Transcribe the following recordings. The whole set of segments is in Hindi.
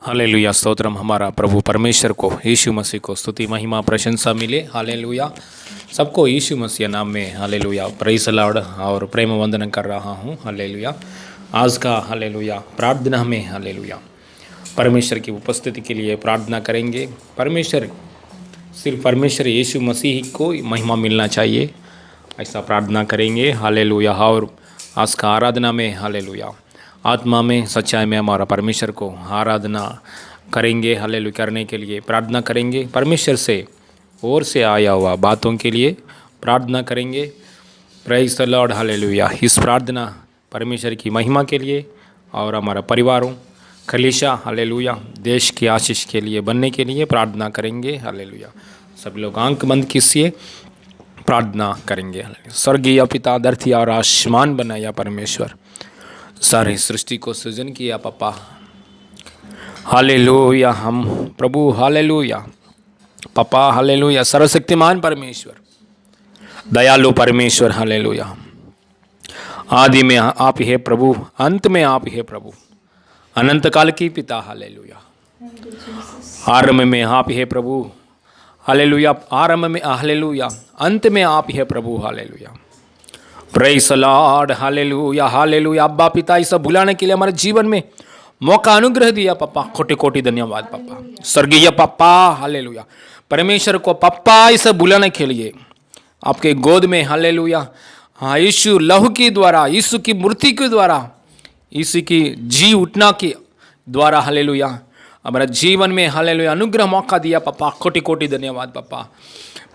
हालेलुया, स्तोत्रम हमारा प्रभु परमेश्वर को, यीशु मसीह को स्तुति महिमा प्रशंसा मिले। हालेलुया, सबको यीशु मसीह नाम में हालेलुया प्रेज़ लॉर्ड और प्रेम वंदन कर रहा हूँ। हालेलुया, आज का हालेलुया प्रार्थना में हालेलुया परमेश्वर की उपस्थिति के लिए प्रार्थना करेंगे। सिर्फ परमेश्वर यीशु मसीह को महिमा मिलना चाहिए, ऐसा प्रार्थना करेंगे। हालेलुया, और आज का आराधना में हालेलुया आत्मा में सच्चाई में हमारा परमेश्वर को आराधना करेंगे। हालेलुया करने के लिए प्रार्थना करेंगे। परमेश्वर से ओर से आया हुआ बातों के लिए प्रार्थना करेंगे। Praise the Lord. हालेलुया, इस प्रार्थना परमेश्वर की महिमा के लिए और हमारा परिवारों कलीसिया हालेलुया देश की आशीष के लिए बनने के लिए प्रार्थना करेंगे। हालेलुया, सब लोग आंख बंद कीजिए, प्रार्थना करेंगे। स्वर्गीय पिता, धरती और आसमान बनाया परमेश्वर, सारे सृष्टि को सृजन किया पापा। हालेलुया, हम प्रभु हालेलुया पापा हालेलुया सर्वशक्तिमान परमेश्वर, दयालु परमेश्वर हालेलुया, आदि में आप है प्रभु, अंत में आप है प्रभु, अनंत काल की पिता हालेलुया, आरंभ में आप है प्रभु हालेलुया, आरंभ में हालेलुया, अंत में आप है प्रभु hallelujah. Praise the Lord. Hallelujah hallelujah, अब्बा पिता इसे बुलाने के लिए हमारे जीवन में मौका अनुग्रह दिया पापा, कोटि कोटि धन्यवाद पापा। स्वर्गीय पापा हालेलुया, परमेश्वर को पापा इसे बुलाने के लिए आपके गोद में हालेलुया, हाँ यीशु लहू के द्वारा, यीशु की मूर्ति के द्वारा, यीशु की जी उठना के द्वारा हालेलुया हमारे जीवन में हालेलुया अनुग्रह मौका दिया पापा, कोटि कोटि धन्यवाद पापा।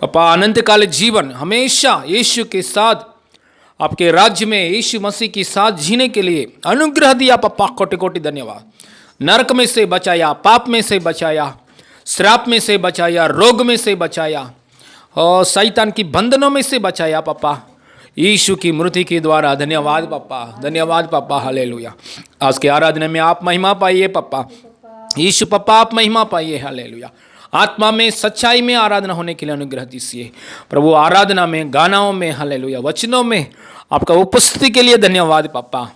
पापा अनंत काल जीवन हमेशा यीशु के साथ आपके राज्य में यीशु मसीह के साथ जीने के लिए अनुग्रह दिया पापा, कोटि कोटि धन्यवाद। नरक में से बचाया, पाप में से बचाया, श्राप में से बचाया, रोग में से बचाया और शैतान की बंधनों में से बचाया पापा, यीशु की मूर्ति के द्वारा। धन्यवाद पापा, धन्यवाद पापा हालेलुया। आज के आराधना में आप महिमा पाइए पापा, यीशु पापा आप महिमा पाइए हालेलुया। आत्मा में सच्चाई में आराधना होने के लिए अनुग्रह दीजिए प्रभु। आराधना में, गानाओं में हालेलुया, वचनों में आपका उपस्थिति के लिए धन्यवाद पापा।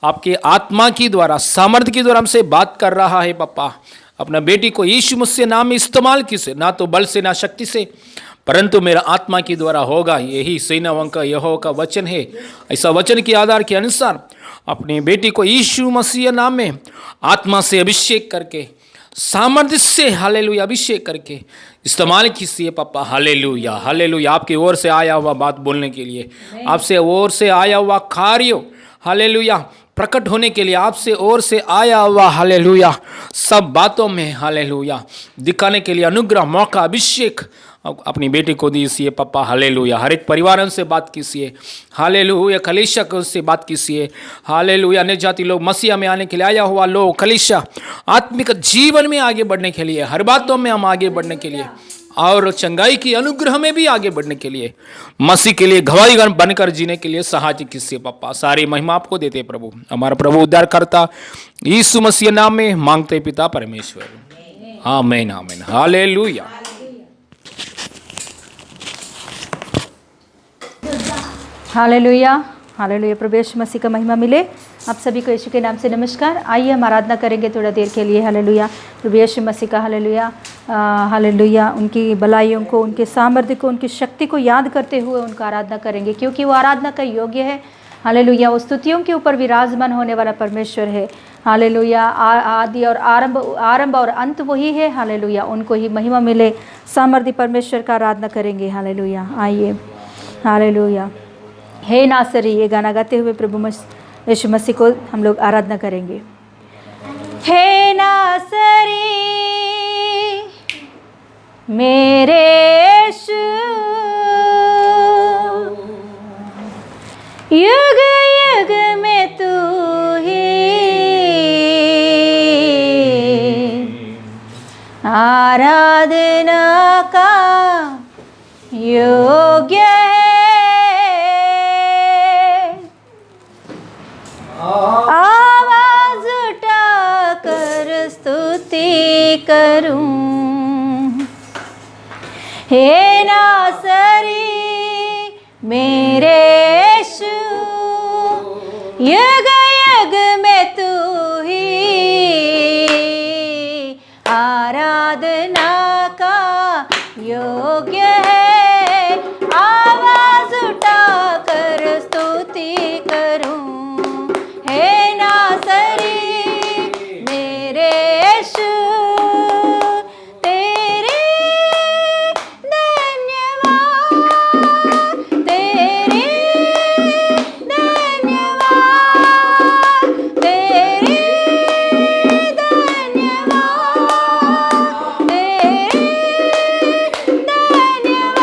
आपके आत्मा की द्वारा, सामर्थ्य की द्वारा हमसे बात कर रहा है पापा। अपना बेटी को यीशु मसीह नाम में इस्तेमाल कीजिए, ना तो बल से ना शक्ति से, परंतु मेरा आत्मा की द्वारा होगा। यही सेनाओं का यहोवा का वचन है। ऐसा वचन के आधार के अनुसार अपनी बेटी को यीशु मसीह नाम में आत्मा से अभिषेक करके, सामर्थ्य से हालेलुया अभिषेक करके इस्तेमाल कीजिए पापा। हालेलुया हालेलुया, आपकी ओर से आया हुआ बात बोलने के लिए, आपसे ओर से आया हुआ कार्य हालेलुया प्रकट होने के लिए, आपसे ओर से आया हुआ हालेलुया सब बातों में हालेलुया दिखाने के लिए अनुग्रह मौका अभिषेक अपनी बेटी को दीजिए पापा। हालेलुया, हर एक परिवारों से बात कीजिए हालेलुया, कलीसिया से बात कीजिए हालेलुया। अन्य जाति लोग मसीहा में आने के लिए आया हुआ लोग, कलीसिया आत्मिक जीवन में आगे बढ़ने के लिए, हर बातों में हम आगे बढ़ने के लिए और चंगाई की अनुग्रह में भी आगे बढ़ने के लिए, मसीह के लिए गवाही बनकर जीने के लिए सहायता कीजिए पापा। सारी महिमा आपको देते प्रभु, हमारा प्रभु उद्धारकर्ता यीशु मसीह नाम में मांगते पिता परमेश्वर, amen amen hallelujah. Hallelujah hallelujah, प्रभु यीशु मसीह का महिमा मिले। आप सभी को यीशु के नाम से नमस्कार। आइए हम आराधना करेंगे थोड़ा देर के लिए। हालेलुया, प्रभु यीशु मसीह का हालेलुया हालेलुया, उनकी भलाइयों को, उनके सामर्थ्य को, उनकी शक्ति को याद करते हुए उनका आराधना करेंगे, क्योंकि वो आराधना का योग्य है। हालेलुया, वो स्तुतियों के ऊपर विराजमान होने वाला परमेश्वर है। हालेलुया, आदि और आरंभ और अंत वही है। हालेलुया, उनको ही महिमा मिले। सामर्थ्य परमेश्वर का आराधना करेंगे। हालेलुया, आइए हालेलुया। हे नासरी, ये गाना गाते हुए प्रभु यीशु मसीह को हम लोग आराधना करेंगे। हे नासरी मेरे यीशु, युग युग में तू ही आराधना का योग्य है। आवाज उठा कर स्तुति करूं, हे नासरी मेरे यीशु, युग युग में तू ही आराधना का योग्य है। आवाज उठा कर स्तुति करूं, हे नासरी मेरे यीशु, तेरे धन्यवाद, तेरे धन्यवाद, तेरे धन्यवाद, तेरे धन्यवाद,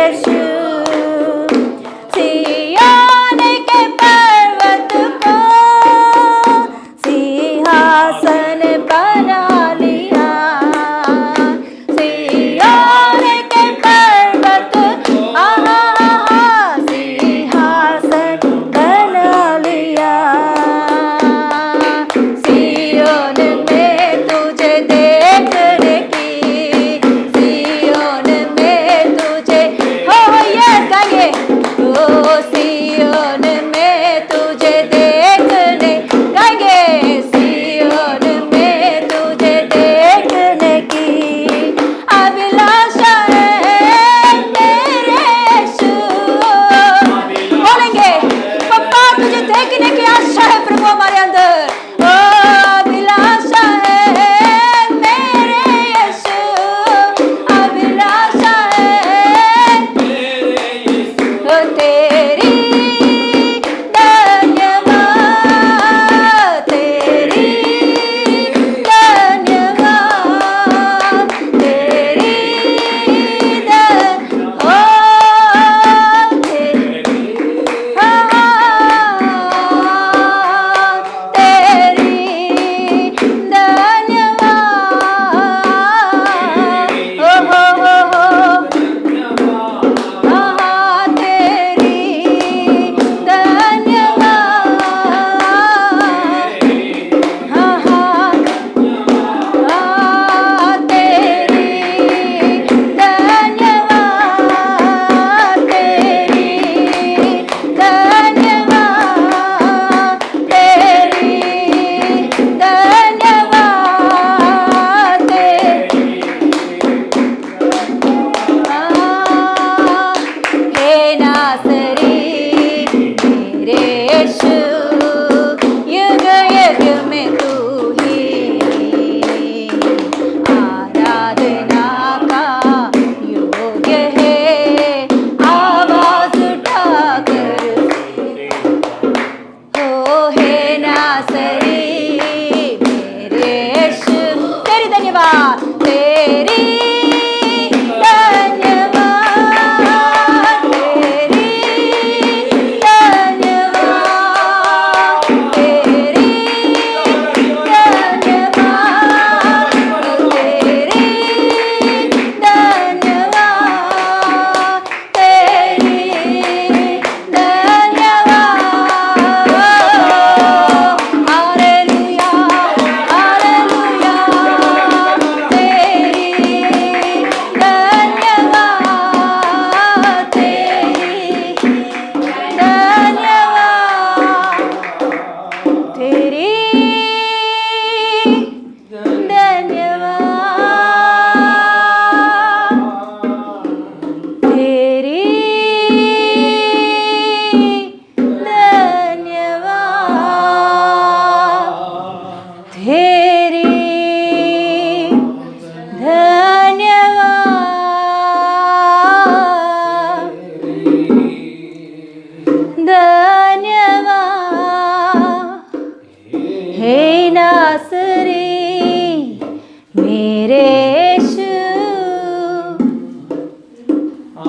यीशु सिय्योन के पर्वत को सिंहासन बना लिया, सिय्योन के पर्वत सिंहासन बना लिया। सिय्योन में तुझे देखने की, सिय्योन में तुझे हो ये गाइए, ओ सिय्योन में तुझे देखने, गाएंगे सिय्योन में तुझे देखने की अभिलाषा है मेरे यीशु। बोलेंगे पप्पा तुझे देखने की आशा है प्रभु हमारे अंदर, ओ अभिलाषा है मेरे यीशु, अभिलाषा है ओ तेरी धन्यवाद, तेरी धन्यवाद, तेरी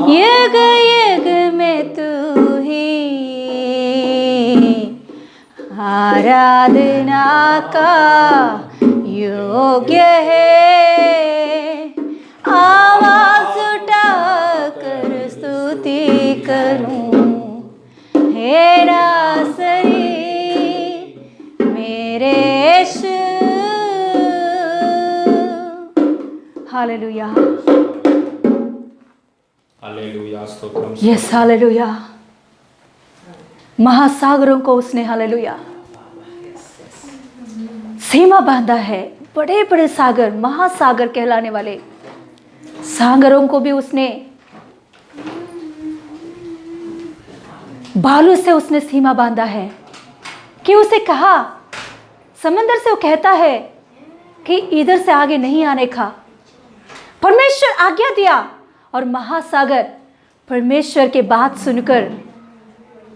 युग युग में तू ही आराधना का योग्य है। आवाज उठा कर स्तुति करूं, हे नासरी मेरे यीशु। हालेलुया, हालेलुया, स्तोत्रम। Yes hallelujah. महासागरों को उसने हालेलुया सीमा बांधा है। बड़े बड़े सागर, महासागर कहलाने वाले सागरों को भी उसने बालू से उसने सीमा बांधा है। कि उसे कहा, समंदर से वो कहता है कि इधर से आगे नहीं आने का। परमेश्वर आज्ञा दिया और महासागर परमेश्वर के बात सुनकर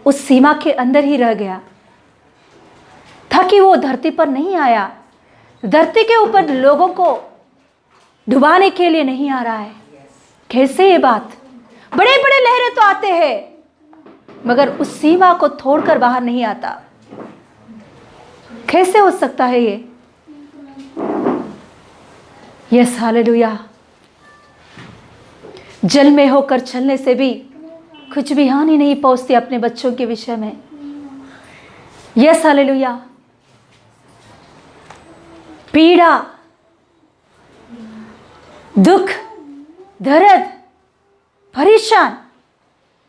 उस सीमा के अंदर ही रह गया, ताकि वो धरती पर नहीं आया। धरती के ऊपर लोगों को डुबाने के लिए नहीं आ रहा है। कैसे ये बात? बड़े बड़े लहरें तो आते हैं मगर उस सीमा को तोड़कर बाहर नहीं आता। कैसे हो सकता है ये? Yes, hallelujah. जल में होकर चलने से भी कुछ भी हानि नहीं पहुंचती अपने बच्चों के विषय में। Yes, hallelujah. पीड़ा, दुख, दर्द, परेशान,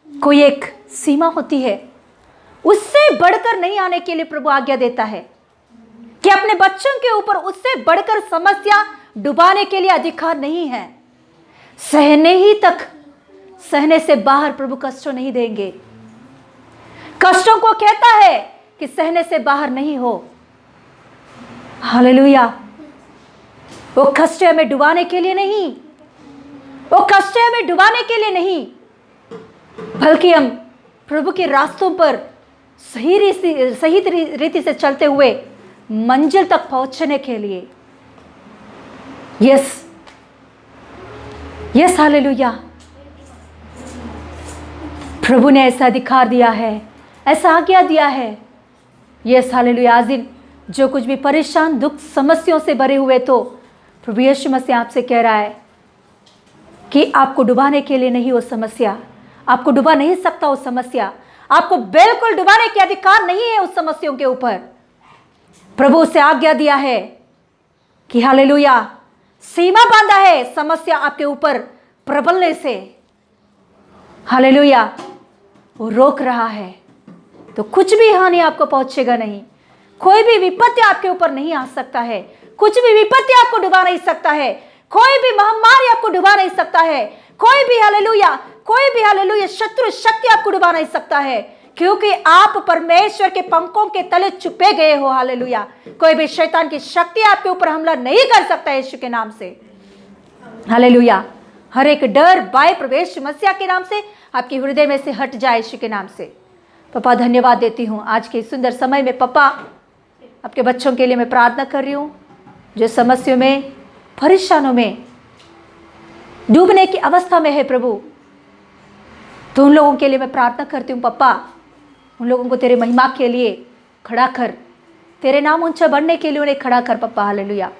कोई एक सीमा होती है, उससे बढ़कर नहीं आने के लिए प्रभु आज्ञा देता है कि अपने बच्चों के ऊपर उससे बढ़कर समस्या डुबाने के लिए अधिकार नहीं है। सहने ही तक, सहने से बाहर प्रभु कष्टों नहीं देंगे। कष्टों को कहता है कि सहने से बाहर नहीं हो। हालेलुया। वो कष्ट हमें डुबाने के लिए नहीं, वो कष्ट हमें डुबाने के लिए नहीं, बल्कि हम प्रभु के रास्तों पर सही रीति से चलते हुए मंजिल तक पहुंचने के लिए। Yes, yes, hallelujah. प्रभु ने ऐसा अधिकार दिया है, ऐसा आज्ञा दिया है। Yes, hallelujah. आज दिन जो कुछ भी परेशान, दुख, समस्याओं से भरे हुए, तो प्रभु यीशु मसीह आपसे कह रहा है कि आपको डुबाने के लिए नहीं वो समस्या, आपको डुबा नहीं सकता वो समस्या, आपको बिल्कुल डुबाने के अधिकार नहीं है उस समस्याओं के ऊपर। प्रभु से आज्ञा दिया है कि हालेलुया, सीमा बांधा है समस्या आपके ऊपर प्रबलने से। हालेलुया। वो रोक रहा है तो कुछ भी हानि आपको पहुंचेगा नहीं, कोई भी विपत्ति आपके ऊपर नहीं आ सकता है, कुछ भी विपत्ति आपको डुबा नहीं सकता है, कोई भी महामारी आपको डुबा नहीं सकता है, कोई भी हालेलुया, कोई भी हालेलुया शत्रु शक्ति आपको डुबा नहीं सकता है, क्योंकि आप परमेश्वर के पंखों के तले छुपे गए हो। हालेलुया। कोई भी शैतान की शक्ति आपके ऊपर हमला नहीं कर सकता यीशु के नाम से। हालेलुया। हर एक डर बाय प्रवेश मसीहा के नाम से आपके हृदय में से हट जाए यीशु के नाम से। पापा धन्यवाद देती हूँ आज के सुंदर समय में। पापा आपके बच्चों के लिए मैं प्रार्थना कर रही हूँ जो समस्याओं में, परेशानों में डूबने की अवस्था में है प्रभु, तो उन लोगों के लिए मैं प्रार्थना करती हूँ। पापा उन लोगों को तेरे महिमा के लिए खड़ा कर, तेरे नाम ऊंचा बढ़ने के लिए उन्हें खड़ा कर पापा। हालेलुया।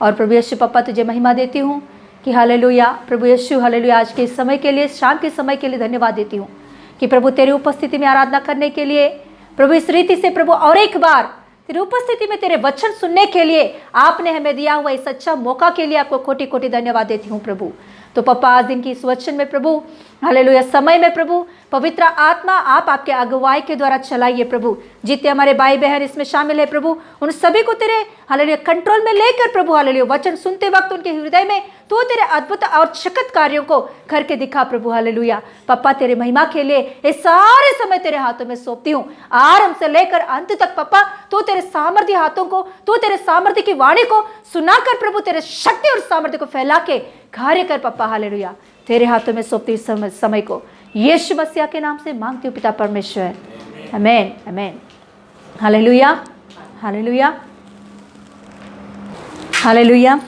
और प्रभु यीशु पापा तुझे महिमा देती हूँ कि हालेलुया प्रभु यीशु, हालेलुया आज के इस समय के लिए, शाम के समय के लिए धन्यवाद देती हूँ कि प्रभु तेरी उपस्थिति में आराधना करने के लिए, प्रभु इस रीति से प्रभु और एक बार तेरी उपस्थिति में तेरे वचन सुनने के लिए आपने हमें दिया हुआ इस अच्छा मौका के लिए आपको कोटि कोटि धन्यवाद देती हूँ प्रभु। तो पापा आज दिन की इस वचन में प्रभु, हालेलुया समय में प्रभु पवित्र आत्मा आप आपके अगुवाई के द्वारा चलाइए प्रभु। जितने हमारे भाई बहन इसमें शामिल है प्रभु, उन सभी को तेरे हालेलुया कंट्रोल में लेकर प्रभु, हालेलुया वचन सुनते वक्त उनके हृदय में तो तेरे अद्भुत और चमत्कार कार्यों को करके दिखा प्रभु। हालेलुया पापा तेरे महिमा के लिए ये सारे समय तेरे हाथों में सौंपती हूँ, आरंभ से लेकर अंत तक पापा। तो तेरे सामर्थ्य हाथों को, तो तेरे सामर्थ्य की वाणी को सुनाकर प्रभु तेरे शक्ति और सामर्थ्य को फैला के कार्य कर पापा। हालेलुया तेरे हाथों में सौंपती इस समय को यीशु मसीह के नाम से मांगती हूँ पिता परमेश्वर, amen amen. Hallelujah hallelujah hallelujah.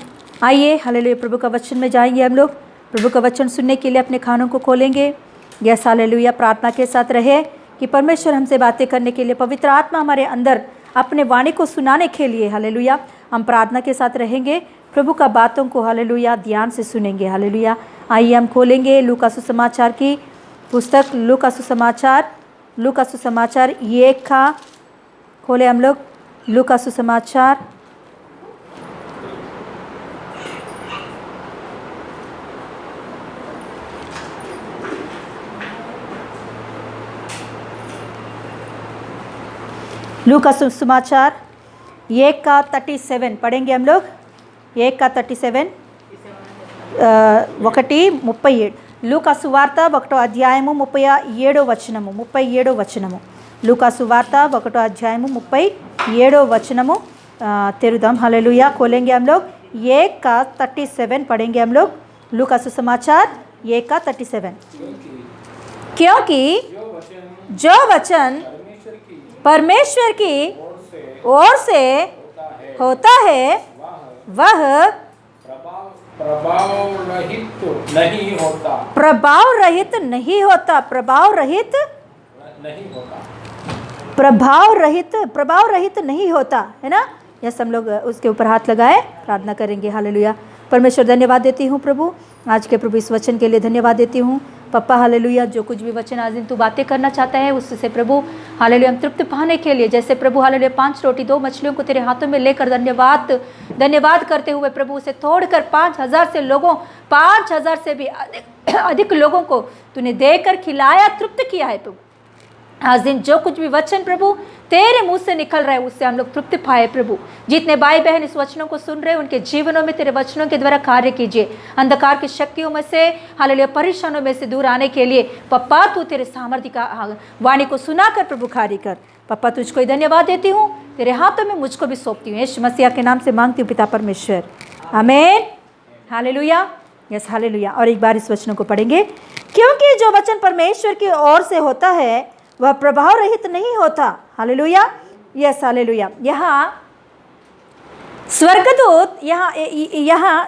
आइए हालेलुया प्रभु का वचन में जाएंगे हम लोग। प्रभु का वचन सुनने के लिए अपने कानों को खोलेंगे। Yes hallelujah. प्रार्थना के साथ रहे कि परमेश्वर हमसे बातें करने के लिए, पवित्र आत्मा हमारे अंदर अपने वाणी को सुनाने के लिए, हालेलुया हम प्रार्थना के साथ रहेंगे। प्रभु का बातों को हालेलुया ध्यान से सुनेंगे। हालेलुया। आइए हम खोलेंगे लूका सुसमाचार की पुस्तक, लूका सुसमाचार ये का खोले हम लोग। लूका सुसमाचार लूका सुसमाचार 1:37 पढ़ेंगे हम लोग। 1:37 1:37 లూకా సువార్త 1వ అధ్యాయము 37వ వచనము. లూకా సువార్త 1వ అధ్యాయము 37వ వచనము तेरुदाम। हालेलुया खोलेंगे हम लोग। 1:37 पढ़ेंगे हम लोग। लूका सुसमाचार 1:37। क्योंकि जो वचन परमेश्वर की ओर से होता है वह प्रभाव रहित नहीं होता, प्रभाव रहित नहीं होता, प्रभाव रहित नहीं होता, प्रभाव रहित नहीं होता, है ना। यस, हम लोग उसके ऊपर हाथ लगाए प्रार्थना करेंगे। हालेलुया। परमेश्वर धन्यवाद देती हूँ प्रभु, आज के प्रभु इस वचन के लिए धन्यवाद देती हूँ पप्पा। हालेलुया, जो कुछ भी वचन आज दिन तू बातें करना चाहता है उससे प्रभु हालेलुया हम तृप्त पाने के लिए, जैसे प्रभु हालेलुया 5 रोटी 2 मछलियों को तेरे हाथों में लेकर धन्यवाद करते हुए प्रभु उसे तोड़कर 5,000 से भी अधिक लोगों को तूने देकर खिलाया, तृप्त किया है प्रभु। आज दिन जो कुछ भी वचन प्रभु तेरे मुंह से निकल रहा है उससे हम लोग तृप्त पाए प्रभु। जितने भाई बहन इस वचनों को सुन रहे हैं उनके जीवनों में तेरे वचनों के द्वारा कार्य कीजिए। अंधकार की शक्तियों में से हालेलुया परेशानियों में से दूर आने के लिए पप्पा तू तेरे सामर्थ्य का वाणी को सुनाकर प्रभु कार्य कर। पप्पा तुझको ही धन्यवाद देती हूँ, तेरे हाथों में मुझको भी सौंपती हूँ। यीशु मसीह के नाम से मांगती हूँ पिता परमेश्वर, आमीन। Hallelujah, yes hallelujah. और एक बार इस वचनों को पढ़ेंगे, क्योंकि जो वचन परमेश्वर की ओर से होता है वह प्रभाव रहित नहीं होता। Hallelujah, yes hallelujah. यहाँ स्वर्गदूत यहाँ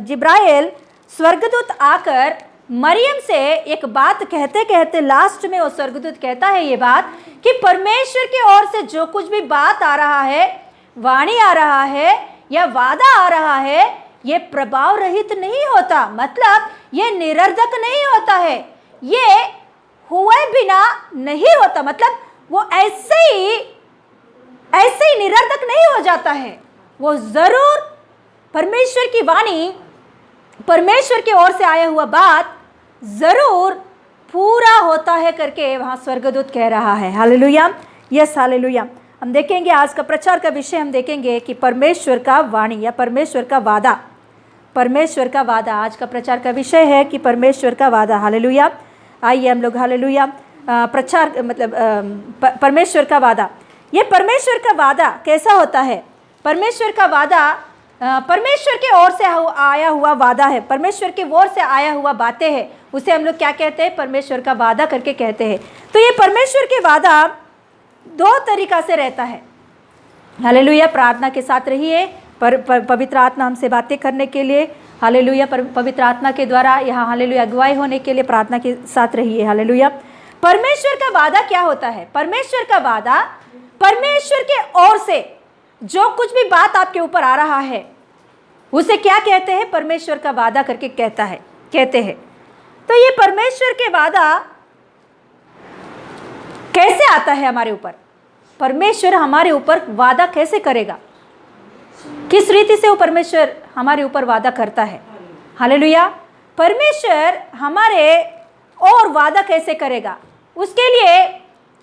जिब्राइल स्वर्गदूत आकर मरियम से एक बात कहते कहते लास्ट में वो स्वर्गदूत कहता है ये बात कि परमेश्वर की ओर से जो कुछ भी बात आ रहा है, वाणी आ रहा है या वादा आ रहा है, ये प्रभाव रहित नहीं होता, मतलब ये निरर्धक नहीं होता है, ये हुए बिना नहीं होता, मतलब वो ऐसे ही निरर्धक नहीं हो जाता है। वो जरूर परमेश्वर की वाणी, परमेश्वर की ओर से आया हुआ बात जरूर पूरा होता है करके वहाँ स्वर्गदूत कह रहा है। Hallelujah, yes hallelujah. हम देखेंगे आज का प्रचार का विषय, हम देखेंगे कि परमेश्वर का वाणी या परमेश्वर का वादा, परमेश्वर का वादा। आज का प्रचार का विषय है कि परमेश्वर का वादा। हालेलुया। आइए हम लोग हालेलुया प्रचार मतलब परमेश्वर का वादा। ये परमेश्वर का वादा कैसा होता है? परमेश्वर का वादा परमेश्वर के ओर से आया हुआ वादा है, परमेश्वर की ओर से आया हुआ बातें हैं, उसे हम लोग क्या कहते हैं? परमेश्वर का वादा करके कहते हैं। तो ये परमेश्वर के वादा 2 तरीक़ा से रहता है। हालेलुया। प्रार्थना के साथ रहिए, पवित्र आत्मा हमसे बातें करने के लिए, हालेलुया, पवित्र आत्मा के द्वारा यहाँ हालेलुया अगुवाई होने के लिए प्रार्थना के साथ रहिए। हालेलुया। परमेश्वर का वादा क्या होता है? परमेश्वर का वादा, परमेश्वर के ओर से जो कुछ भी बात आपके ऊपर आ रहा है उसे क्या कहते हैं? परमेश्वर का वादा करके कहते हैं। तो ये परमेश्वर के वादा कैसे आता है हमारे ऊपर? परमेश्वर हमारे ऊपर वादा कैसे करेगा? किस रीति से वो परमेश्वर हमारे ऊपर वादा करता है? हालेलुया। परमेश्वर हमारे और वादा कैसे करेगा? उसके लिए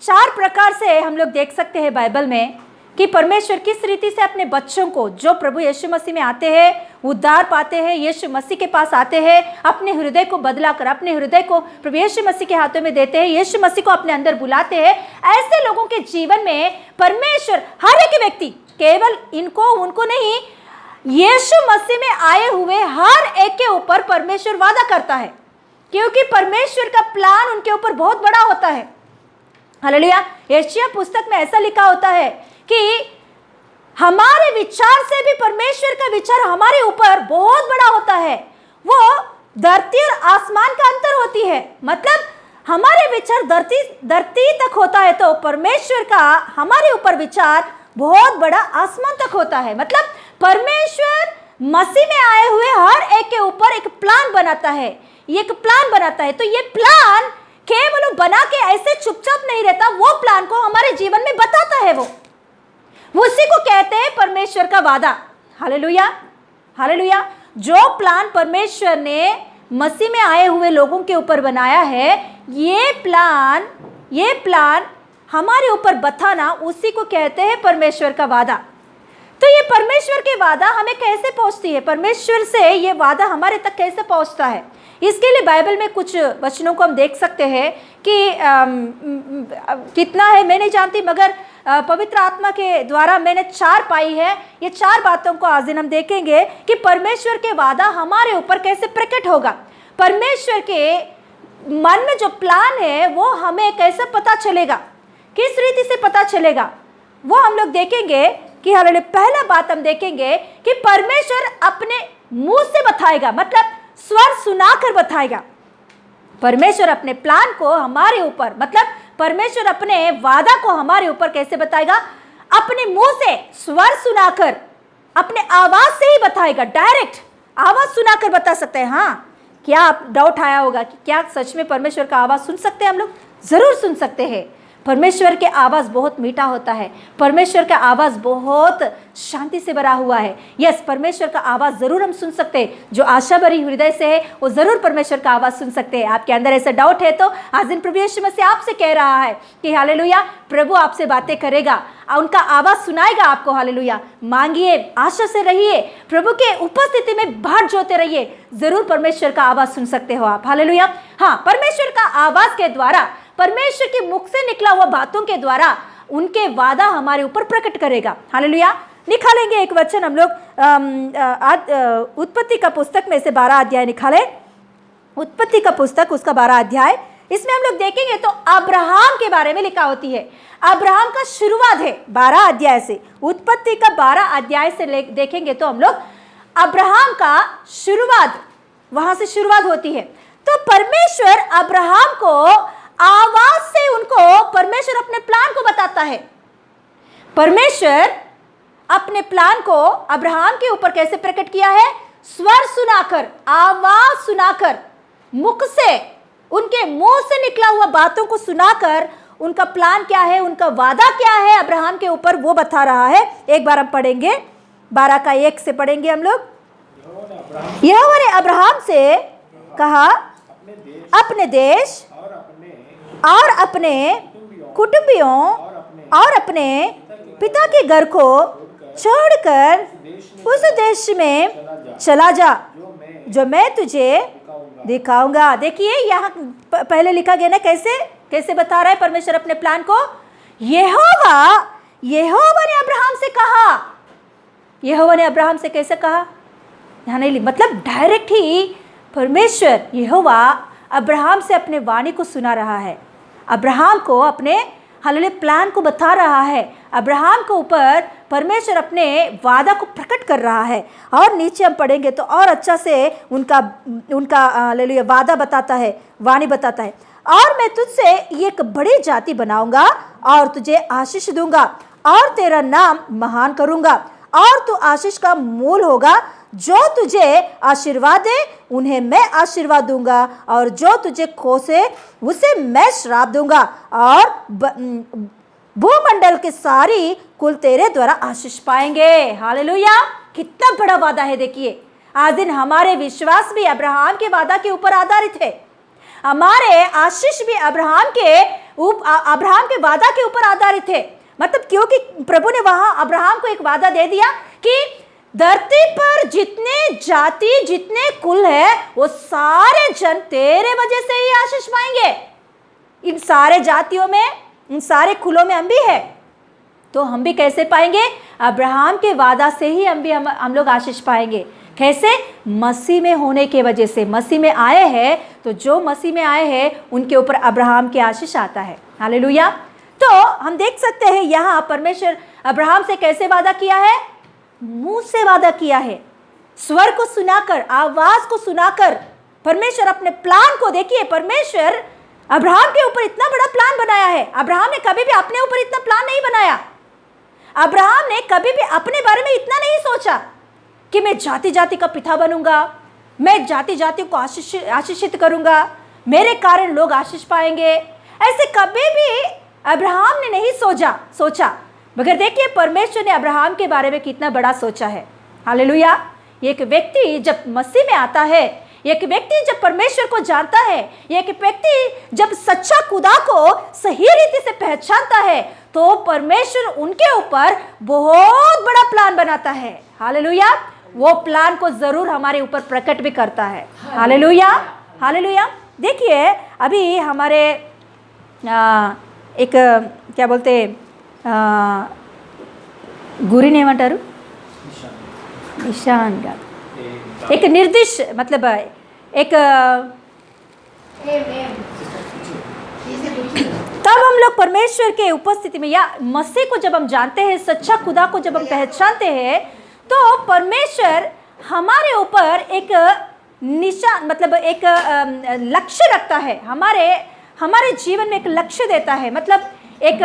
4 प्रकार से हम लोग देख सकते हैं बाइबल में कि परमेश्वर किस रीति से अपने बच्चों को जो प्रभु यीशु मसीह में आते हैं, उद्धार पाते हैं, यीशु मसीह के पास आते हैं, अपने हृदय को बदला कर अपने हृदय को प्रभु यीशु मसीह के हाथों में देते हैं, यीशु मसीह को अपने अंदर बुलाते हैं। ऐसे लोगों के जीवन में परमेश्वर हर एक व्यक्ति, केवल इनको उनको नहीं, यीशु मसीह में आए हुए हर एक के ऊपर परमेश्वर वादा करता है, क्योंकि परमेश्वर का प्लान उनके ऊपर बहुत बड़ा होता है। हालेलुया। यशायाह पुस्तक में ऐसा लिखा होता है कि हमारे विचार से भी परमेश्वर का विचार हमारे ऊपर बहुत बड़ा होता है। वो धरती और आसमान का अंतर होती है, मतलब हमारे विचार धरती तक होता है तो परमेश्वर का हमारे ऊपर विचार बहुत बड़ा आसमान तक होता है। मतलब परमेश्वर मसीह में आए हुए हर एक के ऊपर एक प्लान बनाता है, एक प्लान बनाता है। तो ये प्लान केवल बना के ऐसे चुपचाप नहीं रहता, वो प्लान को हमारे जीवन में बताता है। वो उसी को कहते हैं परमेश्वर का वादा। Hallelujah, hallelujah. जो प्लान परमेश्वर ने मसीह में आए हुए लोगों के ऊपर बनाया है, ये प्लान हमारे ऊपर बताना, उसी को कहते हैं परमेश्वर का वादा। तो ये परमेश्वर के वादा हमें कैसे पहुंचती है? परमेश्वर से ये वादा हमारे तक कैसे पहुंचता है? इसके लिए बाइबल में कुछ वचनों को हम देख सकते हैं कि कितना है मैं नहीं जानती, मगर पवित्र आत्मा के द्वारा मैंने 4 पाई है। ये 4 बातों को आज दिन हम देखेंगे कि परमेश्वर के वादा हमारे ऊपर कैसे प्रकट होगा। परमेश्वर के मन में जो प्लान है वो हमें कैसे पता चलेगा, किस रीति से पता चलेगा, वो हम लोग देखेंगे कि हालेलुया। पहला बात हम देखेंगे कि परमेश्वर अपने मुंह से बताएगा, मतलब स्वर सुनाकर बताएगा। परमेश्वर अपने प्लान को हमारे ऊपर, मतलब परमेश्वर अपने वादा को हमारे ऊपर कैसे बताएगा? अपने मुंह से स्वर सुनाकर, अपने आवाज से ही बताएगा। डायरेक्ट आवाज सुनाकर बता सकते हैं। हाँ, क्या आप डाउट आया होगा कि क्या सच में परमेश्वर का आवाज सुन सकते हैं हम लोग? जरूर सुन सकते हैं। परमेश्वर के आवाज बहुत मीठा होता है। परमेश्वर का आवाज बहुत शांति से भरा हुआ है। यस, परमेश्वर का आवाज जरूर हम सुन सकते हैं। जो आशा भरी हृदय से है वो जरूर परमेश्वर का आवाज सुन सकते हैं। आपके अंदर ऐसा डाउट है तो आज दिन प्रभु यीशु मसीह आपसे कह रहा है कि हालेलुया, प्रभु आपसे बातें करेगा, उनका आवाज सुनाएगा आपको। हालेलुया, मांगिए, आशा से रहिए, प्रभु के उपस्थिति में बाट जोते रहिए, जरूर परमेश्वर का आवाज सुन सकते हो आप। हालेलुया। हाँ, परमेश्वर का आवाज के द्वारा, परमेश्वर के मुख से निकला हुआ बातों के द्वारा उनके वादा हमारे ऊपर प्रकट करेगा। हालेलुया। निकालेंगे एक वचन हम लोग उत्पत्ति का पुस्तक में से 12 अध्याय निकाले। उत्पत्ति का पुस्तक, उसका 12 अध्याय, इसमें हम लोग देखेंगे तो अब्राहम के बारे में लिखा होती है। अब्राहम का शुरुआत है 12 अध्याय से। उत्पत्ति का 12 अध्याय से देखेंगे तो हम लोग अब्राहम का शुरुआत, वहां से शुरुआत होती है। तो परमेश्वर अब्राहम को आवाज से, उनको परमेश्वर अपने प्लान को बताता है। परमेश्वर अपने प्लान को अब्राहम के ऊपर कैसे प्रकट किया है? स्वर सुनाकर, आवाज सुनाकर, मुख से, उनके मुंह से निकला हुआ बातों को सुनाकर उनका प्लान क्या है, उनका वादा क्या है अब्राहम के ऊपर, वो बता रहा है। एक बार हम पढ़ेंगे, 12 का 1 से पढ़ेंगे हम लोग। यहोवा ने अब्राहम से कहा, अपने देश और अपने कुटुंबियों और अपने पिता के घर को छोड़कर उस देश में चला जा जो मैं तुझे दिखाऊंगा। देखिए यहाँ पहले लिखा गया ना, कैसे बता रहा है परमेश्वर अपने प्लान को। यहोवा ने अब्राहम से कहा। यहोवा ने अब्राहम से कैसे कहा? यहाँ नहीं, मतलब डायरेक्ट ही परमेश्वर यहोवा अब्राहम से अपने वाणी को सुना रहा है। अब्राहम को अपने हालेलुया प्लान को बता रहा है। अब्राहम के ऊपर परमेश्वर अपने वादा को प्रकट कर रहा है। और नीचे हम पढ़ेंगे तो और अच्छा से उनका हालेलुया वादा बताता है, वाणी बताता है। और मैं तुझसे एक बड़ी जाति बनाऊंगा और तुझे आशीष दूंगा और तेरा नाम महान करूंगा और तू आशीष का मूल होगा। जो तुझे आशीर्वाद दे उन्हें मैं आशीर्वाद दूंगा और जो तुझे कोसे उसे मैं श्राप दूंगा और भूमंडल के सारी कुल तेरे द्वारा आशीष पाएंगे। हालेलुया, कितना बड़ा वादा है। देखिए आज दिन हमारे विश्वास भी अब्राहम के वादा के ऊपर आधारित है। हमारे आशीष भी अब्राहम के वादा के ऊपर आधारित है। मतलब क्योंकि प्रभु ने वहां अब्राहम को एक वादा दे दिया कि धरती पर जितने जाति, जितने कुल है, वो सारे जन तेरे वजह से ही आशीष पाएंगे। इन सारे जातियों में, इन सारे कुलों में हम भी है, तो हम भी कैसे पाएंगे? अब्राहम के वादा से ही हम लोग आशीष पाएंगे। कैसे? मसीह में होने के वजह से। मसीह में आए हैं तो जो मसीह में आए हैं उनके ऊपर अब्राहम के आशीष आता है। हालेलुया। तो हम देख सकते हैं यहाँ परमेश्वर अब्राहम से कैसे वादा किया है? मुंह से वादा किया है, स्वर को सुनाकर, आवाज को सुनाकर। परमेश्वर अपने प्लान को, देखिए परमेश्वर अब्राहम के ऊपर इतना बड़ा प्लान बनाया है। अब्राहम ने कभी भी अपने ऊपर इतना प्लान नहीं बनाया। अब्राहम ने कभी भी अपने बारे में इतना नहीं सोचा कि मैं जाति जाति का पिता बनूंगा, मैं जाति जाति को आशीषित करूंगा, मेरे कारण लोग आशीष पाएंगे। ऐसे कभी भी अब्राहम ने नहीं सोचा। मगर देखिए परमेश्वर ने अब्राहम के बारे में कितना बड़ा सोचा है। हालेलुया। एक व्यक्ति जब मसीह में आता है, एक व्यक्ति जब परमेश्वर को जानता है, एक व्यक्ति जब सच्चा खुदा को सही रीति से पहचानता है, तो परमेश्वर उनके ऊपर बहुत बड़ा प्लान बनाता है। हालेलुया। वो प्लान को जरूर हमारे ऊपर प्रकट भी करता है। Hallelujah, hallelujah. देखिए अभी हमारे एक क्या बोलते गुरी ने ఏమంటారు निशान का एक निर्दिष्ट, मतलब एक तब हम लोग परमेश्वर के उपस्थिति में या मसीह को जब हम जानते हैं, सच्चा खुदा को जब हम पहचानते हैं, तो परमेश्वर हमारे ऊपर एक निशान मतलब एक लक्ष्य रखता है, हमारे जीवन में एक लक्ष्य देता है, मतलब एक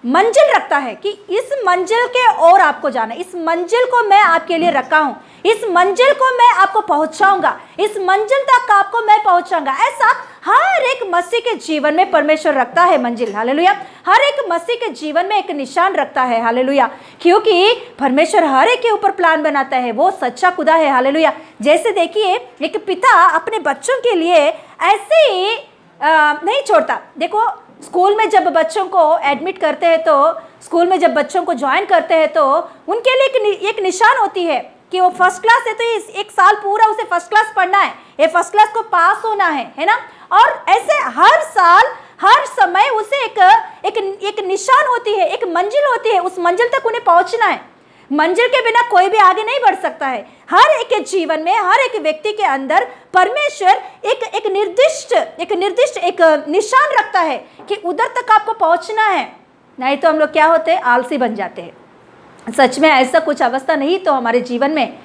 मंजिल रखता है कि इस मंजिल के ओर आपको जाना है, इस मंजिल को मैं आपके लिए रखा हूं, इस मंजिल को मैं आपको पहुंचाऊंगा, इस मंजिल तक आपको मैं पहुंचाऊंगा। ऐसा हर एक मसीह के जीवन में परमेश्वर रखता है मंजिल, हालेलुया। हर एक मसीह के जीवन में एक निशान रखता है, हालेलुया, क्योंकि परमेश्वर हर एक के ऊपर प्लान बनाता है, वो सच्चा खुदा है, हालेलुया। जैसे देखिए एक पिता अपने बच्चों के लिए ऐसे ही नहीं छोड़ता। देखो स्कूल में जब बच्चों को एडमिट करते हैं, तो स्कूल में जब बच्चों को ज्वाइन करते हैं तो उनके लिए एक निशान होती है कि वो फर्स्ट क्लास है, तो एक साल पूरा उसे फर्स्ट क्लास पढ़ना है, ये फर्स्ट क्लास को पास होना है ना। और ऐसे हर साल हर समय उसे एक निशान होती है, एक मंजिल होती है, उस मंजिल तक उन्हें पहुंचना है। मंजिल के बिना कोई भी आगे नहीं बढ़ सकता है। हर एक के जीवन में, हर एक व्यक्ति के अंदर परमेश्वर एक निर्दिष्ट एक निशान रखता है कि उधर तक आपको पहुंचना है। नहीं तो हम लोग क्या होते हैं, आलसी बन जाते हैं। सच में ऐसा कुछ अवस्था नहीं तो हमारे जीवन में,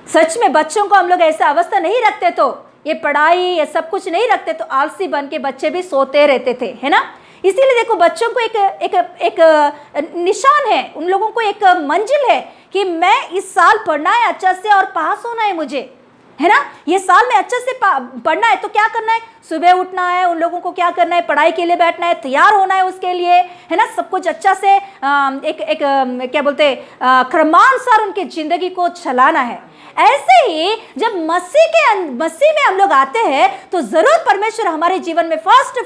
सच में बच्चों को हम लोग ऐसा अवस्था नहीं रखते, तो ये पढ़ाई ये सब कुछ नहीं रखते, तो आलसी बन के बच्चे भी सोते रहते थे, है ना। इसीलिए देखो बच्चों को एक निशान है, उन लोगों को एक मंजिल है कि मैं इस साल पढ़ना है अच्छा से और पास होना है मुझे, है ना। ये साल में अच्छे से पढ़ना है, तो क्या करना है, सुबह उठना है, उन लोगों को क्या करना है, पढ़ाई के लिए बैठना है, तैयार होना है उसके लिए, है ना। सब कुछ अच्छा से क्या बोलते क्रमानुसार उनकी जिंदगी को चलाना है। ऐसे ही जब मसीह में हम लोग आते हैं, तो जरूर परमेश्वर हमारे जीवन में फर्स्ट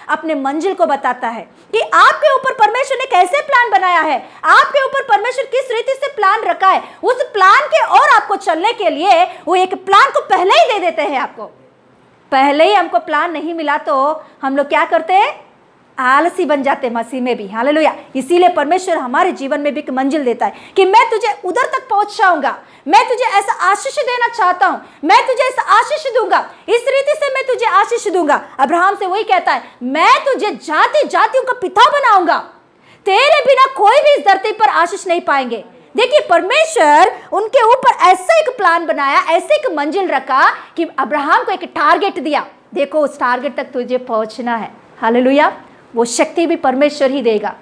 अपने मंजिल को बताता है कि आपके ऊपर परमेश्वर ने कैसे प्लान बनाया है, आपके ऊपर परमेश्वर किस रीति से प्लान रखा है। उस प्लान के और आपको चलने के लिए वो एक प्लान को पहले ही दे देते हैं। आपको पहले ही हमको प्लान नहीं मिला तो हम लोग क्या करते हैं, आलसी बन जाते मसीह में भी, हालेलुया। इसीलिए परमेश्वर हमारे जीवन में भी एक मंजिल देता है कि मैं तुझे उधर तक पहुंचाऊंगा, मैं तुझे ऐसा आशीष देना चाहता हूं, मैं तुझे ऐसा आशीष दूंगा, इस रीति से मैं तुझे आशीष दूंगा। अब्राहम से वही कहता है, मैं तुझे जाति जातियों का पिता बनाऊंगा, तेरे बिना कोई भी इस धरती पर आशीष नहीं पाएंगे। देखिए परमेश्वर उनके ऊपर ऐसा एक प्लान बनाया, ऐसे एक मंजिल रखा कि अब्राहम को एक टारगेट दिया, देखो उस टारगेट तक तुझे पहुंचना है, हालेलुया। वो शक्ति भी परमेश्वर ही देगा।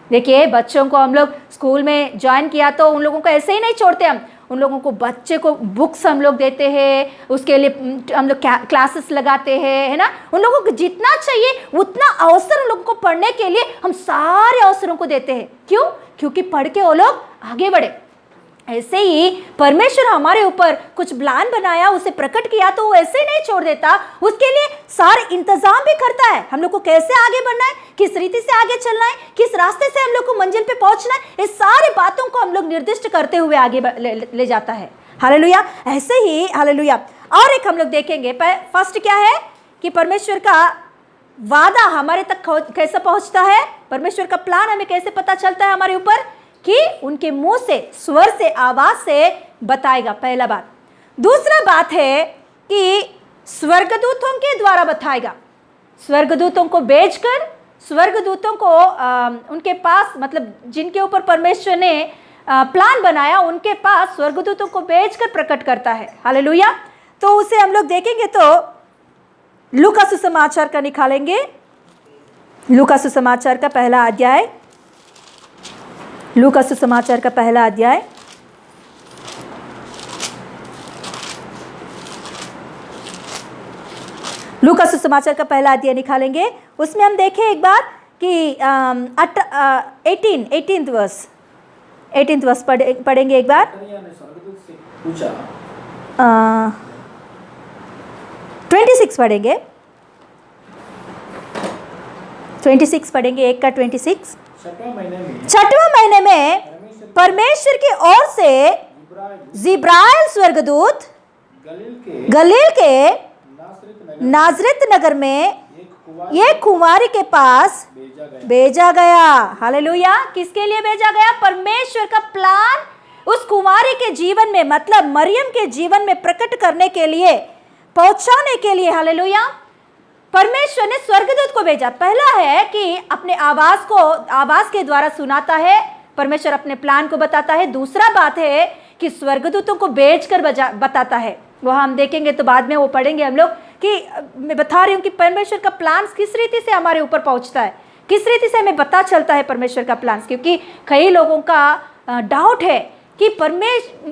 देखिए बच्चों को हम लोग स्कूल में ज्वाइन किया तो उन लोगों को ऐसे ही नहीं छोड़ते, हम उन लोगों को बच्चे को बुक्स हम लोग देते हैं, उसके लिए हम लोग क्लासेस लगाते हैं, है ना। उन लोगों को जितना चाहिए उतना अवसर उन लोगों को पढ़ने के लिए हम सारे अवसरों को देते हैं। क्यों? क्योंकि पढ़ के वो लोग आगे बढ़े। ऐसे ही परमेश्वर हमारे ऊपर कुछ प्लान बनाया, उसे प्रकट किया, तो वो ऐसे ही नहीं छोड़ देता, उसके लिए सारे इंतजाम भी करता है। हम लोग को कैसे आगे बढ़ना है, किस रीति से आगे चलना है, किस रास्ते से हम लोग को मंजिल पे पहुंचना है, इस सारी बातों को हम लोग निर्दिष्ट करते हुए आगे ले जाता है, हालेलुया। ऐसे ही हालेलुया। और एक हम लोग देखेंगे, फर्स्ट क्या है कि परमेश्वर का वादा हमारे तक कैसे पहुंचता है, परमेश्वर का प्लान हमें कैसे पता चलता है हमारे ऊपर, कि उनके मुंह से, स्वर से, आवाज से बताएगा, पहला बात। दूसरा बात है कि स्वर्गदूतों के द्वारा बताएगा, स्वर्गदूतों को भेजकर, स्वर्गदूतों को उनके पास, मतलब जिनके ऊपर परमेश्वर ने प्लान बनाया उनके पास स्वर्गदूतों को भेजकर प्रकट करता है, हालेलुया। तो उसे हम लोग देखेंगे तो लूका सुसमाचार का निकालेंगे, लूका सुसमाचार का पहला अध्याय, लूका सुसमाचार का पहला अध्याय, लूका सुसमाचार का पहला अध्याय निकालेंगे। उसमें हम देखें एक बार कि 18th वर्स पढ़ेंगे एक बार। 26 पढ़ेंगे, 26 पढ़ेंगे, 1 का 26। छठवां महीने में परमेश्वर की ओर से जिब्राइल स्वर्गदूत गलील के नाजरत नगर में एक कुंवारी के पास भेजा गया, हालेलुया। किसके लिए भेजा गया? परमेश्वर का प्लान उस कुंवारी के जीवन में, मतलब मरियम के जीवन में प्रकट करने के लिए, पहुंचाने के लिए, हालेलुया। परमेश्वर ने स्वर्गदूत को भेजा। पहला है कि अपने आवाज के द्वारा सुनाता है, परमेश्वर अपने प्लान को बताता है। दूसरा बात है कि स्वर्गदूतों को भेजकर बताता है। वह हम देखेंगे तो बाद में वो पढ़ेंगे हम लोग कि मैं बता रही हूँ कि परमेश्वर का प्लान किस रीति से हमारे ऊपर पहुँचता है, किस रीति से हमें पता चलता है परमेश्वर का प्लान। क्योंकि कई लोगों का डाउट है कि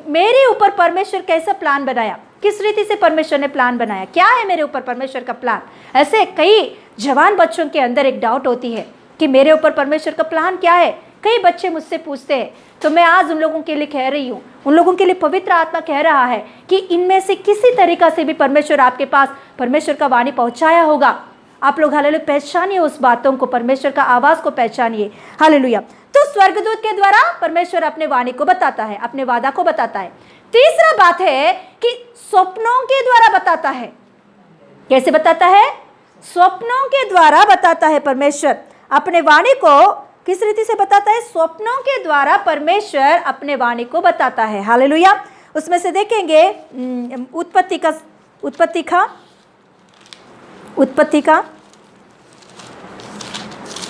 मेरे ऊपर परमेश्वर कैसा प्लान बनाया, किस रीति से परमेश्वर ने प्लान बनाया, क्या है मेरे ऊपर परमेश्वर का प्लान। ऐसे कई जवान बच्चों के अंदर एक डाउट होती है कि मेरे ऊपर परमेश्वर का प्लान क्या है। कई बच्चे मुझसे पूछते हैं, तो मैं आज उन लोगों के लिए कह रही हूँ, उन लोगों के लिए पवित्र आत्मा कह रहा है कि इनमें से किसी तरीका से भी परमेश्वर आपके पास परमेश्वर का वाणी पहुँचाया होगा। आप लोग हालेलुया पहचानिए उस बातों को, परमेश्वर का आवाज़ को पहचानिए। हालेलुया। तो स्वर्गदूत के द्वारा परमेश्वर अपने वाणी को बताता है, अपने वादा को बताता है। तीसरा बात है कि स्वप्नों के द्वारा बताता है। कैसे बताता है? स्वप्नों के द्वारा बताता है परमेश्वर अपने वाणी को। किस रीति से बताता है? स्वप्नों के द्वारा परमेश्वर अपने वाणी को बताता है। हालेलुया। उसमें से देखेंगे उत्पत्ति का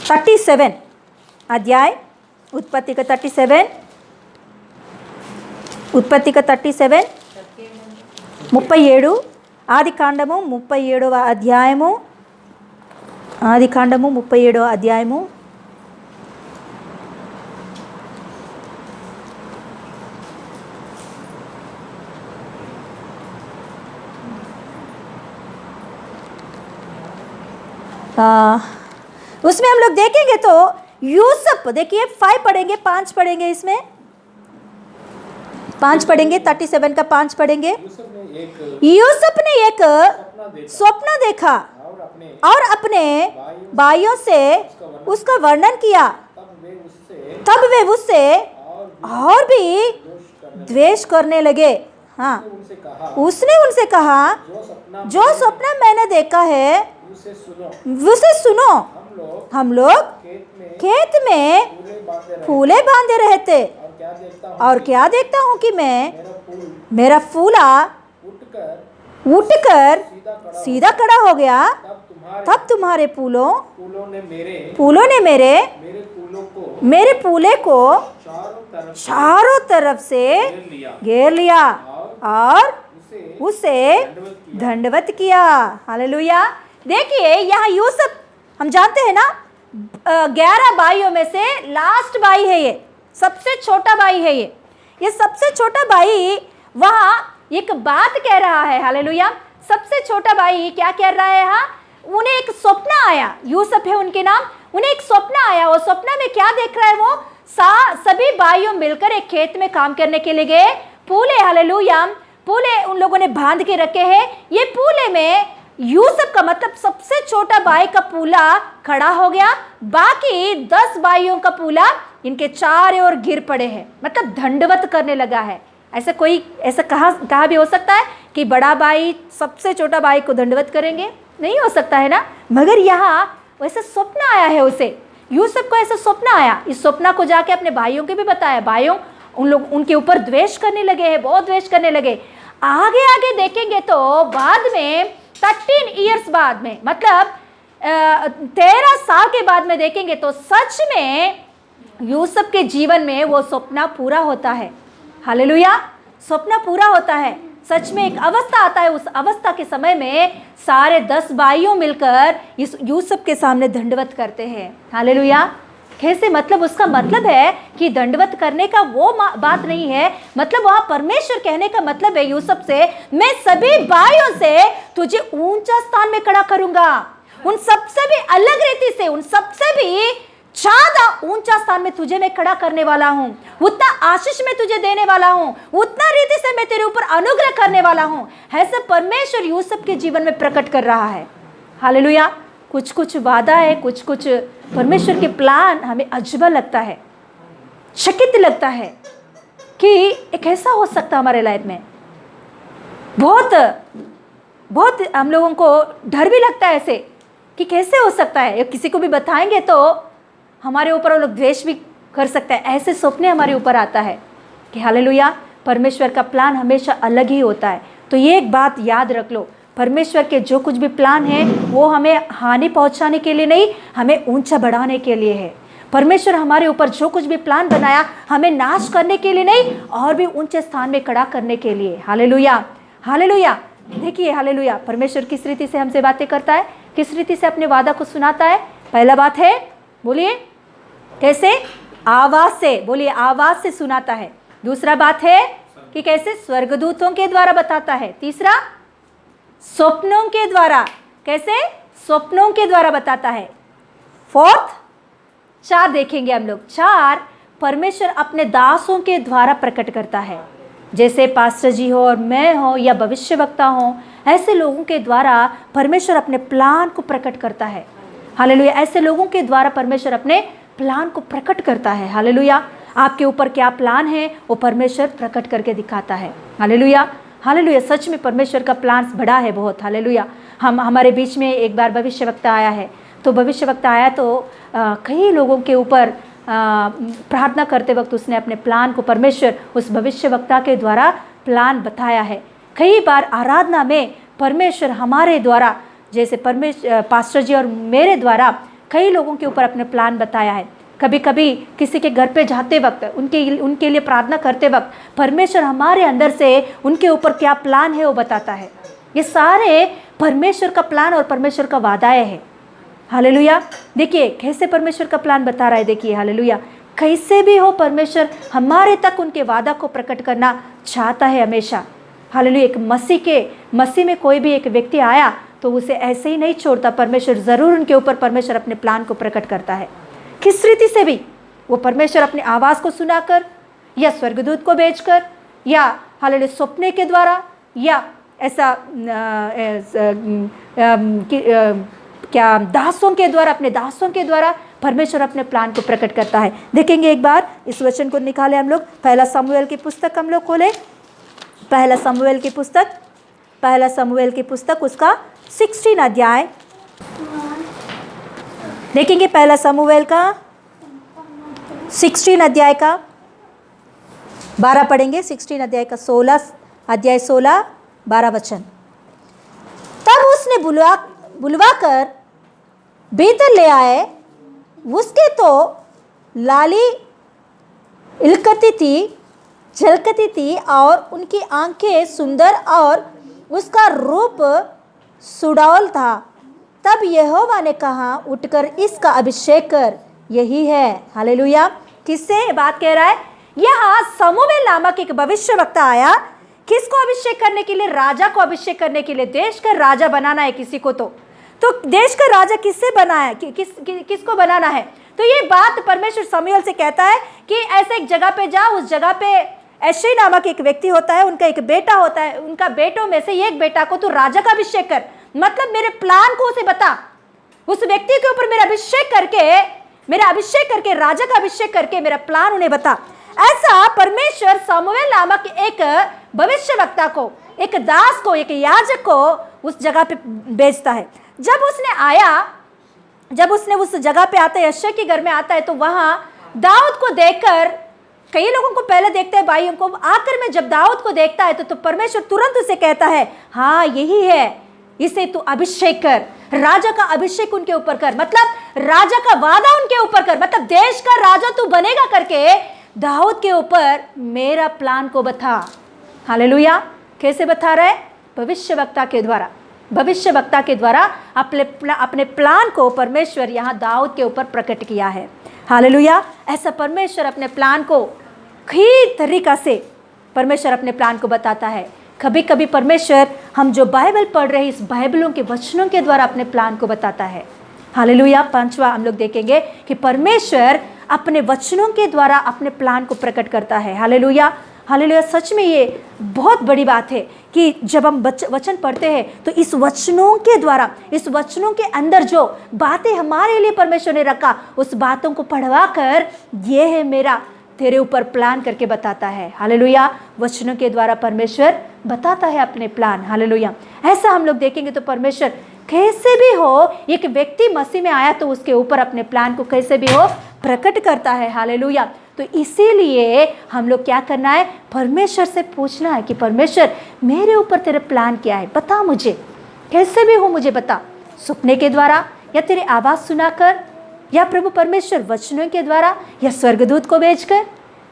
37 अध्याय, उत्पत्ति का 37 37 ఆదికాండము 37వ అధ్యాయము, ఆదికాండము 37వ అధ్యాయము उसमें हम लोग देखेंगे तो यूसुफ, देखिए 5 पढ़ेंगे, 5 पढ़ेंगे, इसमें 5 पढ़ेंगे, 37 का 5 पढ़ेंगे। यूसुफ ने एक स्वप्न देखा और अपने भाइयों से उसका वर्णन किया। तब वे उससे और भी द्वेष करने लगे। हाँ, उसने उनसे कहा, जो स्वप्न मैंने देखा है उसे सुनो। हम लोग खेत में फूले बांधे रहे थे और क्या देखता हूँ कि मेरा फूला उठकर सीधा खड़ा हो गया। तब तुम्हारे फूलों ने मेरे फूले को चारों तरफ से घेर लिया और उसे दंडवत किया। हालेलुया। देखिए यहाँ यूसुफ, हम जानते हैं ना 11 भाइयों में से लास्ट भाई है, ये सबसे छोटा भाई है। ये सबसे छोटा भाई वहाँ एक बात कह रहा है। हालेलुया। सबसे छोटा भाई क्या कह रहा है? हाँ, उन्हें एक स्वप्न आया, यूसुफ है उनके नाम। उन्हें एक स्वप्न आया। वो स्वप्न में क्या देख रहा है? वो सभी भाइयों मिलकर एक खेत में काम करने के लिए गए। पूले, हालेलुया, पूले उन लोगों ने बांध के रखे हैं। ये पूले में यूसुफ का मतलब सबसे छोटा भाई का पूला खड़ा हो गया, बाकी 10 भाइयों का पूला इनके चारों ओर गिर पड़े हैं, मतलब दंडवत करने लगा है। ऐसा कहा भी हो सकता है कि बड़ा भाई सबसे छोटा भाई को दंडवत करेंगे? नहीं हो सकता है ना। मगर यहाँ वैसे स्वप्न आया है उसे, यूसुफ को ऐसा स्वप्न आया। इस स्वप्न को जाके अपने भाइयों के भी बताया। भाइयों उन लोग उनके ऊपर द्वेष करने लगे हैं, बहुत द्वेष करने लगे। आगे देखेंगे तो बाद में 13 ईयर्स बाद में, मतलब 13 साल के बाद में देखेंगे तो सच में यूसुफ के जीवन में वो सपना पूरा होता है। हालेलुया। सपना पूरा होता है। सच में एक अवस्था आता है, उस अवस्था के समय में सारे 10 भाइयों मिलकर इस यूसुफ के सामने दंडवत करते हैं। हालेलुया। कैसे? मतलब उसका मतलब है कि दंडवत करने का वो बात नहीं है, मतलब वहाँ परमेश्वर कहने का मतलब है यूसुफ से, मैं सभी भाइयों से तुझे ऊंचा स्थान में खड़ा करूंगा। उन सबसे भी अलग रीति से, उन सबसे भी ज्यादा ऊंचा स्थान में तुझे मैं खड़ा करने वाला हूँ। उतना आशीष में तुझे देने वाला हूँ, उतना रीति से मैं तेरे ऊपर अनुग्रह करने वाला हूँ। ऐसा परमेश्वर यूसुफ के जीवन में प्रकट कर रहा है। हालेलुया। कुछ वादा है, कुछ परमेश्वर के प्लान हमें अजब लगता है, चकित लगता है कि एक ऐसा हो सकता हमारे लाइफ में। बहुत हम लोगों को डर भी लगता है ऐसे कि कैसे हो सकता है। किसी को भी बताएंगे तो हमारे ऊपर वो लोग द्वेष भी कर सकता है। ऐसे सपने हमारे ऊपर आता है कि हालेलुया, परमेश्वर का प्लान हमेशा अलग ही होता है। तो ये एक बात याद रख लो, परमेश्वर के जो कुछ भी प्लान है वो हमें हानि पहुंचाने के लिए नहीं, हमें ऊंचा बढ़ाने के लिए है। परमेश्वर हमारे ऊपर जो कुछ भी प्लान बनाया, हमें नाश करने के लिए नहीं, और भी ऊंचे स्थान में खड़ा करने के लिए। Hallelujah, hallelujah. देखिए हालेलुया, परमेश्वर किस रीति से हमसे बातें करता है, किस रीति से अपने वादा को सुनाता है। पहला बात है, बोलिए कैसे, आवाज से, बोलिए आवाज से सुनाता है। दूसरा बात है कि कैसे, स्वर्गदूतों के द्वारा बताता है। तीसरा, स्वप्नों के द्वारा, कैसे, स्वप्नों के द्वारा बताता है। फोर्थ, 4 देखेंगे हम लोग। 4, परमेश्वर अपने दासों के द्वारा प्रकट करता है, जैसे पास्टर जी हो और मैं हो या भविष्यवक्ता हो, ऐसे लोगों के द्वारा परमेश्वर अपने प्लान को प्रकट करता है। हालेलुया, ऐसे लोगों के द्वारा परमेश्वर अपने प्लान को प्रकट करता है। हालेलुया, आपके ऊपर क्या प्लान है वो परमेश्वर प्रकट करके दिखाता है। हालेलुया, हालेलुया, सच में परमेश्वर का प्लान बड़ा है बहुत। हालेलुया, हमारे बीच में एक बार भविष्यवक्ता आया है, तो भविष्यवक्ता आया तो कई लोगों के ऊपर प्रार्थना करते वक्त उसने अपने प्लान को, परमेश्वर उस भविष्यवक्ता के द्वारा प्लान बताया है। कई बार आराधना में परमेश्वर हमारे द्वारा, जैसे पास्टर जी और मेरे द्वारा कई लोगों के ऊपर अपने प्लान बताया है। कभी कभी किसी के घर पे जाते वक्त, उनके लिए प्रार्थना करते वक्त परमेश्वर हमारे अंदर से उनके ऊपर क्या प्लान है वो बताता है। ये सारे परमेश्वर का प्लान और परमेश्वर का वादाएं है। हालेलुया, देखिए कैसे परमेश्वर का प्लान बता रहा है। देखिए हालेलुया, कैसे भी हो परमेश्वर हमारे तक उनके वादा को प्रकट करना चाहता है हमेशा। हालेलुया, एक मसीह में कोई भी एक व्यक्ति आया तो उसे ऐसे ही नहीं छोड़ता, परमेश्वर ज़रूर उनके ऊपर परमेश्वर अपने प्लान को प्रकट करता है। किस रीति से भी, वो परमेश्वर अपनी आवाज़ को सुनाकर या स्वर्गदूत को भेजकर या हालेलुया सपने के द्वारा या ऐसा क्या दासों के द्वारा, अपने दासों के द्वारा परमेश्वर अपने प्लान को प्रकट करता है। देखेंगे एक बार इस वचन को निकाले हम लोग, पहला शमूएल की पुस्तक हम लोग खोले। पहला शमूएल की पुस्तक उसका 16 अध्याय देखेंगे। पहला शमूएल का 16 अध्याय का 12 पढ़ेंगे। 16 अध्याय का 16 वचन। तब उसने बुलवाकर भीतर ले आए, उसके तो लाली इलकती थी, झलकती थी और उनकी आंखें सुंदर और उसका रूप सुडौल था। तब यहोवा ने कहा, उठकर इसका अभिषेक कर, यही है। हालेलुया, किससे बात कह रहा है? यहाँ शमूएल नामक एक भविष्यवक्ता आया। किसको अभिषेक करने के लिए? राजा को अभिषेक करने के लिए। देश का राजा बनाना है किसी को, तो देश का राजा किससे बना है, किसको बनाना है? तो ये बात परमेश्वर शमूएल से कहता है कि ऐसे एक जगह पे जाओ, उस जगह पे यिशै नामक एक व्यक्ति होता है, उनका एक बेटा होता है, उनका बेटों में से एक बेटा को तू राजा का अभिषेक कर। मतलब मेरे प्लान को उसे बता, उस व्यक्ति के ऊपर मेरा अभिषेक करके राजा का अभिषेक करके मेरा प्लान उन्हें बता। ऐसा परमेश्वर शमूएल नामक एक भविष्यवक्ता को, एक दास को, एक याजक को उस जगह पे भेजता है। जब उसने उस जगह पे आता है, यिशै के घर में आता है, तो वहां दाऊद को देखकर, कई लोगों को पहले देखते हैं भाइयों को, आखिर में जब दाऊद को देखता है तो परमेश्वर तुरंत उसे कहता है, हाँ यही है, इसे तू अभिषेक कर, राजा का अभिषेक उनके ऊपर कर, मतलब राजा का वादा उनके ऊपर कर, मतलब देश का राजा तू बनेगा करके दाऊद के ऊपर मेरा प्लान को बता। हालेलुया, कैसे बता रहा है? भविष्यवक्ता के द्वारा अपने प्लान को परमेश्वर यहाँ दाऊद के ऊपर प्रकट किया है। हालेलुया, ऐसा परमेश्वर अपने प्लान को कई तरीका से परमेश्वर अपने प्लान को बताता है। कभी कभी परमेश्वर हम जो बाइबल पढ़ रहे हैं, इस बाइबलों के वचनों के द्वारा अपने प्लान को बताता है। हालेलुया, 5वां हम लोग देखेंगे कि परमेश्वर अपने वचनों के द्वारा अपने प्लान को प्रकट करता है। हालेलुया, हालेलुया, सच में ये बहुत बड़ी बात है कि जब हम वचन पढ़ते हैं तो इस वचनों के द्वारा, इस वचनों के अंदर जो बातें हमारे लिए परमेश्वर ने रखा, उस बातों को पढ़वा कर ये है मेरा तेरे ऊपर प्लान करके बताता है। हालेलुया, वचनों के द्वारा परमेश्वर बताता है अपने प्लान। हालेलुया, ऐसा हम लोग देखेंगे तो परमेश्वर कैसे भी हो, एक व्यक्ति मसीह में आया तो उसके ऊपर अपने प्लान को कैसे भी हो प्रकट करता है। हालेलुया, तो इसीलिए हम लोग क्या करना है? परमेश्वर से पूछना है कि परमेश्वर मेरे ऊपर तेरे प्लान क्या है, बता मुझे, कैसे भी हो मुझे बता, सपने के द्वारा या तेरी आवाज़ सुनाकर या प्रभु परमेश्वर वचनों के द्वारा या स्वर्गदूत को भेजकर,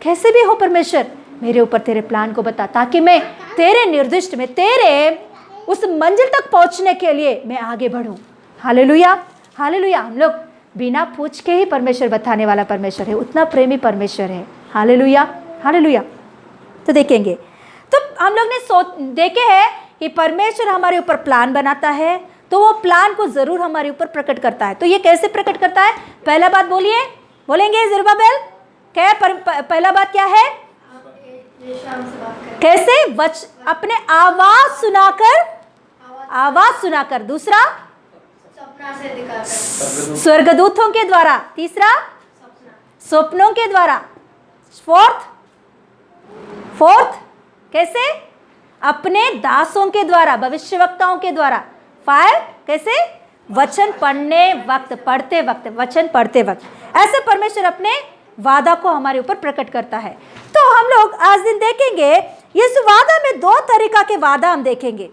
कैसे भी हो परमेश्वर मेरे ऊपर तेरे प्लान को बता, ताकि मैं तेरे निर्दिष्ट में, तेरे उस मंजिल तक पहुंचने के लिए मैं आगे बढ़ूं। Hallelujah, hallelujah. हम लोग बिना पूछ के ही परमेश्वर बताने वाला परमेश्वर है, उतना प्रेमी परमेश्वर है। Hallelujah, hallelujah. तो देखेंगे, तो हम लोग ने देखे हैं कि परमेश्वर हमारे ऊपर प्लान बनाता है, तो वो प्लान को जरूर हमारे ऊपर प्रकट करता है। तो ये कैसे प्रकट करता है? पहला बात बोलिए, बोलेंगे ज़रुब्बाबेल, क्या पहला बात क्या है? कैसे? अपने आवाज सुनाकर। दूसरा, स्वर्गदूतों के द्वारा। तीसरा, स्वप्नों के द्वारा। फोर्थ कैसे? अपने दासों के द्वारा, भविष्यवक्ताओं के द्वारा। 5 कैसे? वचन पढ़ते वक्त। ऐसे परमेश्वर अपने वादा को हमारे ऊपर प्रकट करता है। तो हम लोग आज दिन देखेंगे, इस वादा में 2 तरीका के वादा हम देखेंगे।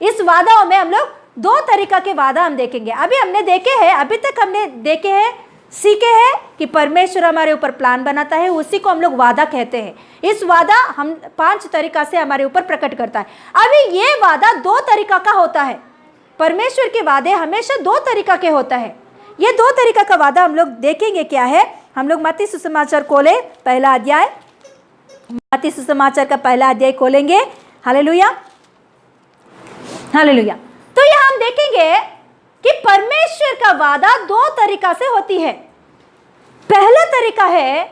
इस वादाओं में हम लोग 2 तरीका के वादा हम देखेंगे। अभी तक हमने देखे हैं, सीखे हैं कि परमेश्वर हमारे ऊपर प्लान बनाता है, उसी को हम लोग वादा कहते हैं। इस वादा हम 5 तरीका से हमारे ऊपर प्रकट करता है। अभी ये वादा 2 तरीका का होता है। परमेश्वर के वादे हमेशा 2 तरीका के होता है। ये 2 तरीका का वादा हम लोग देखेंगे क्या है। हम लोग मत्ती सुसमाचार खोले, पहला अध्याय, मत्ती सुसमाचार का पहला अध्याय खोलेंगे। Hallelujah, hallelujah. तो यहाँ हम देखेंगे कि परमेश्वर का वादा 2 तरीका से होती है। पहला तरीका है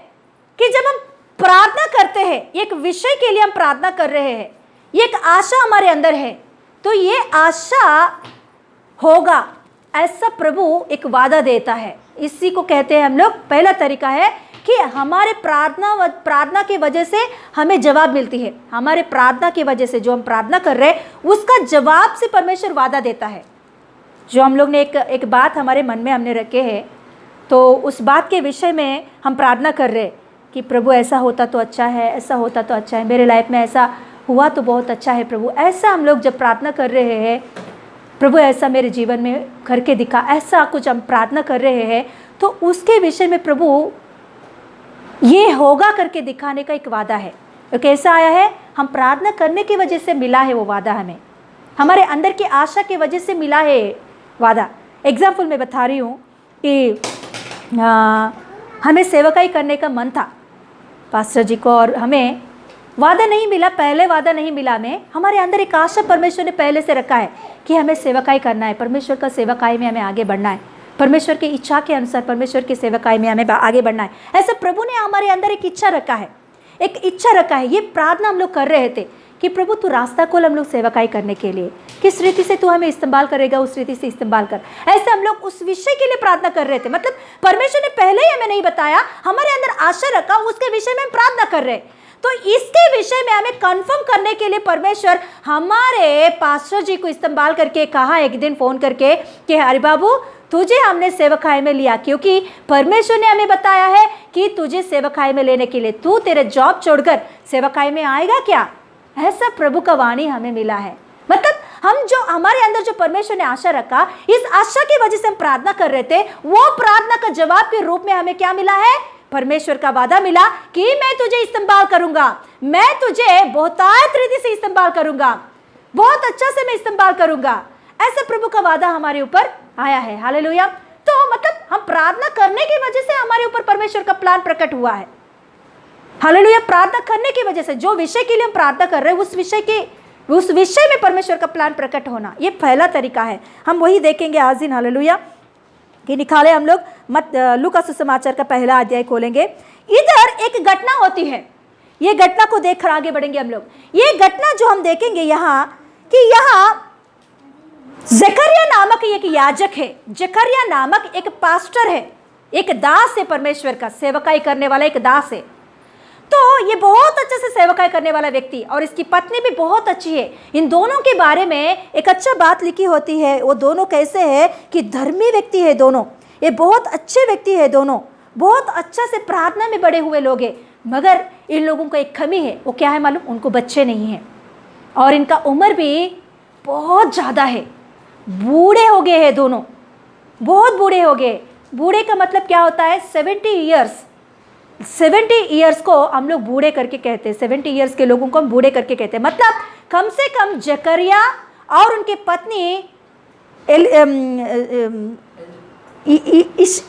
कि जब हम प्रार्थना करते हैं, एक विषय के लिए हम प्रार्थना कर रहे हैं, एक आशा हमारे अंदर है, तो ये आशा होगा ऐसा प्रभु एक वादा देता है। इसी को कहते हैं हम लोग, पहला तरीका है कि हमारे प्रार्थना की वजह से हमें जवाब मिलती है। हमारे प्रार्थना की वजह से जो हम प्रार्थना कर रहे हैं उसका जवाब से परमेश्वर वादा देता है। जो हम लोग ने एक बात हमारे मन में हमने रखे है, तो उस बात के विषय में हम प्रार्थना कर रहे हैं कि प्रभु ऐसा होता तो अच्छा है, ऐसा होता तो अच्छा है, मेरे लाइफ में ऐसा हुआ तो बहुत अच्छा है प्रभु। ऐसा हम लोग जब प्रार्थना कर रहे हैं, प्रभु ऐसा मेरे जीवन में करके दिखा, ऐसा कुछ हम प्रार्थना कर रहे हैं, तो उसके विषय में प्रभु ये होगा करके दिखाने का एक वादा है। तो कैसा आया है? हम प्रार्थना करने की वजह से मिला है वो वादा, हमें हमारे अंदर की आशा की वजह से मिला है वादा। एग्जाम्पल मैं बता रही हूँ कि हमें सेवकाई करने का मन था पास्टर जी को, और हमें वादा नहीं मिला, पहले वादा नहीं मिला हमें। हमारे अंदर एक आशा परमेश्वर ने पहले से रखा है कि हमें सेवकाई करना है, परमेश्वर का सेवकाई में हमें आगे बढ़ना है, परमेश्वर की इच्छा के अनुसार परमेश्वर की सेवकाई में हमें आगे बढ़ना है। ऐसा प्रभु ने हमारे अंदर एक इच्छा रखा है, एक इच्छा रखा है। ये प्रार्थना हम लोग कर रहे थे कि प्रभु तू रास्ता खोल हम लोग सेवकाई करने के लिए, किस रीति से तू हमें इस्तेमाल करेगा उस रीति से इस्तेमाल कर। ऐसे हम लोग उस विषय के लिए प्रार्थना कर रहे थे। मतलब परमेश्वर ने पहले ही हमें नहीं बताया, हमारे अंदर आशा रखा, उसके विषय में हम प्रार्थना कर रहे। तो इसके विषय में हमें कंफर्म करने के लिए परमेश्वर हमारे पास्टर जी को इस्तेमाल करके कहा एक दिन फोन करके कि हरि बाबू तुझे हमने सेवकाई में लिया, क्योंकि परमेश्वर ने हमें बताया है कि तुझे सेवकाई में लेने के लिए तू तेरे जॉब छोड़कर सेवकाई में आएगा क्या। ऐसा प्रभु का वाणी हमें मिला है। मतलब हम जो हमारे अंदर जो परमेश्वर ने आशा रखा, इस आशा की वजह से हम प्रार्थना कर रहे थे, वो प्रार्थना का जवाब के रूप में हमें क्या मिला है? परमेश्वर का वादा मिला कि मैं तुझे इस्तेमाल करूंगा, मैं तुझे बहुतायत रीति से इस्तेमाल करूंगा, बहुत अच्छा से मैं इस्तेमाल करूंगा। ऐसा प्रभु का वादा हमारे ऊपर आया है। हालेलुया। तो मतलब हम प्रार्थना करने की वजह से हमारे ऊपर परमेश्वर का प्लान प्रकट हुआ है। हालेलुया। प्रार्थना करने की वजह से जो विषय के लिए हम प्रार्थना कर रहे हैं उस विषय में परमेश्वर का प्लान प्रकट होना, ये पहला तरीका है। हम वही देखेंगे आज दिन। हालेलुया। कि निकाले हम लोग लूका सुसमाचार का पहला अध्याय खोलेंगे। इधर एक घटना होती है, ये घटना को देखकर आगे बढ़ेंगे हम लोग। ये घटना जो हम देखेंगे यहाँ कि यहाँ जकरिया नामक एक याजक है, जकरिया नामक एक पास्टर है, एक दास है, परमेश्वर का सेवकाई करने वाला एक दास है। तो ये बहुत अच्छे से सेवकाई करने वाला व्यक्ति, और इसकी पत्नी भी बहुत अच्छी है। इन दोनों के बारे में एक अच्छा बात लिखी होती है। वो दोनों कैसे है कि धर्मी व्यक्ति है दोनों, ये बहुत अच्छे व्यक्ति है दोनों, बहुत अच्छा से प्रार्थना में बड़े हुए लोग हैं। मगर इन लोगों को एक कमी है, वो क्या है मालूम? उनको बच्चे नहीं हैं, और इनका उम्र भी बहुत ज़्यादा है, बूढ़े हो गए हैं दोनों, बहुत बूढ़े हो गए। बूढ़े का मतलब क्या होता है? 70 ईयर्स। 70 ईयर्स को हम लोग बूढ़े करके कहते हैं, 70 ईयर्स के लोगों को हम बूढ़े करके कहते हैं। मतलब कम से कम जकरिया और उनकी पत्नी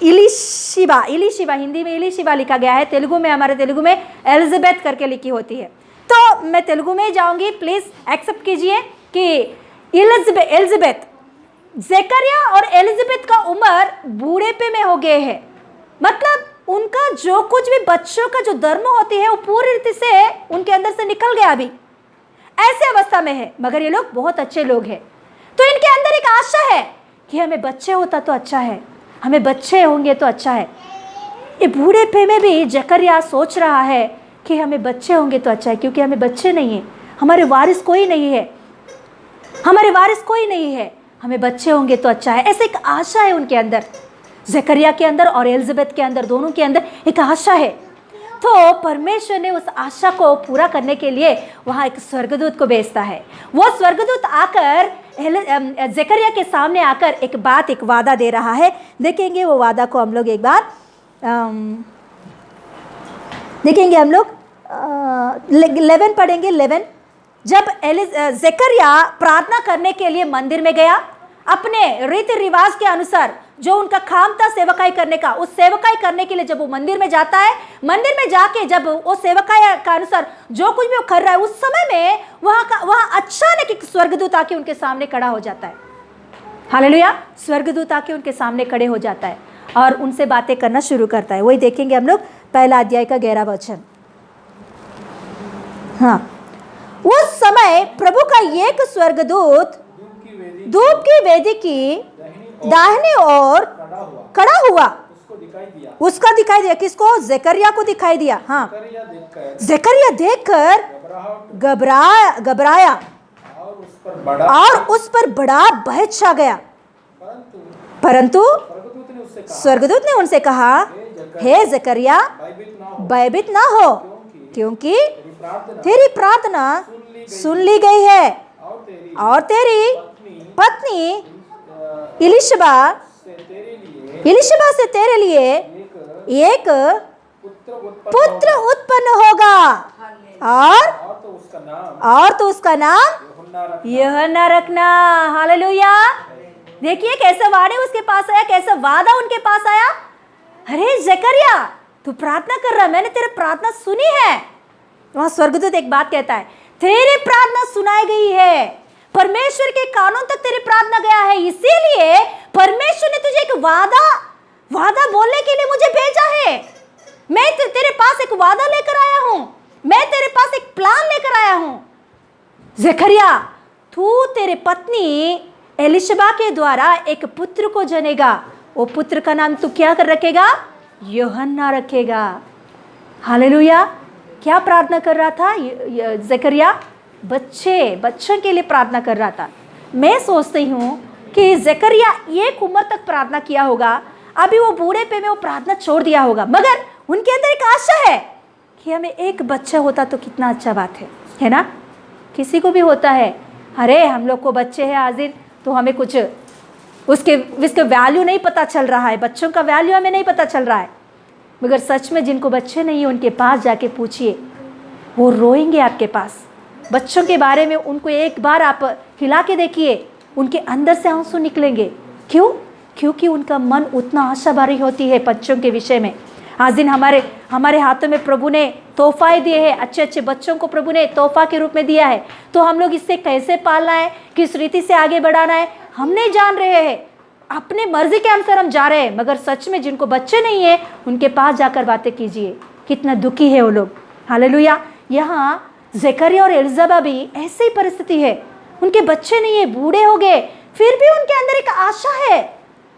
इलिशिबा, हिंदी में इलिशिबा लिखा गया है, तेलुगु में, हमारे तेलुगु में एलिजाबेथ करके लिखी होती है। तो मैं तेलुगु में जाऊंगी, प्लीज़ एक्सेप्ट कीजिए कि एलिजाबेथ, ज़करिया और एलिजाबेथ का उम्र बूढ़ेपे में हो गए हैं। मतलब उनका जो कुछ भी बच्चों का जो धर्म होती है वो पूरी रीति से उनके अंदर से निकल गया अभी, ऐसे अवस्था में है। मगर ये लोग बहुत अच्छे लोग हैं, तो इनके अंदर एक आशा है कि हमें बच्चे होता तो अच्छा है, हमें बच्चे होंगे तो अच्छा है। ये बूढ़ेपे में भी जकरिया सोच रहा है कि हमें बच्चे होंगे तो अच्छा है, क्योंकि हमें बच्चे नहीं है, हमारे वारिस कोई नहीं है, हमारे वारिस कोई नहीं है, हमें बच्चे होंगे तो अच्छा है। ऐसे एक आशा है उनके अंदर, जकरिया के अंदर और एलिजाबेथ के अंदर, दोनों के अंदर एक आशा है। तो परमेश्वर ने उस आशा को पूरा करने के लिए वहाँ एक स्वर्गदूत को भेजता है। वो स्वर्गदूत आकर जकरिया के सामने आकर एक बात, एक वादा दे रहा है। देखेंगे वो वादा को हम लोग एक बार देखेंगे। हम लोग 11 पढ़ेंगे। 11, जब जकरिया प्रार्थना करने के लिए मंदिर में गया, अपने रीति रिवाज के अनुसार जो उनका काम था सेवकाई करने का, उस सेवकाई करने के लिए जब वो मंदिर में जाता है, मंदिर में जाके जब वो सेवकाई का अनुसार जो कुछ भी वो कर रहा है, उस समय में वहाँ अचानक एक स्वर्गदूत आके उनके सामने खड़ा हो जाता है। हालेलुया। स्वर्गदूत आके उनके सामने खड़े हो जाता है और उनसे बातें करना शुरू करता है। वही देखेंगे हम लोग, पहला अध्याय का 11 वचन। हाँ, उस समय प्रभु का एक स्वर्गदूत धूप की वेदी की दाहिनी ओर खड़ा हुआ। उसका दिखाई दिया। किसको? जकरिया को दिखाई दिया। हाँ, जकरिया देखकर घबराया और उस पर बड़ा भय छा गया। परंतु स्वर्गदूत ने उनसे कहा, हे जकरिया, भयभीत ना हो, क्योंकि तेरी प्रार्थना सुन ली गई है और तेरी पत्नी इलिशबा से तेरे लिए एक पुत्र उत्पन्न होगा और तो उसका नाम यूहन्ना रखना। हालेलुया। देखिए कैसा वादा उसके पास आया, कैसा वादा उनके पास आया। अरे जकरिया, तू प्रार्थना कर रहा, मैंने तेरी प्रार्थना सुनी है। वहां स्वर्गदूत एक बात कहता है, तेरी प्रार्थना सुनाई गई है, परमेश्वर के कानून तक तेरी प्रार्थना गया है, इसीलिए परमेश्वर ने तुझे एक वादा बोलने के लिए मुझे भेजा है। मैं तेरे पास एक वादा लेकर आया हूं, मैं तेरे पास एक प्लान लेकर आया हूं। जकरिया, तू तेरे पत्नी एलिशबा के द्वारा एक पुत्र को जनेगा। वो पुत्र का नाम तू क्या कर रखेगा? यूहन्ना रखेगा। हालेलुया। क्या प्रार्थना कर रहा था जकरिया? बच्चों के लिए प्रार्थना कर रहा था। मैं सोचती हूँ कि जकरिया एक उम्र तक प्रार्थना किया होगा, अभी वो बूढ़ेपे में वो प्रार्थना छोड़ दिया होगा, मगर उनके अंदर एक आशा है कि हमें एक बच्चा होता तो कितना अच्छा बात है ना? किसी को भी होता है, अरे हम लोग को बच्चे हैं आजिर, तो हमें कुछ उसके वैल्यू नहीं पता चल रहा है, बच्चों का वैल्यू हमें नहीं पता चल रहा है। मगर सच में जिनको बच्चे नहीं है उनके पास जाके पूछिए, वो रोएंगे आपके पास। बच्चों के बारे में उनको एक बार आप हिला के देखिए, उनके अंदर से आंसू निकलेंगे। क्यों? क्योंकि उनका मन उतना आशा भरी होती है बच्चों के विषय में। आज दिन हमारे हाथों में प्रभु ने तोहफाए दिए हैं, अच्छे अच्छे बच्चों को प्रभु ने तोहफा के रूप में दिया है। तो हम लोग इससे कैसे पालना है, किस रीति से आगे बढ़ाना है, हम नहीं जान रहे हैं। अपने मर्जी के अनुसार हम जा रहे हैं। मगर सच में जिनको बच्चे नहीं है उनके पास जाकर बातें कीजिए, कितना दुखी है वो लोग। हालेलुया। यहाँ जकरिया और एलिजाबेथ भी ऐसी ही परिस्थिति है, उनके बच्चे नहीं है, बूढ़े हो गए, फिर भी उनके अंदर एक आशा है,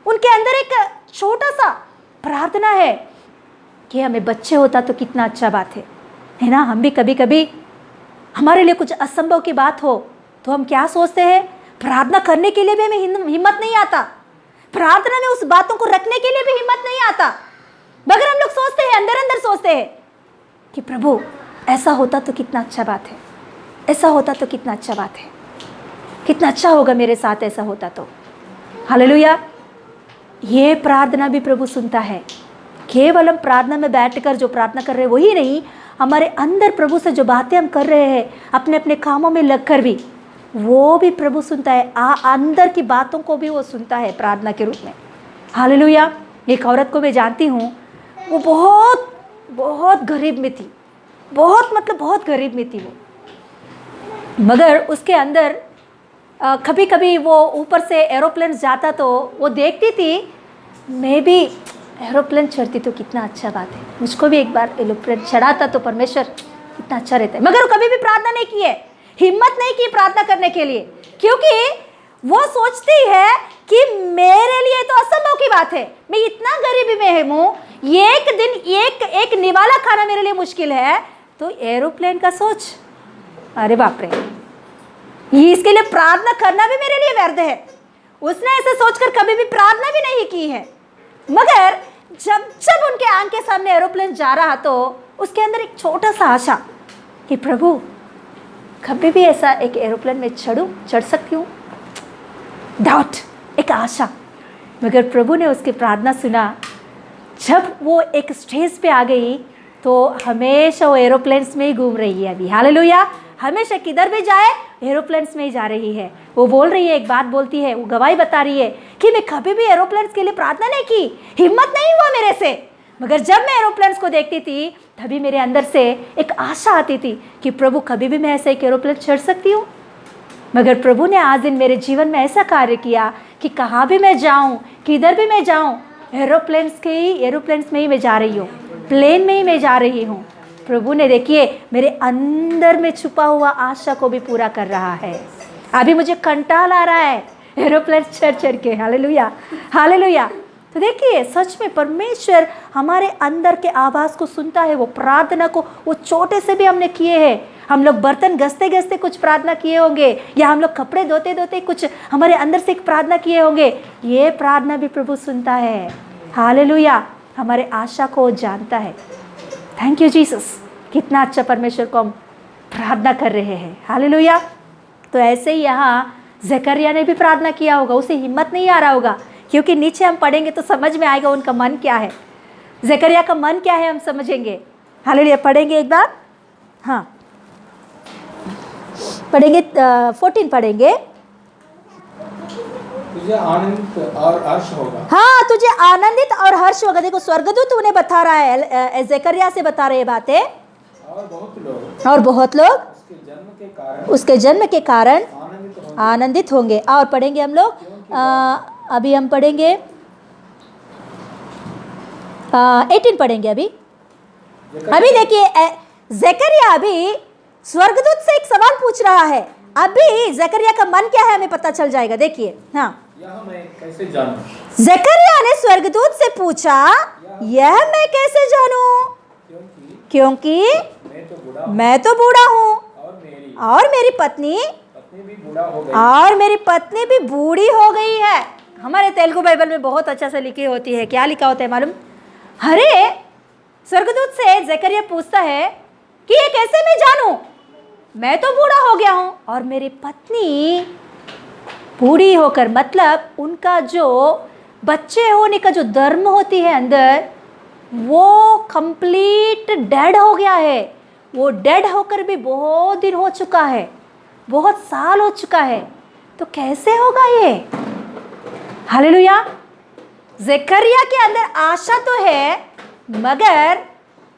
उनके अंदर एक छोटा सा प्रार्थना है कि हमें बच्चे होता तो कितना अच्छा बात है ना? हम भी कभी कभी हमारे लिए कुछ असंभव की बात हो तो हम क्या सोचते हैं, प्रार्थना करने के लिए भी हमें हिम्मत नहीं आता, प्रार्थना में उस बातों को रखने के लिए भी हिम्मत नहीं आता। मगर हम लोग सोचते हैं, अंदर अंदर सोचते हैं कि प्रभु ऐसा होता तो कितना अच्छा बात है, ऐसा होता तो कितना अच्छा बात है, कितना अच्छा होगा मेरे साथ ऐसा होता तो। हालेलुया। ये प्रार्थना भी प्रभु सुनता है। केवल हम प्रार्थना में बैठकर जो प्रार्थना कर रहे हैं वही नहीं, हमारे अंदर प्रभु से जो बातें हम कर रहे हैं अपने अपने कामों में लगकर भी, वो भी प्रभु सुनता है। अंदर की बातों को भी वो सुनता है प्रार्थना के रूप में। हालेलुया। एक औरत को मैं जानती हूँ, वो बहुत बहुत गरीब में थी, बहुत गरीब में थी वो, मगर उसके अंदर कभी कभी वो ऊपर से एरोप्लेन जाता तो वो देखती थी, मैं भी एरोप्लेन चढ़ती तो कितना अच्छा बात है, मुझको भी एक बार एरोप्लेन चढ़ाता तो परमेश्वर कितना अच्छा रहता है। मगर वो कभी भी प्रार्थना नहीं की है, हिम्मत नहीं की प्रार्थना करने के लिए, क्योंकि वो सोचती है कि मेरे लिए तो असंभव की बात है, मैं इतना गरीबी में हूँ, एक दिन एक निवाला खाना मेरे लिए मुश्किल है, तो एरोप्लेन का सोच, अरे बाप रे, इसके लिए प्रार्थना करना भी मेरे लिए व्यर्थ है। उसने ऐसे सोचकर कभी भी प्रार्थना भी नहीं की है। मगर जब उनके आंख के सामने एरोप्लेन जा रहा तो उसके अंदर एक छोटा सा आशा कि प्रभु कभी भी ऐसा एक एरोप्लेन में चढ़ सकती हूँ, डाउट, एक आशा। मगर प्रभु ने उसकी प्रार्थना सुना। जब वो एक स्टेज पे आ गई तो हमेशा वो एरोप्लेन्स में ही घूम रही है अभी। हालेलुया। हमेशा किधर भी जाए एरोप्लेन्स में ही जा रही है। वो बोल रही है, एक बात बोलती है, वो गवाही बता रही है कि मैं कभी भी एरोप्लेन्स के लिए प्रार्थना नहीं की, हिम्मत नहीं हुआ मेरे से, मगर जब मैं एरोप्लेन्स को देखती थी तभी मेरे अंदर से एक आशा आती थी कि प्रभु कभी भी मैं ऐसा एक एरोप्लेन चढ़ सकती हूँ। मगर प्रभु ने आज दिन मेरे जीवन में ऐसा कार्य किया कि कहाँ भी मैं जाऊँ, किधर भी मैं जाऊँ, एरोप्लेन्स में ही मैं जा रही हूँ, प्लेन में ही मैं जा रही हूँ। प्रभु ने देखिए मेरे अंदर में छुपा हुआ आशा को भी पूरा कर रहा है। अभी मुझे कंटाल आ रहा है एरोप्लेन चढ़ के। Hallelujah, hallelujah. तो देखिए सच में परमेश्वर हमारे अंदर के आवाज़ को सुनता है। वो प्रार्थना को वो छोटे से भी हमने किए हैं। हम लोग बर्तन घसते घसते कुछ प्रार्थना किए होंगे, या हम लोग कपड़े धोते धोते कुछ हमारे अंदर से एक प्रार्थना किए होंगे। ये प्रार्थना भी प्रभु सुनता है। हालेलुया। हमारे आशा को जानता है। Thank you Jesus. कितना अच्छा परमेश्वर को हम प्रार्थना कर रहे हैं। हालेलुया। तो ऐसे ही यहाँ ज़करिया ने भी प्रार्थना किया होगा, उसे हिम्मत नहीं आ रहा होगा, क्योंकि नीचे हम पढ़ेंगे तो समझ में आएगा उनका मन क्या है, ज़करिया का मन क्या है, हम समझेंगे। हालेलुया। पढ़ेंगे एक बार, हाँ पढ़ेंगे 14 पढ़ेंगे। तुझे आनंदित और हर्ष होगा। हाँ, तुझे आनंदित और हर्ष होगा। देखो स्वर्गदूत उन्हें बता रहा है, ज़करिया से बता रहे बातें। और बहुत लोग उसके जन्म के कारण आनंदित होंगे। और पढ़ेंगे हम लोग, अभी हम पढ़ेंगे 18 पढ़ेंगे अभी। देखिए ज़करिया अभी स्वर्गदूत से एक सवाल पूछ रहा है। अभी ज़करिया का मन क्या है हमें पता चल जाएगा। देखिए, हाँ, यह मैं कैसे जानूं? ज़करिया ने स्वर्गदूत से पूछा, यह मैं कैसे जानूं? क्योंकि मैं तो बूढ़ा हूँ और मेरी पत्नी भी बूढ़ी हो गई है। हमारे तेलुगु बाइबल में बहुत अच्छा से लिखी होती है। क्या लिखा होता है मालूम? अरे स्वर्गदूत से ज़करिया पूछता है कि ये कैसे मैं जानूं? मैं तो बूढ़ा हो गया हूँ और मेरी पत्नी बूढ़ी होकर, मतलब उनका जो बच्चे होने का जो धर्म होती है अंदर, वो कंप्लीट डेड हो गया है। वो डेड होकर भी बहुत दिन हो चुका है, बहुत साल हो चुका है। तो कैसे होगा ये? हालेलुया। ज़करिया के अंदर आशा तो है, मगर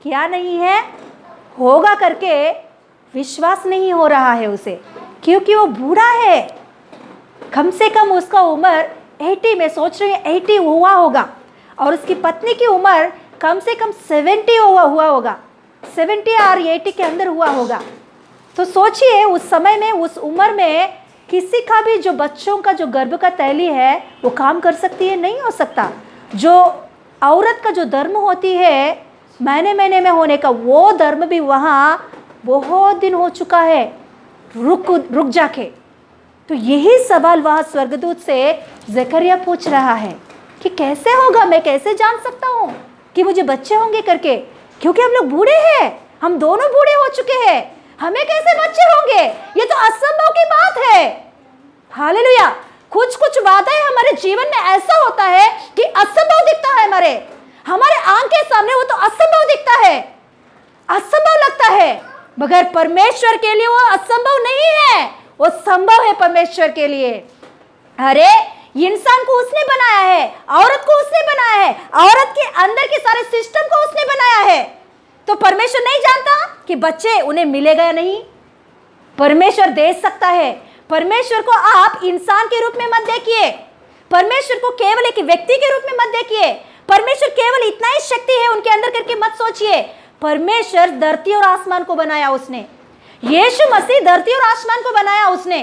क्या नहीं है, होगा करके विश्वास नहीं हो रहा है उसे, क्योंकि वो बूढ़ा है। कम से कम उसका उम्र 80 में सोच रही है 80 हुआ होगा, और उसकी पत्नी की उम्र कम से कम 70 हुआ होगा, 70 और 80 के अंदर हुआ होगा। तो सोचिए उस समय में, उस उम्र में किसी का भी जो बच्चों का जो गर्भ का तैली है वो काम कर सकती है? नहीं हो सकता। जो औरत का जो धर्म होती है महीने में होने का, वो धर्म भी वहाँ बहुत दिन हो चुका है, रुक जाके। तो यही सवाल वहाँ स्वर्गदूत से ज़करिया पूछ रहा है कि कैसे होगा, मैं कैसे जान सकता हूँ कि मुझे बच्चे होंगे करके, क्योंकि हम लोग बूढ़े हैं, हम दोनों बूढ़े हो चुके हैं, हमें कैसे बच्चे होंगे? ये तो असंभव की बात है। हालेलुया। कुछ बातें हमारे जीवन में ऐसा होता है कि असंभव दिखता है, हमारे आंख के सामने वो तो असंभव दिखता है, असंभव लगता है, मगर परमेश्वर के लिए वो असंभव नहीं है, वो संभव है परमेश्वर के लिए। अरे इंसान को उसने बनाया है, औरत को उसने बनाया है, औरत के अंदर के सारे सिस्टम को उसने बनाया है। तो परमेश्वर नहीं जानता कि बच्चे उन्हें मिलेगा या नहीं? परमेश्वर दे सकता है। परमेश्वर को आप इंसान के रूप में मत देखिए, परमेश्वर को केवल एक व्यक्ति के रूप में मत देखिए। परमेश्वर केवल इतना ही शक्ति है उनके अंदर करके मत सोचिए। परमेश्वर धरती और आसमान को बनाया उसने, यीशु मसीह धरती और आसमान को बनाया उसने,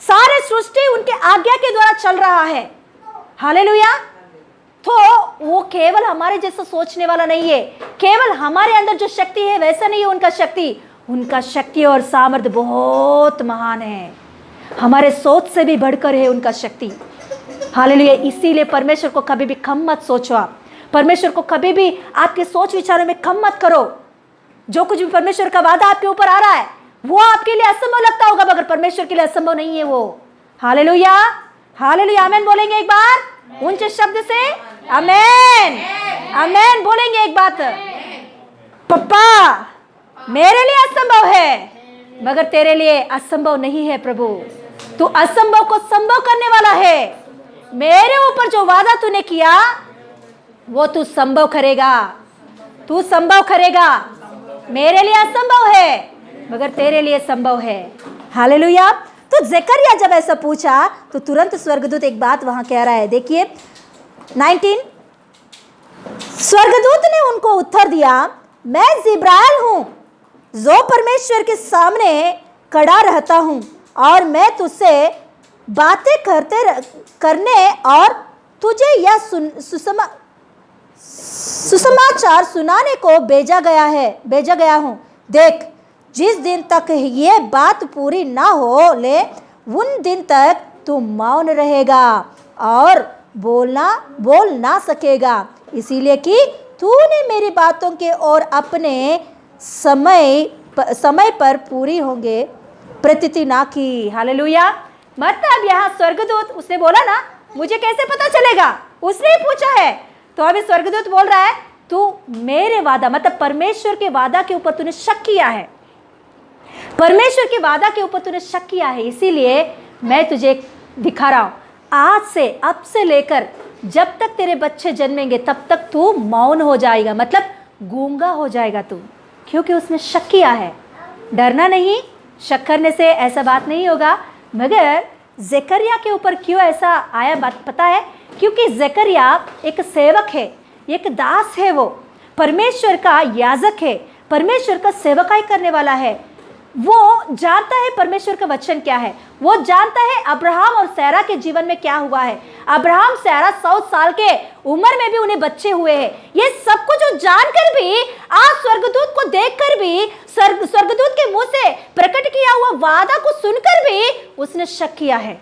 सारे सृष्टि उनके आज्ञा के द्वारा चल रहा है। हालेलुया। तो वो केवल हमारे जैसा सोचने वाला नहीं है, केवल हमारे अंदर जो शक्ति है वैसा नहीं है उनका शक्ति और सामर्थ्य बहुत महान है, हमारे सोच से भी बढ़कर है उनका शक्ति। हालेलुया। इसीलिए परमेश्वर को कभी भी कम मत सोचो आप, परमेश्वर को कभी भी आपके सोच विचारों में कम मत करो। जो कुछ भी परमेश्वर का वादा आपके ऊपर आ रहा है वो आपके लिए असंभव लगता होगा, मगर परमेश्वर के लिए असंभव नहीं है वो। हालेलुया, हालेलुया, आमेन बोलेंगे एक बार ऊंचे शब्द से, आमेन, आमेन बोलेंगे एक बात। पप्पा मेरे लिए असंभव है, मगर तेरे लिए असंभव नहीं है प्रभु, तू असंभव को संभव करने वाला है। मेरे ऊपर जो वादा तूने किया वो तू संभव करेगा, तू संभव करेगा। मेरे लिए असंभव है मगर तेरे लिए संभव है। हालेलुया। तो जकरिया जब ऐसा पूछा तो तुरंत स्वर्गदूत एक बात वहां कह रहा है, देखिए 19। स्वर्गदूत ने उनको उत्तर दिया, मैं जिब्राइल हूं जो परमेश्वर के सामने खड़ा रहता हूं, और मैं तुझसे बातें करने और तुझे यह सुसमाचार सुनाने को भेजा गया हूं। देख, जिस दिन तक ये बात पूरी ना हो ले उन दिन तक तू मौन रहेगा और बोल ना सकेगा, इसीलिए कि तूने मेरी बातों के और अपने समय पर पूरी होंगे प्रतीति ना की। हालेलुया। मतलब यहाँ स्वर्गदूत, उसने बोला ना मुझे कैसे पता चलेगा, उसने ही पूछा है। तो अभी स्वर्गदूत बोल रहा है तू मेरे वादा, मतलब परमेश्वर के वादा के ऊपर तूने शक किया है, परमेश्वर के वादा के ऊपर तूने शक किया है, इसीलिए मैं तुझे दिखा रहा हूं। आज से, अब से लेकर जब तक तेरे बच्चे जन्मेंगे तब तक तू मौन हो जाएगा, मतलब गूंगा हो जाएगा तू, क्योंकि उसने शक किया है। डरना नहीं, शक करने से ऐसा बात नहीं होगा। मगर जकरिया के ऊपर क्यों ऐसा आया बात पता है? क्योंकि जकरिया एक सेवक है, एक दास है, वो परमेश्वर का याजक है, परमेश्वर का सेवकाई करने वाला है। वो जानता है परमेश्वर का वचन क्या है, वो जानता है अब्राहम और सैरा के जीवन में क्या हुआ है। अब्राहम सैरा 100 साल के उम्र में भी उन्हें बच्चे हुए हैं। ये सब कुछ जो जानकर भी, आज स्वर्गदूत को देखकर भी, स्वर्गदूत के मुंह से प्रकट किया हुआ वादा को सुनकर भी उसने शक किया है।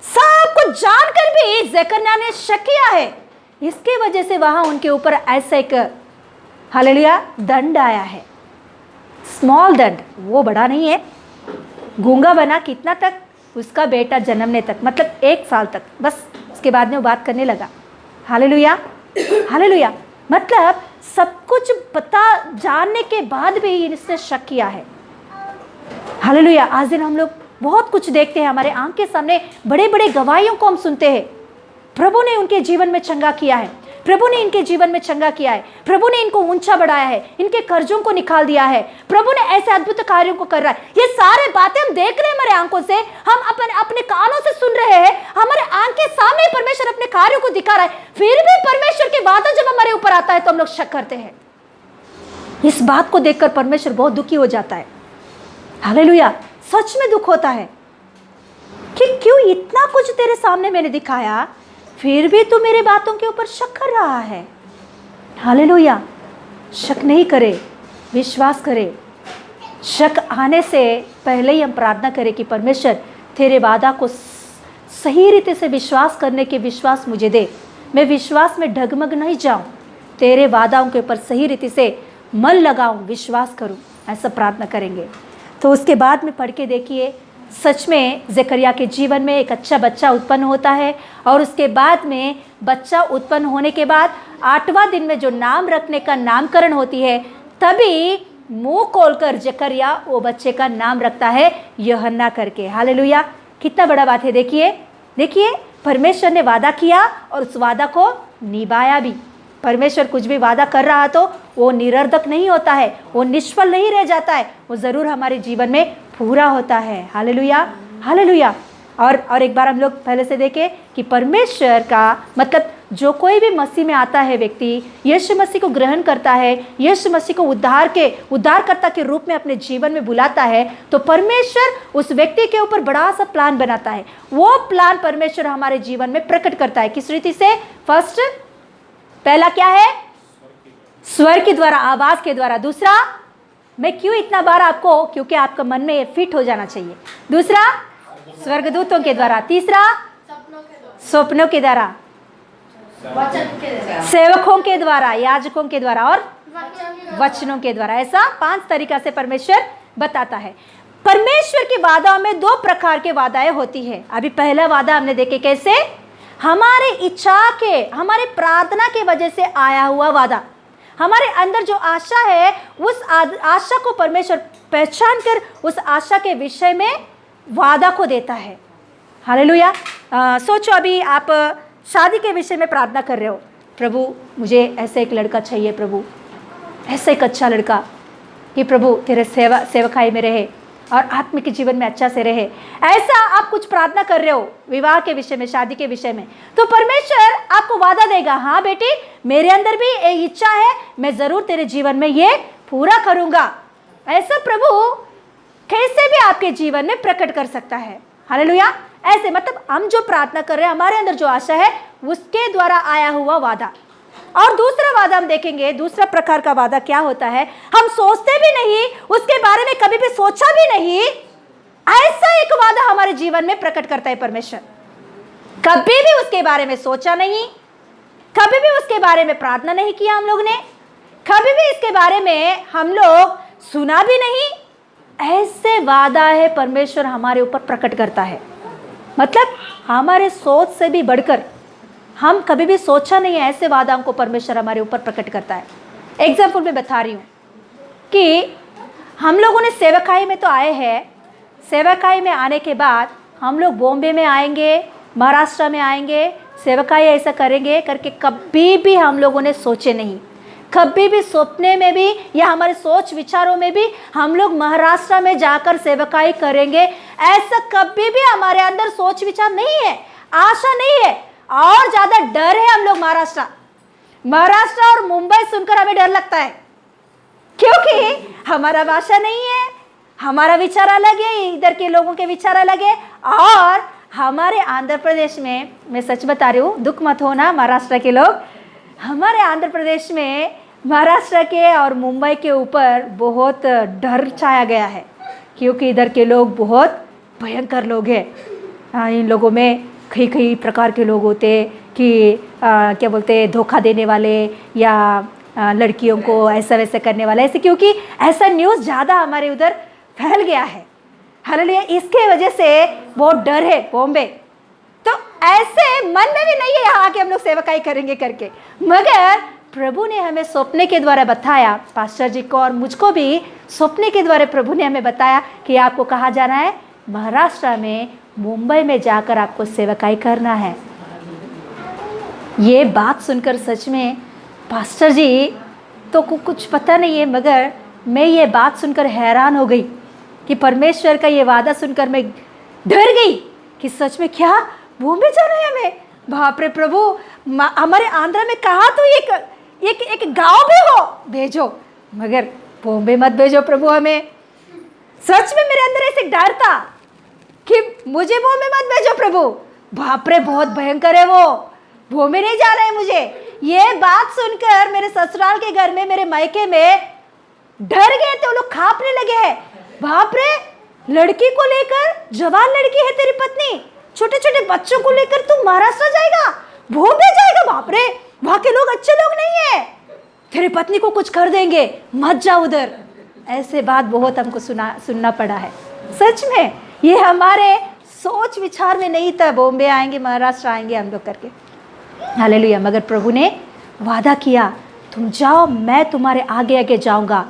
सब कुछ जानकर भी जकरिया ने शक किया है। इसके वजह से वहां उनके ऊपर ऐसा एक हालेलुया दंड आया है, स्मॉल दंड, वो बड़ा नहीं है। गूंगा बना कितना तक? उसका बेटा जन्मने तक, मतलब 1 साल तक, बस उसके बाद में वो बात करने लगा। Hallelujah, hallelujah. मतलब सब कुछ पता जानने के बाद भी इसने शक किया है। हालेलुया। आज दिन हम लोग बहुत कुछ देखते हैं, हमारे आंख के सामने बड़े बड़े गवाहियों को हम सुनते हैं। प्रभु ने उनके जीवन में चंगा किया है, प्रभु ने इनके जीवन में चंगा किया है, प्रभु ने इनको ऊंचा बढ़ाया है, इनके कर्जों को निकाल दिया है, प्रभु ने ऐसे अद्भुत कार्यों को कर रहा है। ये सारे बातें हम देख रहे हैं हमारे आंखों से, हम अपने कानों से सुन रहे हैं, हमारे आंख के सामने परमेश्वर अपने कार्यों को दिखा रहा है। फिर भी परमेश्वर के वादा जब हमारे ऊपर आता है तो हम लोग शक करते हैं। इस बात को देखकर परमेश्वर बहुत दुखी हो जाता है। हालेलुया। सच में दुख होता है कि क्यों इतना कुछ तेरे सामने मैंने दिखाया, फिर भी तू मेरे बातों के ऊपर शक कर रहा है। हालेलुया। शक नहीं करे, विश्वास करे। शक आने से पहले ही हम प्रार्थना करें कि परमेश्वर तेरे वादा को सही रीति से विश्वास करने के विश्वास मुझे दे, मैं विश्वास में डगमग नहीं जाऊं, तेरे वादाओं के ऊपर सही रीति से मन लगाऊं, विश्वास करूं, ऐसा प्रार्थना करेंगे। तो उसके बाद में पढ़ के देखिए सच में ज़करिया के जीवन में एक अच्छा बच्चा उत्पन्न होता है और उसके बाद में बच्चा उत्पन्न होने के बाद 8वां दिन में जो नाम रखने का नामकरण होती है, तभी मुंह खोलकर ज़करिया वो बच्चे का नाम रखता है यूहन्ना करके। हालेलुया, कितना बड़ा बात है। देखिए देखिए, परमेश्वर ने वादा किया और उस वादा को निभाया भी। परमेश्वर कुछ भी वादा कर रहा तो वो निरर्थक नहीं होता है, वो निष्फल नहीं रह जाता है, वो ज़रूर हमारे जीवन में पूरा होता है। Hallelujah hallelujah. और एक बार हम लोग पहले से देखें कि परमेश्वर का मतलब जो कोई भी मसीह में आता है व्यक्ति, यीशु मसीह को ग्रहण करता है, यीशु मसीह को उद्धारकर्ता के रूप में अपने जीवन में बुलाता है, तो परमेश्वर उस व्यक्ति के ऊपर बड़ा सा प्लान बनाता है। वो प्लान परमेश्वर हमारे जीवन में प्रकट करता है। किस रीति से? फर्स्ट, पहला क्या है? स्वर के द्वारा, आवाज के द्वारा। दूसरा, मैं क्यों इतना बार आपको, क्योंकि आपका मन में ये फिट हो जाना चाहिए। दूसरा, स्वर्गदूतों के द्वारा। तीसरा, स्वप्नों के द्वारा, सेवकों के द्वारा, याजकों के द्वारा और वचनों के द्वारा। ऐसा 5 तरीका से परमेश्वर बताता है। परमेश्वर के वादाओं में 2 प्रकार के वादाएं होती है। अभी पहला वादा हमने देखे कैसे, हमारे इच्छा के, हमारे प्रार्थना के वजह से आया हुआ वादा। हमारे अंदर जो आशा है, उस आशा को परमेश्वर पहचान कर उस आशा के विषय में वादा को देता है। हालेलुया। सोचो, अभी आप शादी के विषय में प्रार्थना कर रहे हो, प्रभु मुझे ऐसा एक लड़का चाहिए, प्रभु ऐसा एक अच्छा लड़का कि प्रभु तेरे सेवकाई में रहे और आत्मिक जीवन में अच्छा से रहे। ऐसा आप कुछ प्रार्थना कर रहे हो विवाह के विषय में, शादी के विषय में, तो परमेश्वर आपको वादा देगा, हाँ बेटी मेरे अंदर भी एक इच्छा है, मैं ज़रूर तेरे जीवन में ये पूरा करूँगा। ऐसा प्रभु कैसे भी आपके जीवन में प्रकट कर सकता है। हालेलुया। ऐसे मतलब हम जो प्रार्थना कर रहे हैं, हमारे अंदर जो आशा है, उसके द्वारा आया हुआ वादा। और दूसरा वादा हम देखेंगे, दूसरा प्रकार का वादा क्या होता है, हम सोचते भी नहीं, उसके बारे में कभी भी सोचा भी नहीं, ऐसा एक वादा हमारे जीवन में प्रकट करता है परमेश्वर। कभी भी उसके बारे में सोचा नहीं, कभी भी उसके बारे में प्रार्थना नहीं किया हम लोग ने, कभी भी इसके बारे में हम लोग सुना भी नहीं, ऐसे वादा है परमेश्वर हमारे ऊपर प्रकट करता है। मतलब हमारे सोच से भी बढ़कर, हम कभी भी सोचा नहीं है, ऐसे वादा हमको परमेश्वर हमारे ऊपर प्रकट करता है। एग्जाम्पल में बता रही हूँ कि हम लोगों ने सेवकाई में तो आए हैं, सेवकाई में आने के बाद हम लोग बॉम्बे में आएंगे, महाराष्ट्र में आएंगे, सेवकाई ऐसा करेंगे करके कभी भी हम लोगों ने सोचे नहीं। कभी भी सपने में भी या हमारे सोच विचारों में भी हम लोग महाराष्ट्र में जाकर सेवकाई करेंगे, ऐसा कभी भी हमारे अंदर सोच विचार नहीं है, आशा नहीं है। और ज़्यादा डर है हम लोग महाराष्ट्र और मुंबई सुनकर हमें डर लगता है, क्योंकि हमारा भाषा नहीं है, हमारा विचार अलग है, इधर के लोगों के विचार अलग है। और हमारे आंध्र प्रदेश में, मैं सच बता रही हूँ, दुख मत होना महाराष्ट्र के लोग, हमारे आंध्र प्रदेश में महाराष्ट्र के और मुंबई के ऊपर बहुत डर छाया गया है, क्योंकि इधर के लोग बहुत भयंकर लोग हैं। इन लोगों में कई प्रकार के लोग होते कि क्या बोलते हैं, धोखा देने वाले या लड़कियों को ऐसा वैसा करने वाले, ऐसे, क्योंकि ऐसा न्यूज़ ज़्यादा हमारे उधर फैल गया है। हालेलुया। इसके वजह से बहुत डर है बॉम्बे। तो ऐसे मन में भी नहीं है यहाँ आके हम लोग सेवकाई करेंगे करके, मगर प्रभु ने हमें सपने के द्वारा बताया, पास्टर जी को और मुझको भी सपने के द्वारा प्रभु ने हमें बताया कि आपको कहाँ जाना है, महाराष्ट्र में, मुंबई में जाकर आपको सेवकाई करना है। ये बात सुनकर सच में पास्टर जी तो कुछ पता नहीं है, मगर मैं ये बात सुनकर हैरान हो गई कि परमेश्वर का ये वादा सुनकर मैं डर गई कि सच में क्या बॉम्बे जाना है हमें। बाप रे प्रभु, हमारे आंध्र में कहाँ तो एक गांव भी हो भेजो, मगर बॉम्बे मत भेजो प्रभु हमें। सच में मेरे अंदर ऐसे डर था कि मुझे बॉम्बे मत भेजो प्रभु, बाप रे बहुत भयंकर है वो, बॉम्बे नहीं जा रहा है मुझे। ये बात सुनकर मेरे ससुराल के घर में, मेरे मायके में डर गए थे, वो लोग कांपने लगे हैं। बाप रे, लड़की को लेकर, जवान लड़की है तेरी पत्नी, छोटे छोटे बच्चों को लेकर तू महाराष्ट्र जाएगा, बॉम्बे जाएगा, बाप रे वहां के लोग अच्छे लोग नहीं है, तेरी पत्नी को कुछ कर देंगे, मत जा उधर। ऐसे बात बहुत हमको सुनना पड़ा है। सच में ये हमारे सोच विचार में नहीं था, बॉम्बे आएंगे, महाराष्ट्र आएंगे हम लोग करके। हालेलुया। मगर प्रभु ने वादा किया, तुम जाओ, मैं तुम्हारे आगे आगे जाऊंगा।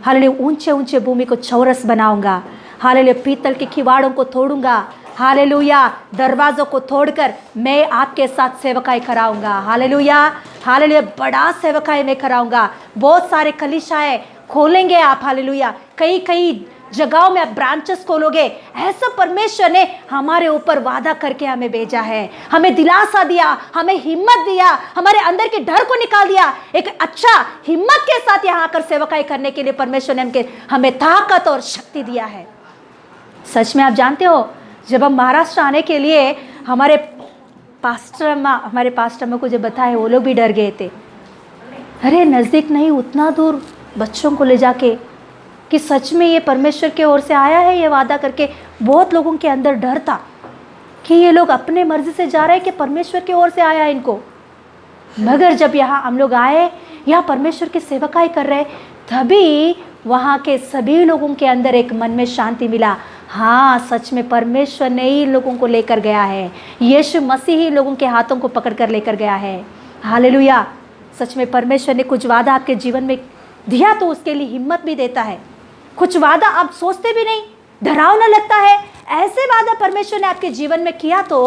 हालेलुया। ऊंचे ऊंचे भूमि को चौरस बनाऊंगा। हालेलुया। पीतल के किवाड़ों को तोड़ूंगा। हालेलुया। दरवाज़ों को तोड़कर मैं आपके साथ सेवकाई कराऊंगा। हालेलुया। हालेलुया। बड़ा सेवकाई में कराऊंगा। बहुत सारे कलीसियाएं खोलेंगे आप। हालेलुया। कई कई जगहों में आप ब्रांचेस खोलोगे। ऐसा परमेश्वर ने हमारे ऊपर वादा करके हमें भेजा है, हमें दिलासा दिया, हमें हिम्मत दिया, हमारे अंदर के डर को निकाल दिया। एक अच्छा हिम्मत के साथ यहाँ आकर सेवकाई करने के लिए परमेश्वर ने हमें ताकत और शक्ति दिया है। सच में आप जानते हो, जब हम महाराष्ट्र आने के लिए हमारे पास्टर माँ को जब बताए, वो लोग भी डर गए थे। अरे नज़दीक नहीं, उतना दूर बच्चों को ले जाके, कि सच में ये परमेश्वर की ओर से आया है ये वादा करके। बहुत लोगों के अंदर डर था कि ये लोग अपने मर्जी से जा रहे हैं कि परमेश्वर की ओर से आया है इनको। मगर जब यहाँ हम लोग आए, यहाँ परमेश्वर की सेवकाई कर रहे, तभी वहाँ के सभी लोगों के अंदर एक मन में शांति मिला। हाँ, सच में परमेश्वर ने ही लोगों को लेकर गया है, यीशु मसीह ही लोगों के हाथों को पकड़ कर लेकर गया है। हालेलुया। सच में परमेश्वर ने कुछ वादा आपके जीवन में दिया तो उसके लिए हिम्मत भी देता है। कुछ वादा आप सोचते भी नहीं, डरावना लगता है, ऐसे वादा परमेश्वर ने आपके जीवन में किया तो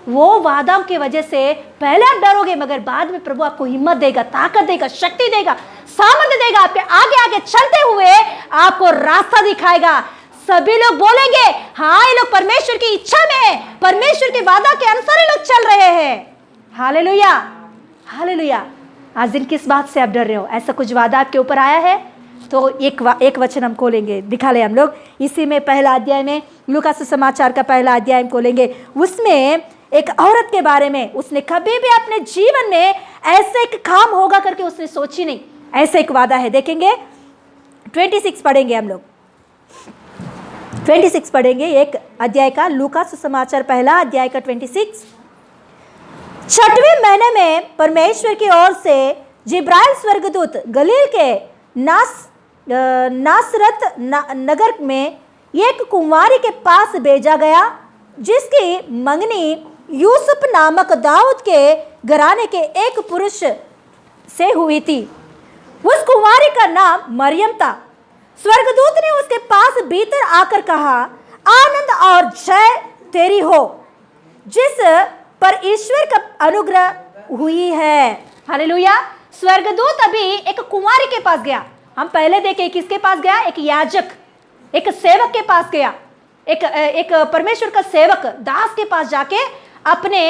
वो वादाओं की वजह से पहले आप डरोगे, मगर बाद में प्रभु आपको हिम्मत देगा, ताकत देगा, शक्ति देगा, सामर्थ्य देगा। आपके आगे आगे चलते हुए आपको रास्ता दिखाएगा। सभी लोग बोलेंगे, हाँ ये लोग परमेश्वर की इच्छा में, परमेश्वर के वादा के अनुसार ये लोग चल रहे हैं। हालेलुया। हालेलुया। आज दिन किस बात से आप डर रहे हो? ऐसा कुछ वादा आपके ऊपर आया है तो एक वचन हम खोलेंगे, दिखा ले हम लोग इसी में, पहला अध्याय में, लूका सुसमाचार का पहला अध्याय खोलेंगे। उसमें एक औरत के बारे में, उसने कभी भी अपने जीवन में ऐसे एक काम होगा करके उसने सोची नहीं, ऐसे एक वादा है। देखेंगे 26 पढ़ेंगे हम लोग, 26 पढ़ेंगे एक अध्याय का, लूका सुसमाचार पहला अध्याय का 26। 6वें महीने में परमेश्वर की ओर से जिब्राइल स्वर्गदूत गलील के नासरत नगर में एक कुंवारी के पास भेजा गया, जिसकी मंगनी यूसुफ नामक दाऊद के घराने के एक पुरुष से हुई थी। उस कुंवारी का नाम मरियम था। स्वर्गदूत ने उसके पास भीतर आकर कहा, आनंद और जय तेरी हो, जिस पर ईश्वर का अनुग्रह हुई है। हालेलुया। स्वर्गदूत अभी एक कुंवारी के पास गया। हम पहले देखे किसके पास गया? एक याजक, एक सेवक के पास गया, एक परमेश्वर का सेवक दास के पास जाके अपने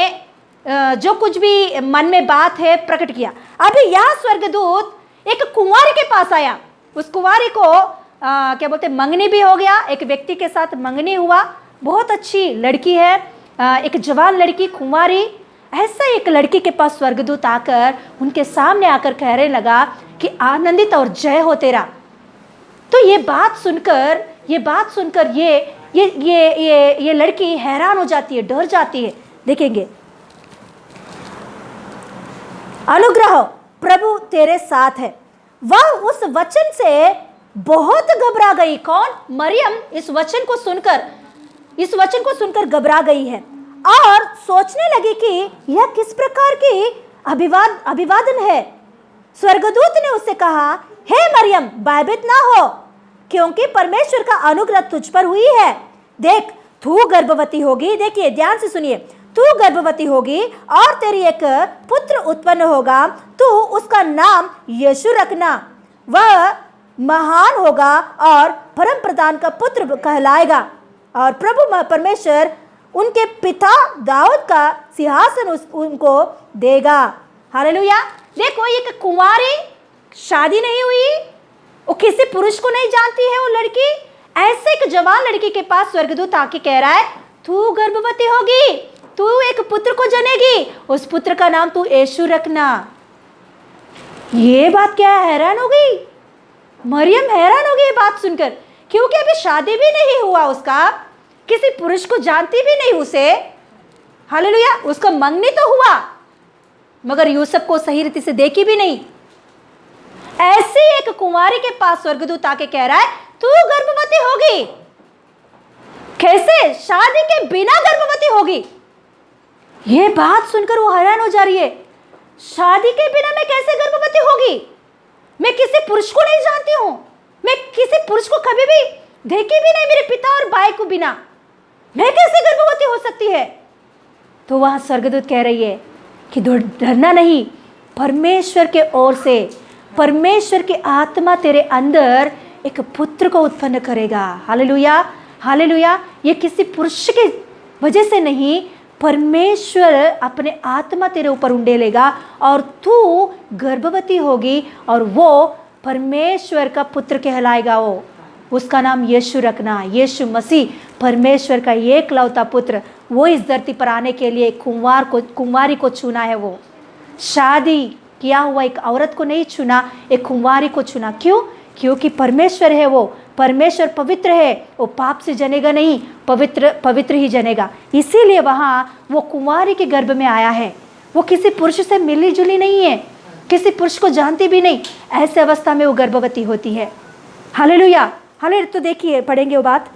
जो कुछ भी मन में बात है प्रकट किया। अभी यह स्वर्गदूत एक कुंवारी के पास आया। उस कुंवारी को क्या बोलते, मंगनी भी हो गया, एक व्यक्ति के साथ मंगनी हुआ। बहुत अच्छी लड़की है, एक जवान लड़की, कुंवारी। ऐसा एक लड़की के पास स्वर्गदूत आकर उनके सामने आकर कहने लगा कि आनंदित और जय हो तेरा। तो ये बात सुनकर ये लड़की हैरान हो जाती है, डर जाती है। देखेंगे, अनुग्रह प्रभु तेरे साथ है। वह उस वचन से बहुत घबरा गई। कौन? मरियम इस वचन को सुनकर घबरा गई है और सोचने लगी कि यह किस प्रकार की अभिवादन है। स्वर्गदूत ने उससे कहा, हे मरियम, भयभीत ना हो, क्योंकि परमेश्वर का अनुग्रह तुझ पर हुई है। देख, तू गर्भवती होगी। देखिए, ध्यान से सुनिए, तू गर्भवती होगी और तेरी एक पुत्र उत्पन्न होगा। तू उसका नाम यीशु रखना। वह महान होगा और परम प्रधान का पुत्र कहलाएगा, और प्रभु परमेश्वर उनके पिता दाऊद का सिंहासन उनको देगा। हालेलुया। देखो, एक कुंवारी, शादी नहीं हुई, वो किसी पुरुष को नहीं जानती है वो लड़की। ऐसे एक जवान लड़की के पास स्वर्गदूत आके कह रहा है, तू गर्भवती होगी, तू एक पुत्र को जनेगी, उस पुत्र का नाम तू यीशु रखना। ये बात क्या है? हैरान हो गई मरियम, हैरान हो गई ये बात सुनकर, क्योंकि अभी शादी भी नहीं हुआ उसका, किसी पुरुष को जानती भी नहीं उसे। हालेलुया। उसको मंगनी तो हुआ, मगर यूसुफ को सही रीति से देखी भी नहीं। ऐसी एक कुंवारी के पास स्वर्गदूत आके कह रहा है, तू गर्भवती होगी। कैसे शादी के बिना गर्भवती होगी? ये बात सुनकर वो हैरान हो जा रही है। शादी के बिना मैं कैसे गर्भवती होगी? मैं किसी पुरुष को नहीं जानती हूं, मैं किसी पुरुष को कभी भी देखी भी नहीं, मेरे पिता और भाई को बिना मैं कैसे गर्भवती हो सकती है? तो वहां स्वर्गदूत कह रही है कि डरना नहीं, परमेश्वर के ओर से परमेश्वर की आत्मा तेरे अंदर एक पुत्र को उत्पन्न करेगा। Hallelujah, hallelujah. ये किसी पुरुष की वजह से नहीं, परमेश्वर अपने आत्मा तेरे ऊपर उंडेलेगा और तू गर्भवती होगी और वो परमेश्वर का पुत्र कहलाएगा। वो उसका नाम यीशु रखना। यीशु मसीह परमेश्वर का एकलौता पुत्र, वो इस धरती पर आने के लिए कुंवारी को चुना है। वो शादी किया हुआ एक औरत को नहीं चुना, एक कुंवारी को चुना। क्यों? क्योंकि परमेश्वर है, वो परमेश्वर पवित्र है, वो पाप से जनेगा नहीं, पवित्र ही जनेगा। इसीलिए वहाँ वो कुंवारी के गर्भ में आया है। वो किसी पुरुष से मिली जुली नहीं है, किसी पुरुष को जानती भी नहीं। ऐसे अवस्था में वो गर्भवती होती है। Hallelujah, hallelujah. तो देखिए, पढ़ेंगे वो बात।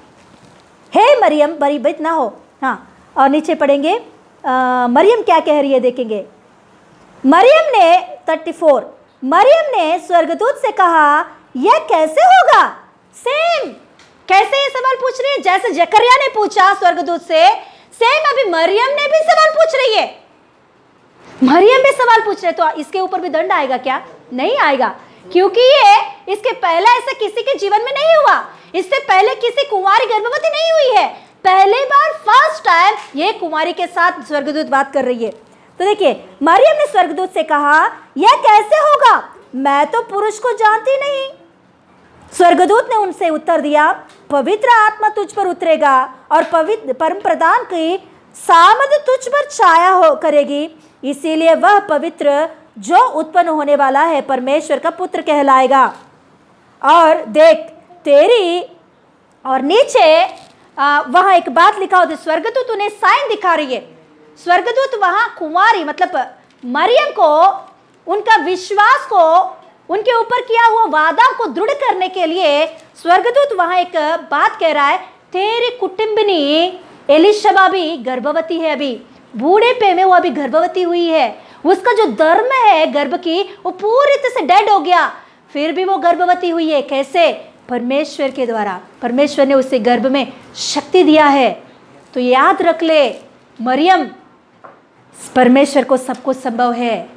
हे मरियम, भयभीत ना हो। हाँ, और नीचे पढ़ेंगे मरियम क्या कह रही है, देखेंगे। मरियम ने 34, मरियम ने स्वर्गदूत से कहा, यह कैसे होगा? सेम, कैसे ये सवाल पूछ रही है जैसे जकरिया ने पूछा स्वर्गदूत से, सेम अभी मरियम ने भी सवाल पूछ रही है। मरियम भी सवाल पूछ रहे, तो इसके ऊपर भी दंड आएगा क्या? नहीं आएगा, क्योंकि ये इसके पहले ऐसा किसी के जीवन में नहीं हुआ। इससे पहले किसी कुंवारी गर्भवती नहीं हुई है। पहली बार, फर्स्ट टाइम ये कुंवारी के साथ स्वर्गदूत बात कर रही है। तो देखिए, मरियम ने स्वर्गदूत से कहा, यह कैसे होगा? मैं तो पुरुष को जानती नहीं। स्वर्गदूत ने उनसे उत्तर दिया, पवित्र आत्मा तुझ पर उतरेगा और पवित्र परम प्रधान की सामर्थ तुझ पर छाया करेगी, इसीलिए वह पवित्र जो उत्पन्न होने वाला है परमेश्वर का पुत्र कहलाएगा। और देख तेरी, और नीचे वहाँ एक बात लिखा होती, स्वर्गदूत उन्हें साइन दिखा रही है। स्वर्गदूत वहाँ कुंवारी मतलब मरियम को, उनका विश्वास को, उनके ऊपर किया हुआ वादा को दृढ़ करने के लिए स्वर्गदूत वहाँ एक बात कह रहा है, तेरी कुटुंबिनी एलिशबा भी गर्भवती है, अभी बूढ़े पे में वो अभी गर्भवती हुई है। उसका जो धर्म है गर्भ की, वो पूरी तरह से डेड हो गया, फिर भी वो गर्भवती हुई है। कैसे? परमेश्वर के द्वारा। परमेश्वर ने उसे गर्भ में शक्ति दिया है। तो याद रख ले मरियम, परमेश्वर को सब कुछ संभव है।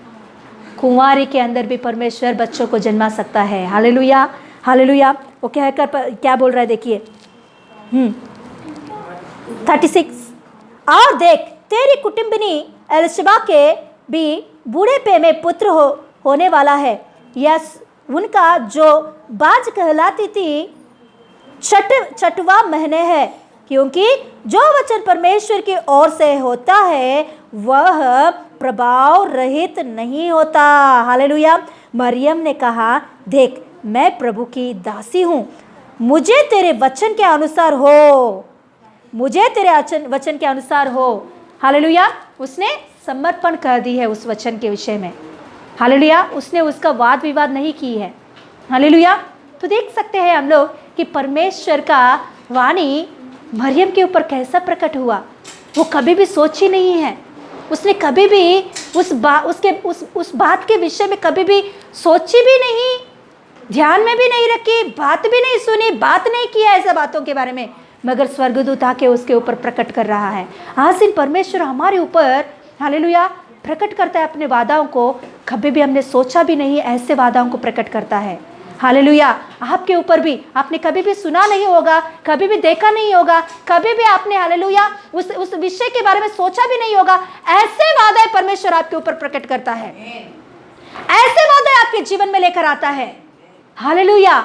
कुंवारी के अंदर भी परमेश्वर बच्चों को जन्मा सकता है। Hallelujah, hallelujah. वो कहकर क्या बोल रहा है, देखिए 36, और देख तेरी कुटुंबिनी एलिशबा के भी बूढ़ेपे में पुत्र होने वाला है। यस, उनका जो बाज कहलाती थी छठवां महीने है, क्योंकि जो वचन परमेश्वर की ओर से होता है वह प्रभाव रहित नहीं होता। हालेलुया। मरियम ने कहा, देख मैं प्रभु की दासी हूँ, मुझे तेरे वचन के अनुसार हो, मुझे तेरे वचन के अनुसार हो। हालेलुया। उसने समर्पण कर दी है उस वचन के विषय में। हालेलुया। उसने उसका वाद विवाद नहीं की है। हालेलुया। तो देख सकते हैं हम लोग कि परमेश्वर का वाणी मरियम के ऊपर कैसा प्रकट हुआ। वो कभी भी सोची नहीं है, उसने कभी भी उस बात के विषय में कभी भी सोची भी नहीं, ध्यान में भी नहीं रखी, बात भी नहीं सुनी, बात नहीं किया ऐसा बातों के बारे में, मगर स्वर्गदूत आके उसके ऊपर प्रकट कर रहा है। आज दिन परमेश्वर हमारे ऊपर, हालेलुया, प्रकट करता है अपने वादाओं को। कभी भी हमने सोचा भी नहीं ऐसे वादाओं को प्रकट करता है। हालेलुया। आपके ऊपर भी आपने कभी भी सुना नहीं होगा, कभी भी देखा नहीं होगा, कभी भी आपने हालेलुया उस विषय के बारे में सोचा भी नहीं होगा। ऐसे वादे परमेश्वर आपके ऊपर प्रकट करता है, ऐसे वादे आपके जीवन में लेकर आता है। Hallelujah,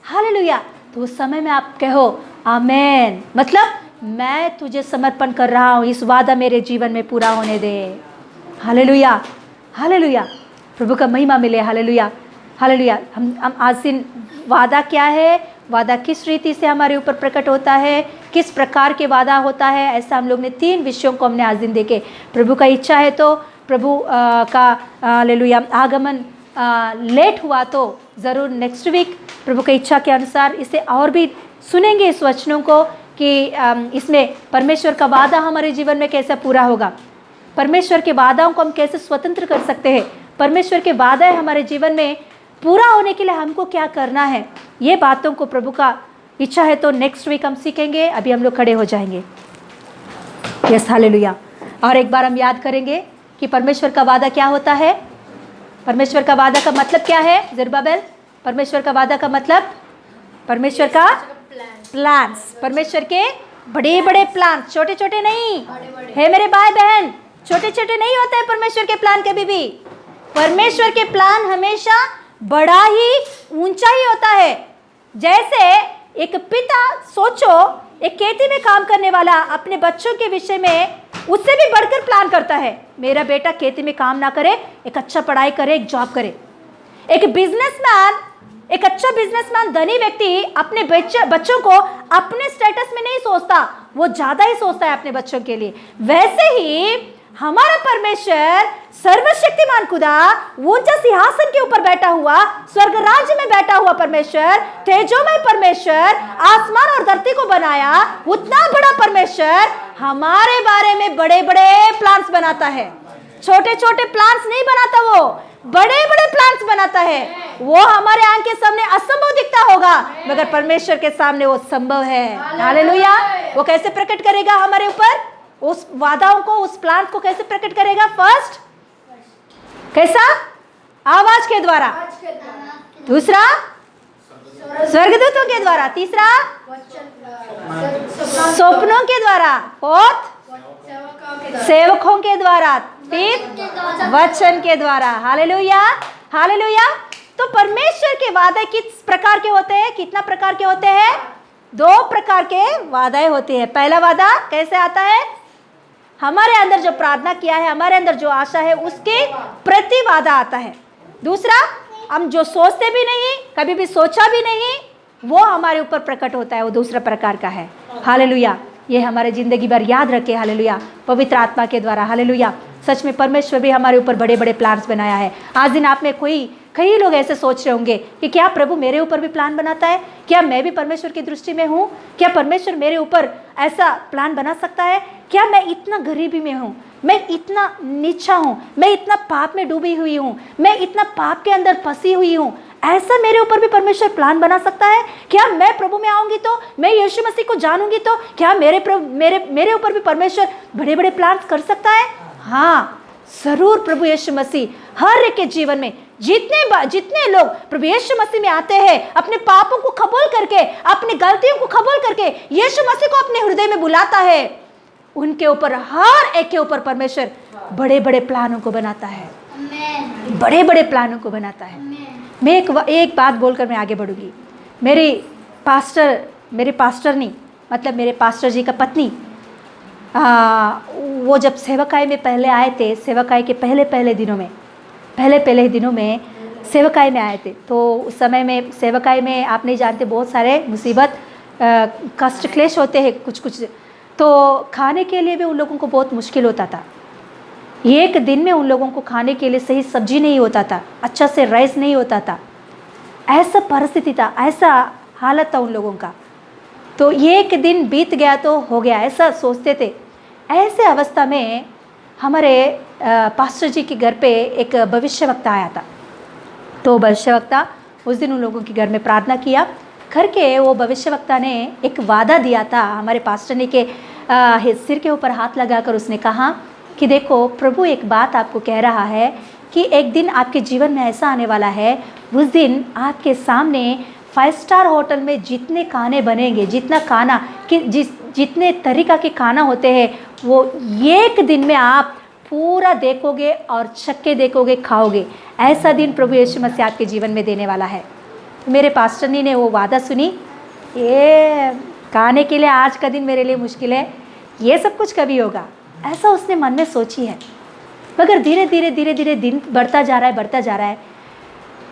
hallelujah. तो उस समय में आप कहो आमेन, मतलब मैं तुझे समर्पण कर रहा हूँ, इस वादा मेरे जीवन में पूरा होने दे। Hallelujah, hallelujah. प्रभु का महिमा मिले। Hallelujah, hallelujah. हम आज दिन वादा क्या है, वादा किस रीति से हमारे ऊपर प्रकट होता है, किस प्रकार के वादा होता है, ऐसा हम लोग ने 3 विषयों को हमने आज दिन देखे। प्रभु का इच्छा है तो प्रभु का हालेलुया आगमन लेट हुआ तो ज़रूर नेक्स्ट वीक प्रभु की इच्छा के अनुसार इसे और भी सुनेंगे इस वचनों को, कि इसमें परमेश्वर का वादा हमारे जीवन में कैसे पूरा होगा, परमेश्वर के वादाओं को हम कैसे स्वतंत्र कर सकते हैं, परमेश्वर के वादे हमारे जीवन में पूरा होने के लिए हमको क्या करना है, ये बातों को प्रभु का इच्छा है तो नेक्स्ट वीक हम सीखेंगे। अभी हम लोग खड़े हो जाएंगे। Yes, hallelujah. और एक बार हम याद करेंगे कि परमेश्वर का वादा क्या होता है। परमेश्वर का वादा का मतलब क्या है ज़रुब्बाबेल? परमेश्वर का वादा का मतलब परमेश्वर का प्लान्स, परमेश्वर के बड़े बड़े प्लान, छोटे छोटे नहीं है मेरे भाई बहन, छोटे छोटे नहीं होते हैं परमेश्वर के प्लान कभी भी। परमेश्वर के प्लान हमेशा बड़ा ही ऊंचा ही होता है। जैसे एक पिता, सोचो एक खेती में काम करने वाला अपने बच्चों के विषय में उससे भी बढ़कर प्लान करता है, मेरा बेटा खेती में काम ना करे, एक अच्छा पढ़ाई करे, एक जॉब करे। एक बिजनेसमैन, एक अच्छा बिजनेसमैन, धनी व्यक्ति अपने बच्चों को अपने स्टेटस में नहीं सोचता, वो ज्यादा ही सोचता है अपने बच्चों के लिए। वैसे ही हमारा परमेश्वर सर्वशक्तिमान खुदा, ऊंचा सिंहासन के ऊपर बैठा हुआ, स्वर्ग राज्य में बैठा हुआ परमेश्वर, तेजोमय परमेश्वर, आसमान और धरती को बनाया, उतना बड़ा परमेश्वर हमारे बारे में बड़े बड़े प्लान्स बनाता है। छोटे छोटे प्लान्स नहीं बनाता, वो बड़े बड़े प्लान्स बनाता है। वो हमारे आंख के सामने असंभव दिखता होगा, मगर परमेश्वर के सामने वो संभव है। हालेलुया। वो कैसे प्रकट करेगा हमारे ऊपर उस वादाओं को, उस प्लान को कैसे प्रकट करेगा? फर्स्ट कैसा? आवाज के द्वारा, दूसरा स्वर्गदूतों के द्वारा, तीसरा स्वप्नों के द्वारा, फोर्थ सेवकों के द्वारा, फिर वचन के द्वारा। Hallelujah, hallelujah. तो परमेश्वर के वादे किस प्रकार के होते हैं? कितना प्रकार के होते हैं? 2 प्रकार के वादे होते हैं। पहला वादा कैसे आता है? हमारे अंदर जो प्रार्थना किया है, हमारे अंदर जो आशा है, उसके प्रति वादा आता है। दूसरा, हम जो सोचते भी नहीं, कभी भी सोचा भी नहीं, वो हमारे ऊपर प्रकट होता है, वो दूसरा प्रकार का है। हालेलुया। ये हमारे जिंदगी भर याद रखे। हालेलुया। पवित्र आत्मा के द्वारा। हालेलुया। सच में परमेश्वर भी हमारे ऊपर बड़े बड़े प्लान्स बनाया है। आज दिन आप में कई लोग ऐसे सोच रहे होंगे कि क्या प्रभु मेरे ऊपर भी प्लान बनाता है? क्या मैं भी परमेश्वर की दृष्टि में हूँ? क्या परमेश्वर मेरे ऊपर ऐसा प्लान बना सकता है? क्या मैं इतना गरीबी में हूँ, मैं इतना नीचा हूँ, मैं इतना पाप में डूबी हुई हूँ, मैं इतना पाप के अंदर फंसी हुई हूँ, ऐसा मेरे ऊपर भी परमेश्वर प्लान बना सकता है? क्या मैं प्रभु में आऊंगी तो, मैं यीशु मसीह को जानूंगी तो, क्या मेरे ऊपर भी परमेश्वर बड़े बड़े प्लान कर सकता है? हाँ, जरूर। प्रभु यीशु मसीह हर एक के जीवन में जितने लोग प्रभु यीशु मसीह में आते हैं, अपने पापों को कबूल करके, अपनी गलतियों को कबूल करके यीशु मसीह को अपने हृदय में बुलाता है, उनके ऊपर, हर एक के ऊपर परमेश्वर बड़े बड़े प्लानों को बनाता है। बड़े बड़े प्लानों को बनाता है। मैं एक बात बोलकर मैं आगे बढ़ूंगी। मेरे पास्टर नहीं, मतलब मेरे पास्टर जी का पत्नी, वो जब सेवकाई में पहले आए थे, सेवकाई के पहले दिनों में सेवकाई में आए थे, तो उस समय में सेवकाई में आप नहीं जानते, बहुत सारे मुसीबत, कष्ट क्लेश होते हैं कुछ, तो खाने के लिए भी उन लोगों को बहुत मुश्किल होता था। एक दिन में उन लोगों को खाने के लिए सही सब्जी नहीं होता था, अच्छा से राइस नहीं होता था, ऐसा परिस्थिति था, ऐसा हालत था उन लोगों का। तो एक दिन बीत गया तो हो गया, ऐसा सोचते थे। ऐसे अवस्था में हमारे पास्टर जी के घर पे एक भविष्यवक्ता आया था। तो भविष्यवक्ता उस दिन उन लोगों के घर में प्रार्थना किया करके, वो भविष्यवक्ता ने एक वादा दिया था हमारे पास्टर ने के सिर के ऊपर हाथ लगाकर उसने कहा कि देखो, प्रभु एक बात आपको कह रहा है कि एक दिन आपके जीवन में ऐसा आने वाला है, उस दिन आपके सामने 5 स्टार होटल में जितने खाने बनेंगे, जितना खाना कि जितने तरीक़ा के खाना होते हैं, वो एक दिन में आप पूरा देखोगे और चक्के देखोगे, खाओगे। ऐसा दिन प्रभु यीशु मसीह आपके जीवन में देने वाला है। मेरे पास्टर ने वो वादा सुनी, ये खाने के लिए आज का दिन मेरे लिए मुश्किल है, ये सब कुछ कभी होगा, ऐसा उसने मन में सोची है। मगर धीरे धीरे दिन बढ़ता जा रहा है।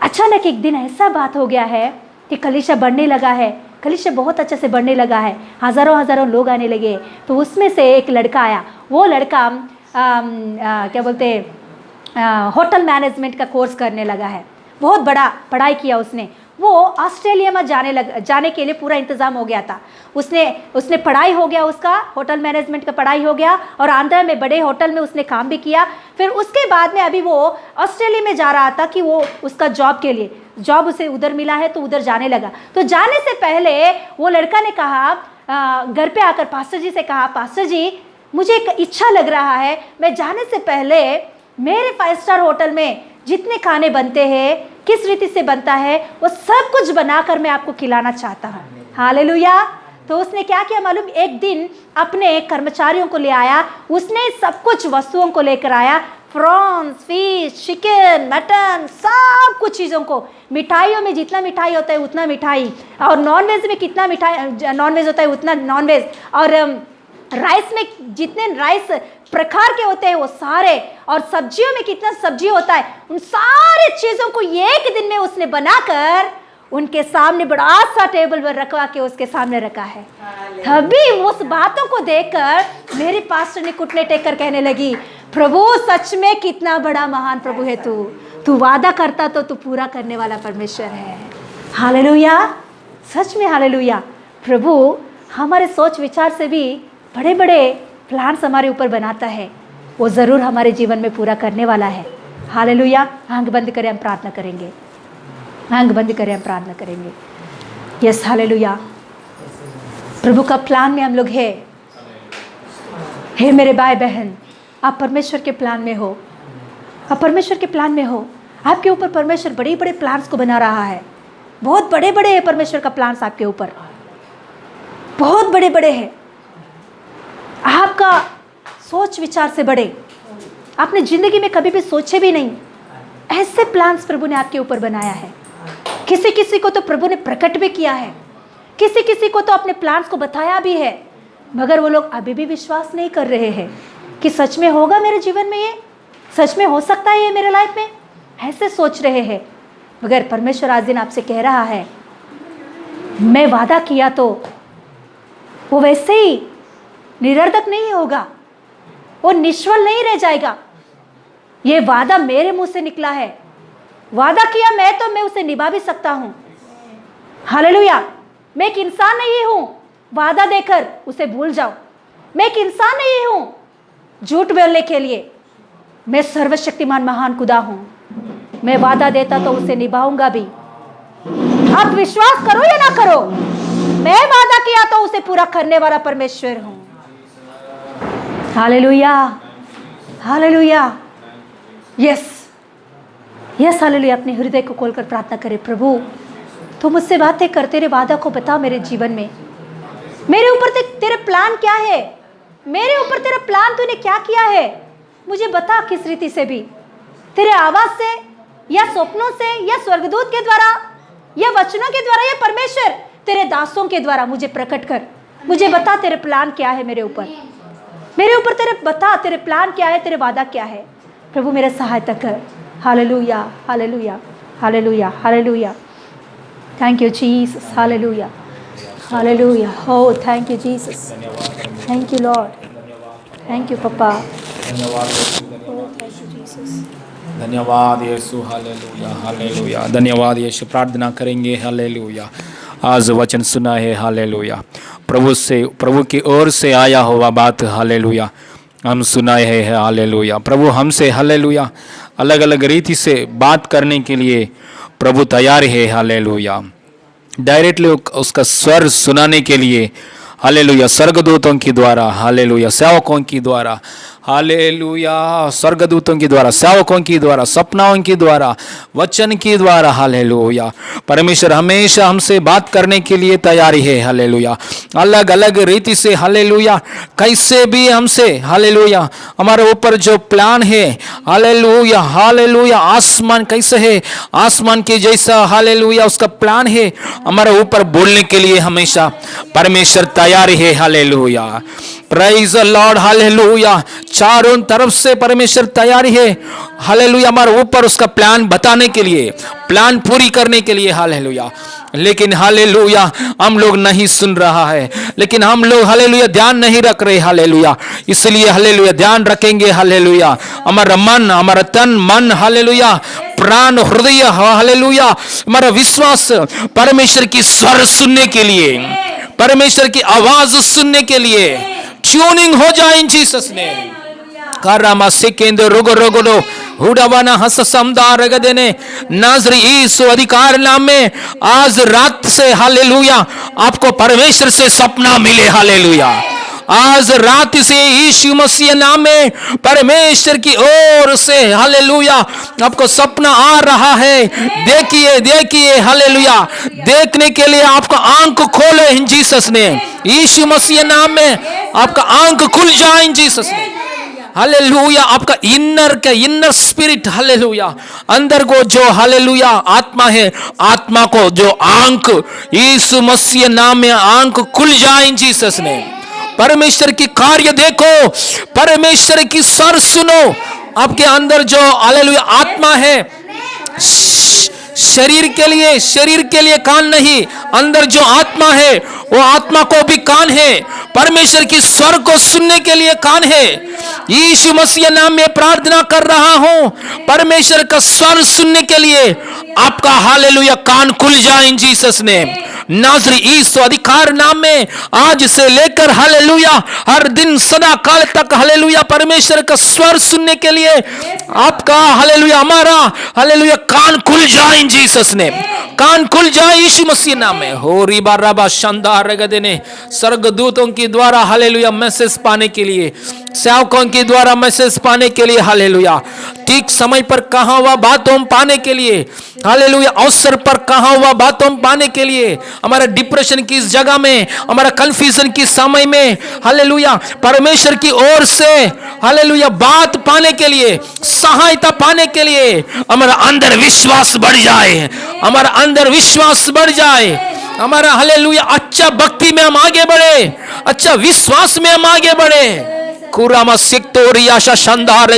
अचानक एक दिन ऐसा बात हो गया है कि कलीसिया बढ़ने लगा है, कलीसिया बहुत अच्छे से बढ़ने लगा है, हज़ारों लोग आने लगे। तो उसमें से एक लड़का आया, वो लड़का क्या बोलते हैं, होटल मैनेजमेंट का कोर्स करने लगा है। बहुत बड़ा पढ़ाई किया उसने, वो ऑस्ट्रेलिया में जाने के लिए पूरा इंतज़ाम हो गया था। उसने पढ़ाई हो गया, उसका होटल मैनेजमेंट का पढ़ाई हो गया और आंध्रा में बड़े होटल में उसने काम भी किया। फिर उसके बाद में अभी वो ऑस्ट्रेलिया में जा रहा था कि वो उसका जॉब के लिए, जॉब उसे उधर मिला है तो उधर जाने लगा। तो जाने से पहले वो लड़का ने कहा, घर पे आकर पास्टर जी से कहा, पास्टर जी मुझे एक इच्छा लग रहा है, मैं जाने से पहले मेरे 5 स्टार होटल में जितने खाने बनते हैं, किस रीति से बनता है, वो सब कुछ बनाकर मैं आपको खिलाना चाहता हूँ। हालेलुया। तो उसने क्या किया मालूम, एक दिन अपने कर्मचारियों को ले आया, उसने सब कुछ वस्तुओं को लेकर आया, प्रॉन्स, फिश, चिकन, मटन, सब कुछ चीज़ों को, मिठाइयों में जितना मिठाई होता है उतना मिठाई, और नॉनवेज में कितना मिठाई नॉनवेज होता है उतना नॉनवेज, और राइस में जितने राइस प्रकार के होते हैं वो सारे, और सब्जियों में कितना सब्जी होता है, उन सारे चीज़ों को एक दिन में उसने बनाकर उनके सामने बड़ा सा टेबल पर रखवा के उसके सामने रखा है। तभी उस बातों को देखकर मेरे पास्टर ने घुटने टेक कर कहने लगी, प्रभु सच में कितना बड़ा महान प्रभु है तू वादा करता तो तू पूरा करने वाला परमेश्वर है। हालेलुया, सच में हालेलुया। प्रभु हमारे सोच विचार से भी बड़े बड़े प्लान्स हमारे ऊपर बनाता है, वो ज़रूर हमारे जीवन में पूरा करने वाला है। हालेलुया। आंख बंद करें, हम प्रार्थना करेंगे। आंख बंद करें, हम प्रार्थना करेंगे। Yes, hallelujah. प्रभु का प्लान में हम लोग है। हे मेरे भाई बहन, आप परमेश्वर के प्लान में हो, आप परमेश्वर के प्लान में हो। आपके ऊपर परमेश्वर बड़े बड़े प्लान्स को बना रहा है। बहुत बड़े बड़े है परमेश्वर का प्लान्स आपके ऊपर, बहुत बड़े बड़े हैं, आपका सोच विचार से बड़े, आपने जिंदगी में कभी भी सोचे भी नहीं, ऐसे प्लान्स प्रभु ने आपके ऊपर बनाया है। किसी किसी को तो प्रभु ने प्रकट भी किया है, किसी किसी को तो अपने प्लान्स को बताया भी है, मगर वो लोग अभी भी विश्वास नहीं कर रहे हैं कि सच में होगा मेरे जीवन में, ये सच में हो सकता है ये मेरे लाइफ में, ऐसे सोच रहे हैं। मगर परमेश्वर आज दिन आपसे कह रहा है, मैं वादा किया तो वो वैसे ही निरर्थक नहीं होगा, वो निष्फल नहीं रह जाएगा। ये वादा मेरे मुंह से निकला है, वादा किया मैं तो मैं उसे निभा भी सकता हूं। हालेलुया। मैं एक इंसान नहीं हूं वादा देकर उसे भूल जाओ, मैं एक इंसान नहीं हूं झूठ बोलने के लिए, मैं सर्वशक्तिमान महान खुदा हूं। मैं वादा देता तो उसे निभाऊंगा भी। आप विश्वास करो या ना करो, मैं वादा किया तो उसे पूरा करने वाला परमेश्वर हूं। Hallelujah, hallelujah. Yes yes, hallelujah. अपने हृदय को खोलकर प्रार्थना करें, प्रभु तो मुझसे बातें कर, तेरे वादा को बता मेरे जीवन में, मेरे ऊपर तेरे प्लान क्या है, मेरे ऊपर तेरा प्लान तूने क्या किया है, मुझे बता किस रीति से भी, तेरे आवाज से या स्वप्नों से या स्वर्गदूत के द्वारा या वचनों के द्वारा या परमेश्वर तेरे दासों के द्वारा मुझे प्रकट कर, मुझे बता तेरे प्लान क्या है मेरे ऊपर, मेरे ऊपर तेरे बता तेरे प्लान क्या है, तेरे वादा क्या है। प्रभु मेरा सहायता कर। Hallelujah, hallelujah, hallelujah, hallelujah. Thank you Jesus, hallelujah, hallelujah. हो thank you Jesus, thank you Lord, thank you papa, धन्यवाद यीशु। Hallelujah, hallelujah. धन्यवाद यीशु। प्रार्थना करेंगे। हालेलुया। आज वचन सुना है। हालेलुया। प्रभु की ओर से आया हुआ बात, हालेलुया, हम सुनाए हैं। हालेलुया। प्रभु हमसे, हालेलुया, अलग अलग रीति से बात करने के लिए प्रभु तैयार है। हालेलुया। डायरेक्टली उसका स्वर सुनाने के लिए, हालेलुया, स्वर्गदूतों के द्वारा, हालेलुया, सेवकों के द्वारा, हालेलुया, स्वर्गदूतों के द्वारा, सेवकों के द्वारा, सपनाओं के द्वारा, वचन के द्वारा, हालेलुया, परमेश्वर हमेशा हमसे बात करने के लिए तैयारी है। हालेलुया। अलग अलग रीति से, हालेलुया, कैसे भी हमसे, हालेलुया, हमारे ऊपर जो प्लान है, हालेलुया, हालेलुया, आसमान कैसे है, आसमान के जैसा, हालेलुया, उसका प्लान है हमारे ऊपर बोलने के लिए हमेशा परमेश्वर तैयार है। Hallelujah. Praise the Lord. Hallelujah. चारों तरफ से परमेश्वर तैयार है। हालेलुया। हमारे ऊपर उसका प्लान बताने के लिए, प्लान पूरी करने के लिए। हालेलुया। लेकिन हालेलुया हम लोग नहीं सुन रहा है, लेकिन हम लोग, हालेलुया, ध्यान नहीं रख रहे। हालेलुया। इसलिए, हालेलुया, ध्यान रखेंगे। हालेलुया। हमारा मन, हमारा तन मन, हालेलुया, प्राण हृदय हालेलुया हमारा विश्वास परमेश्वर की स्वर सुनने के लिए, परमेश्वर की आवाज सुनने के लिए ट्यूनिंग हो जाए इन जीसस ने। कारामा सिकेंदो रोगो रोगो हुडावाना हस समदार रगदेने नाजरी यीशु अधिकार नाम में आज रात से हालेलुया आपको परमेश्वर से सपना मिले। हालेलुया आज रात से यीशु मसीह नाम में परमेश्वर की ओर से हालेलुया आपको सपना आ रहा है। देखिए देखिए हालेलुया, देखने के लिए आपका आंख खोले इन जीसस ने। यीशु मसीह नाम में आपका आंख खुल जाए इन जीसस ने। हालेलुया आपका इनर स्पिरिट हालेलुया अंदर को जो हालेलुया आत्मा है, आत्मा को जो आंख यीशु मसीह नाम में आंख खुल जाए इन जीसस ने। परमेश्वर की कार्य देखो, परमेश्वर की स्वर सुनो। आपके अंदर जो हालेलुया आत्मा है, शरीर के लिए कान नहीं, अंदर जो आत्मा है वो आत्मा को भी कान है, परमेश्वर की स्वर को सुनने के लिए कान है। यीशु मसीह नाम में प्रार्थना कर रहा हूं, परमेश्वर का स्वर सुनने के लिए आपका हालेलुया कान खुल जाए इन जीसस ने। नाजरी यीशु अधिकार नाम में आज से लेकर हालेलुया हर दिन सदा काल तक हालेलुया परमेश्वर का स्वर सुनने के लिए आपका हालेलुया हमारा हालेलुया कान खुल जाए इन जीसस ने। कान खुल जाए यीशु मसीह नाम में। हो रिबा रबा शानदार रगदने स्वर्गदूतों के द्वारा हालेलुया मैसेज पाने के लिए, सेवकों के द्वारा मैसेज पाने के लिए हालेलुया, ठीक समय पर कहा हुआ बातों पाने के लिए हालेलुया, अवसर पर कहा हुआ बातों पाने के लिए, हमारा डिप्रेशन की इस जगह में, हमारा कंफ्यूजन की समय में हालेलुया परमेश्वर की ओर से हालेलुया बात पाने के लिए, सहायता पाने के लिए हमारा अंदर विश्वास बढ़ जाए, हमारा अंदर विश्वास बढ़ जाए, हमारा हालेलुया अच्छा भक्ति में हम आगे बढ़े, अच्छा विश्वास में हम आगे बढ़े। शानदार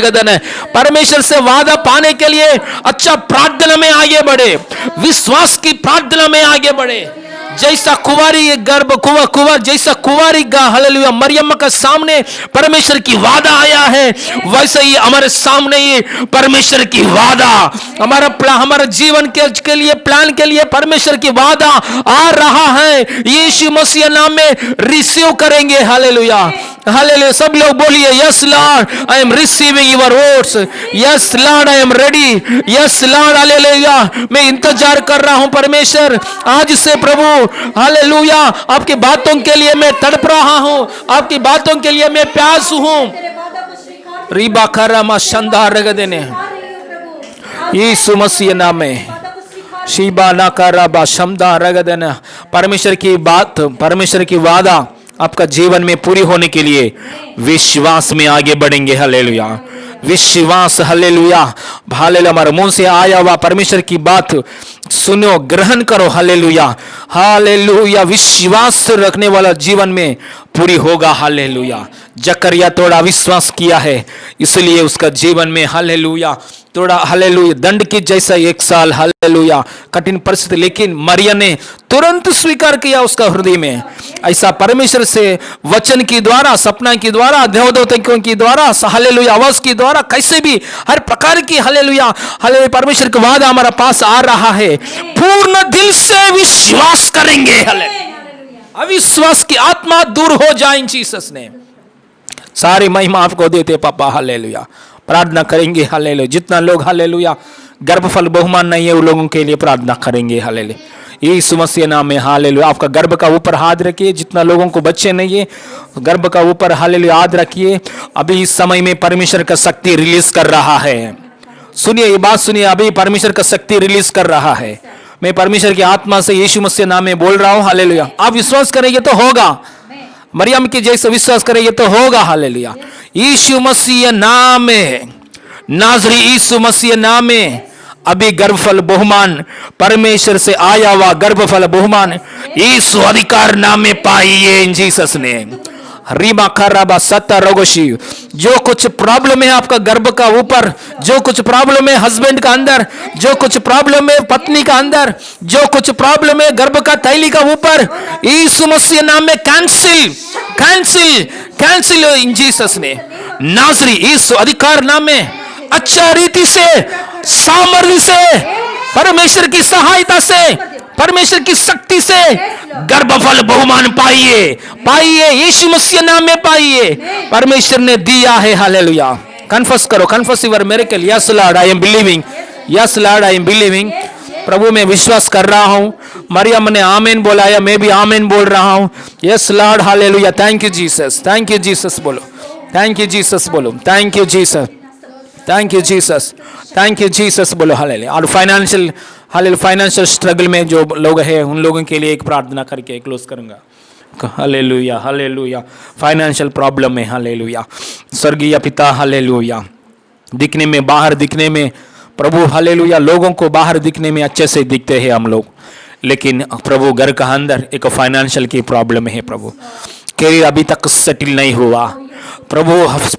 परमेश्वर से वादा पाने के लिए अच्छा प्रार्थना में आगे बढ़े, विश्वास की प्रार्थना में आगे बढ़े। जैसा कुंवारी गर्भ कुंवर जैसा कुंवारी का हालेलुया मरियम के सामने परमेश्वर की वादा आया है, वैसे ही हमारे सामने ये परमेश्वर की वादा हमारे जीवन के लिए प्लान के लिए परमेश्वर की वादा आ रहा है। यीशु मसीह नाम में रिसीव करेंगे। हालेलुया हालेलुया सब लोग बोलिए yes Lord I am receiving your words, yes Lord I am ready, yes Lord hallelujah मैं इंतजार कर रहा हूं परमेश्वर। आज से प्रभु हालेलुया आपकी बातों के लिए मैं तड़प रहा हूं, आपकी बातों के लिए मैं प्यास हूं। रिबा खरामा शानदार रगदेने यीशु मसीह नाम में शिबा ना कराबा शमदा रगदेना। परमेश्वर की बात, परमेश्वर की वादा आपका जीवन में पूरी होने के लिए विश्वास में आगे बढ़ेंगे। हालेलुया विश्वास हालेलुया हालेलुया हमारे मुंह से आया हुआ परमेश्वर की बात सुनो, ग्रहण करो। हालेलुया हालेलुया विश्वास रखने वाला जीवन में पूरी होगा। हालेलुया जकरिया थोड़ा विश्वास किया है, इसलिए उसका जीवन में हालेलुया थोड़ा हालेलुया दंड की जैसा 1 साल हालेलुया कठिन परिस्थिति, लेकिन मरियम ने तुरंत स्वीकार किया उसका हृदय में। ऐसा परमेश्वर से वचन की द्वारा, सपना की द्वारा, देवदूतों की द्वारा, हालेलुया आवाज की द्वारा, कैसे भी हर प्रकार की हालेलुया हालेलुया परमेश्वर का वादा हमारा पास आ रहा है। पूर्ण दिल से विश्वास करेंगे। हालेलुया अविश्वास की आत्मा दूर हो जाए जीसस ने। सारी महिमा आपको देते पापा। हालेलुया प्रार्थना करेंगे। हालेलुया जितना लोग हालेलुया गर्भफल बहुमान नहीं है उन लोगों के लिए प्रार्थना करेंगे। हालेलुया यीशु मसीह नाम में हालेलुया आपका गर्भ का ऊपर हाथ रखिए। जितना लोगों को बच्चे नहीं है गर्भ का ऊपर हालेलुया हाथ रखिए। अभी इस समय में परमेश्वर का शक्ति रिलीज कर रहा है। सुनिए ये बात सुनिए, अभी परमेश्वर का शक्ति रिलीज कर रहा है। मैं परमेश्वर की आत्मा से यीशु मसीह नाम में बोल रहा हूं। हालेलुया आप विश्वास करेंगे तो होगा, मरियम के जैसे विश्वास करेंगे तो होगा। हालेलुया यीशु मसीह नाम में, नाजरी यीशु मसीह नाम में अभी गर्भफल बहुमान परमेश्वर से आया हुआ गर्भफल बहुमान यीशु अधिकार नाम में पाइए इन जीसस ने। रीमा खराबा सत्ता रोगोशी जो कुछ प्रॉब्लम है आपका गर्भ का ऊपर, जो कुछ प्रॉब्लम है हस्बैंड का अंदर, जो कुछ प्रॉब्लम है पत्नी का अंदर, जो कुछ प्रॉब्लम है गर्भ का थैली का ऊपर, यीशु मसीह नाम में कैंसिल कैंसिल कैंसिल इन जीसस ने। नाजरी यीशु अधिकार नाम में अच्छा रीति से, सामर्थ्य से, परमेश्वर की सहायता से, परमेश्वर की शक्ति से गर्भफल बहुमान पाइए, पाइए, यीशु मसीह नाम में पाइए। परमेश्वर ने दिया है। हालेलुया। कन्फेस करो, confess your miracle. Yes Lord, I am believing. Yes Lord, I am believing. प्रभु मैं विश्वास कर रहा हूं। मरियम ने आमीन बोला या मैं भी आमीन बोल रहा हूं। Yes Lord, hallelujah. Thank you Jesus, thank you Jesus बोलो, थैंक यू जीसस बोलो, thank you Jesus, thank you Jesus, thank you Jesus बोलो। हालेलुया। और फाइनेंशियल स्ट्रगल में जो लोग हैं उन लोगों के लिए एक प्रार्थना करके क्लोज करूंगा। Hallelujah, hallelujah. फाइनेंशियल प्रॉब्लम है। हालेलुया। स्वर्गीय पिता, हालेलुया। दिखने में, बाहर दिखने में प्रभु, हालेलुया, लोगों को बाहर दिखने में अच्छे से दिखते हैं हम लोग, लेकिन प्रभु घर का अंदर एक फाइनेंशियल की प्रॉब्लम है। प्रभु कैरियर अभी तक सेटल नहीं हुआ, प्रभु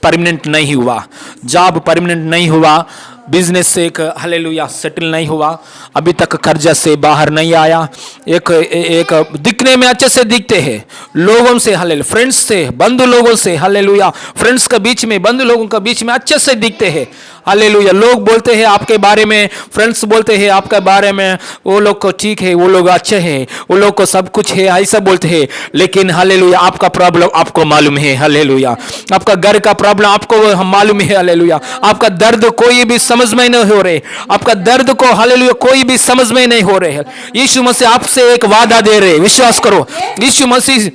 परमानेंट नहीं हुआ, जॉब परमानेंट नहीं हुआ, बिजनेस से एक हालेलुया सेटल नहीं हुआ, अभी तक कर्जा से बाहर नहीं आया। एक दिखने में अच्छे से दिखते हैं लोगों से, हालेलुया, फ्रेंड्स से, बंधु लोगों से, हालेलुया, फ्रेंड्स के बीच में, बंधु लोगों के बीच में अच्छे से दिखते हैं। हालेलुया। लोग बोलते हैं आपके बारे में, फ्रेंड्स बोलते हैं आपके बारे में, वो लोग को ठीक है, वो लोग अच्छे हैं, वो लोग को सब कुछ है, ऐसा बोलते हैं। लेकिन हालेलुया आपका प्रॉब्लम आपको मालूम है। हालेलुया। आपका घर का प्रॉब्लम आपको मालूम है। हालेलुया। आपका दर्द कोई भी समझ में नहीं हो रहे, आपका दर्द को हालेलुया कोई भी समझ में नहीं हो रहे हैं। यीशु मसीह आपसे एक वादा दे रहे, विश्वास करो। यीशु मसीह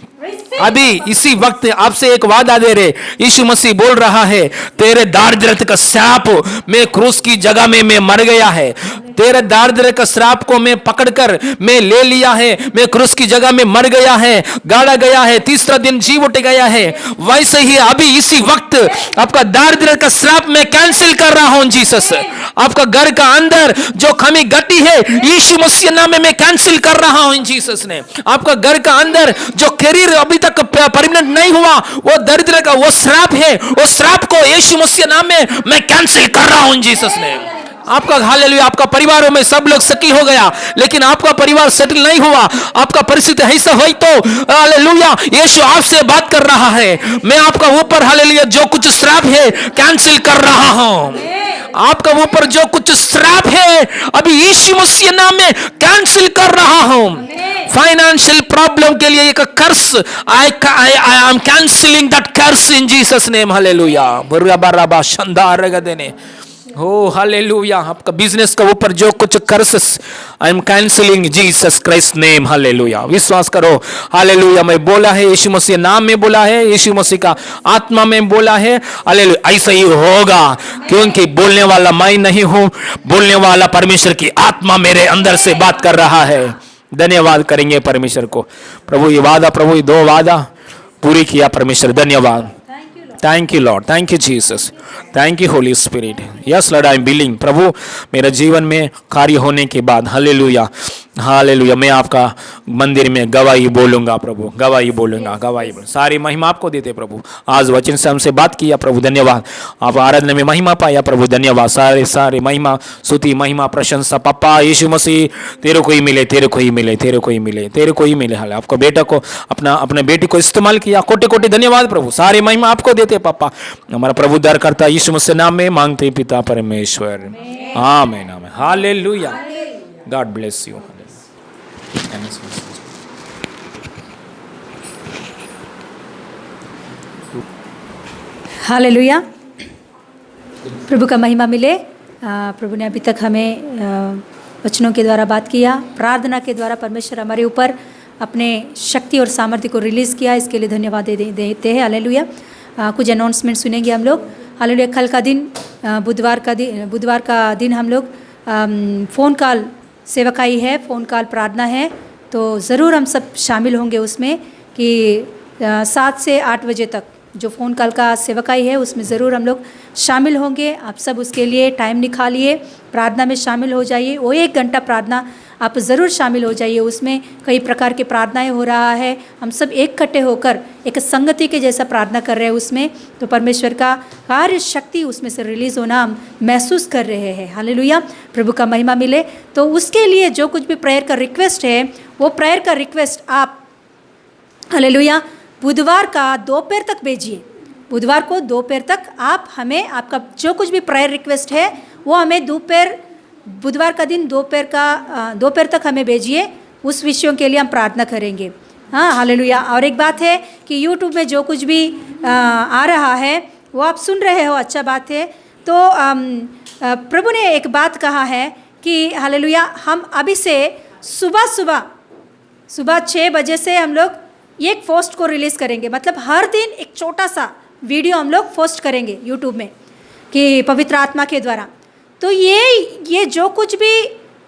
अभी इसी वक्त आपसे एक वादा दे रहे। यीशु मसीह बोल रहा है, तेरे दारिद्र्य का श्राप मैं क्रूस की जगह में मैं मर गया है, तेरे दारिद्र्य का श्राप को मैं पकड़कर मैं ले लिया है, मैं क्रूस की जगह में मर गया है, गाड़ा गया है, तीसरा दिन जी उठ गया है। वैसे ही अभी इसी वक्त आपका दारिद्र्य का श्राप मैं कैंसिल कर रहा हूं जीसस। आपका घर का अंदर जो कमी घटी है यीशु मसीह नाम में मैं कैंसिल कर रहा हूं जीसस ने। आपका घर का अंदर जो कैरियर अभी तक परमानेंट नहीं हुआ, वो दरिद्र का वो श्राप है, वो श्राप को यीशु मसीह नाम में मैं कैंसिल कर रहा हूं जीसस ने। आपका हालेलुया, आपका परिवारों में सब लोग सकी हो गया, लेकिन आपका परिवार सेटल नहीं हुआ, आपका परिस्थिति ऐसा हुई तो हालेलुया यीशु आपसे बात कर रहा है, मैं आपका ऊपर हालेलुया जो कुछ श्राप है कैंसिल कर रहा हूं। आपका ऊपर जो कुछ श्राप है अभी यीशु मसीह नाम में कैंसिल कर रहा हूं। फाइनेंशियल प्रॉब्लम के लिए एक curse, I am cancelling that curse in Jesus name. Hallelujah. बराबा शानदार देने हो। हालेलुया। आपका बिजनेस का ऊपर जो कुछ curses I am cancelling Jesus Christ name. Hallelujah. विश्वास करो। हालेलुया। मैं बोला है, यीशु मसीह नाम में बोला है, यीशु मसीह का आत्मा में बोला है। हालेलुया। ऐसा ही होगा, क्योंकि बोलने वाला मैं नहीं हूं, बोलने वाला परमेश्वर की आत्मा मेरे अंदर से बात कर रहा है। धन्यवाद करेंगे परमेश्वर को। प्रभु ये वादा, प्रभु ये 2 वादा पूरी किया परमेश्वर। धन्यवाद। Thank you Lord, thank you Jesus, thank you Holy Spirit. Yes Lord, I am believing. प्रभु मेरे जीवन में कार्य होने के बाद हालेलुया, हालेलुया, मैं आपका मंदिर में गवाही बोलूंगा प्रभु, गवाही बोलूंगा, गवाही बोलूंगा। सारी महिमा आपको देते प्रभु। आज वचन से हमसे बात किया प्रभु, धन्यवाद। आप आराधना में महिमा पाया प्रभु, धन्यवाद। सारे महिमा, स्तुति, महिमा, प्रशंसा पप्पा यीशु मसीह तेरे को ही मिले, तेरे को ही मिले, तेरे को ही मिले, तेरे को ही मिले। हाल आपको बेटा को, अपने बेटी को इस्तेमाल किया, कोटि कोटि धन्यवाद प्रभु। सारी महिमा आपको देते पापा। हमारा प्रभु उद्धार करता यीशु मसीह नाम में मांगते पिता परमेश्वर, amen amen. Hallelujah. God bless you. Hallelujah. प्रभु का महिमा मिले। प्रभु ने अभी तक हमें वचनों के द्वारा बात किया, प्रार्थना के द्वारा परमेश्वर हमारे ऊपर अपने शक्ति और सामर्थ्य को रिलीज़ किया, इसके लिए धन्यवाद देते हैं। हालेलुया। कुछ अनाउंसमेंट सुनेंगे हम लोग। हालेलुया। कल का दिन बुधवार का दिन हम लोग फ़ोन कॉल सेवकाई है, फ़ोन कॉल प्रार्थना है, तो ज़रूर हम सब शामिल होंगे उसमें कि 7 से 8 बजे तक जो फ़ोन कॉल का सेवकाई है उसमें ज़रूर हम लोग शामिल होंगे। आप सब उसके लिए टाइम निकालिए, प्रार्थना में शामिल हो जाइए। वो 1 घंटा प्रार्थना आप ज़रूर शामिल हो जाइए। उसमें कई प्रकार की प्रार्थनाएं हो रहा है, हम सब इकट्ठे होकर एक संगति के जैसा प्रार्थना कर रहे हैं उसमें, तो परमेश्वर का कार्य शक्ति उसमें से रिलीज़ होना हम महसूस कर रहे हैं। हालेलुया। प्रभु का महिमा मिले। तो उसके लिए जो कुछ भी प्रेयर का रिक्वेस्ट है, वो प्रेयर का रिक्वेस्ट आप हालेलुया बुधवार का दोपहर तक भेजिए। बुधवार को दोपहर तक आप हमें आपका जो कुछ भी प्रेयर रिक्वेस्ट है वो हमें बुधवार का दिन दोपहर तक हमें भेजिए। उस विषयों के लिए हम प्रार्थना करेंगे। हाँ, हालेलुया। और एक बात है कि यूट्यूब में जो कुछ भी आ रहा है वो आप सुन रहे हो, अच्छा बात है। तो प्रभु ने एक बात कहा है कि हालेलुया, हम अभी से सुबह 6 बजे से हम लोग एक पोस्ट को रिलीज़ करेंगे। मतलब हर दिन एक छोटा सा वीडियो हम लोग पोस्ट करेंगे यूट्यूब में कि पवित्र आत्मा के द्वारा। तो ये जो कुछ भी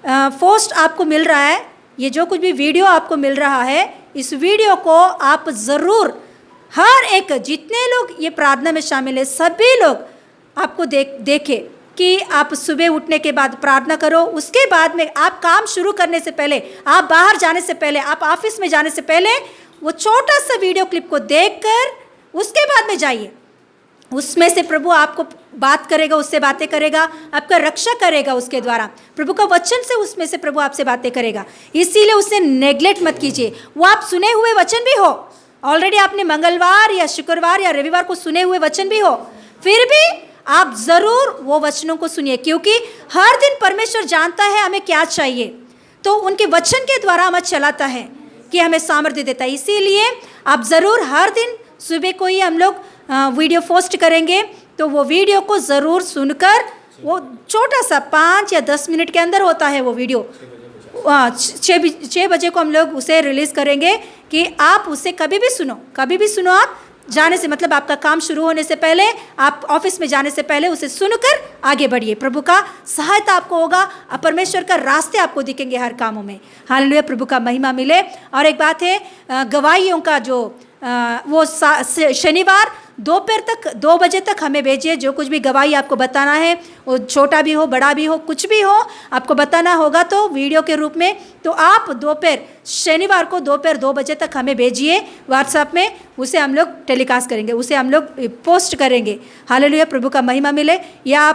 पोस्ट आपको मिल रहा है, ये जो कुछ भी वीडियो आपको मिल रहा है, इस वीडियो को आप ज़रूर हर एक, जितने लोग ये प्रार्थना में शामिल है, सभी लोग आपको देखें कि आप सुबह उठने के बाद प्रार्थना करो। उसके बाद में आप काम शुरू करने से पहले, आप बाहर जाने से पहले, आप ऑफिस में जाने से पहले वो छोटा सा वीडियो क्लिप को देखकर उसके बाद में जाइए। उसमें से प्रभु आपको बात करेगा, उससे बातें करेगा, आपका रक्षा करेगा उसके द्वारा। प्रभु का वचन से उसमें से प्रभु आपसे बातें करेगा। इसीलिए उसे नेग्लेक्ट मत कीजिए। वो आप सुने हुए वचन भी हो, ऑलरेडी आपने मंगलवार या शुक्रवार या रविवार को सुने हुए वचन भी हो, फिर भी आप ज़रूर वो वचनों को सुनिए, क्योंकि हर दिन परमेश्वर जानता है हमें क्या चाहिए। तो उनके वचन के द्वारा हमें चलाता है कि हमें सामर्थ्य देता है। इसीलिए आप ज़रूर हर दिन सुबह को ही हम लोग वीडियो पोस्ट करेंगे, तो वो वीडियो को ज़रूर सुनकर, वो छोटा सा 5 या 10 मिनट के अंदर होता है वो वीडियो, 6 बजे को हम लोग उसे रिलीज़ करेंगे कि आप उसे कभी भी सुनो आप जाने से, मतलब आपका काम शुरू होने से पहले, आप ऑफिस में जाने से पहले उसे सुनकर आगे बढ़िए। प्रभु का सहायता आपको होगा, परमेश्वर का रास्ते आपको दिखेंगे हर कामों में। हालेलुया, प्रभु का महिमा मिले। और एक बात है, गवाहियों का जो वो शनिवार दोपहर तक 2 बजे तक हमें भेजिए। जो कुछ भी गवाही आपको बताना है, वो छोटा भी हो बड़ा भी हो, कुछ भी हो आपको बताना होगा तो वीडियो के रूप में, तो आप शनिवार को दोपहर 2 बजे तक हमें भेजिए व्हाट्सएप में। उसे हम लोग टेलीकास्ट करेंगे, उसे हम लोग पोस्ट करेंगे। हालेलुया, प्रभु का महिमा मिले। या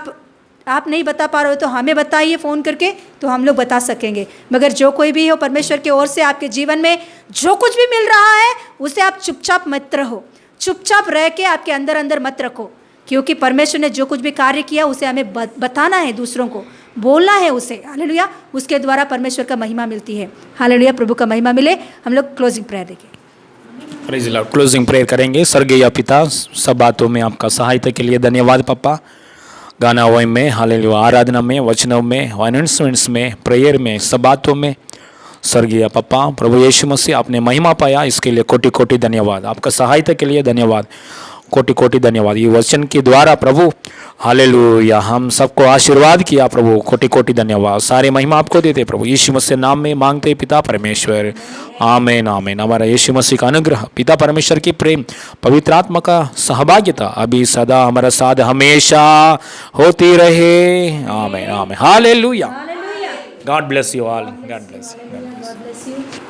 आप नहीं बता पा रहे हो तो हमें बताइए फ़ोन करके, तो हम लोग बता सकेंगे। मगर जो कोई भी हो, परमेश्वर की ओर से आपके जीवन में जो कुछ भी मिल रहा है उसे आप चुपचाप मत रहो, चुपचाप रह के आपके अंदर मत रखो, क्योंकि परमेश्वर ने जो कुछ भी कार्य किया उसे हमें बताना है, दूसरों को बोलना है उसे। हालेलुया, उसके द्वारा परमेश्वर का महिमा मिलती है। हालेलुया, प्रभु का महिमा मिले। हम लोग क्लोजिंग प्रेयर देंगे। Praise the Lord. Closing prayer करेंगे। स्वर्गीय पिता, सब बातों में आपका सहायता के लिए धन्यवाद पापा। गाना वाई में, हालेलुया, आराधना में, वचनों में, अनाउंसमेंट्स में, प्रेयर में, सब बातों में स्वर्गीय पापा प्रभु यीशु मसीह आपने महिमा पाया, इसके लिए कोटि कोटि धन्यवाद। आपका सहायता के लिए धन्यवाद, कोटि कोटि धन्यवाद। ये वचन के द्वारा प्रभु हालेलुया हम सबको आशीर्वाद किया प्रभु, कोटि कोटि धन्यवाद। सारे महिमा आपको देते प्रभु, यीशु मसीह नाम में मांगते पिता परमेश्वर, आमीन आमीन। हमारा यीशु मसीह का अनुग्रह, पिता परमेश्वर की प्रेम, पवित्र आत्मा का सहभागिता अभी सदा हमारा साथ हमेशा होती रहे। आमीन amen. Hallelujah. God bless you all. God bless you.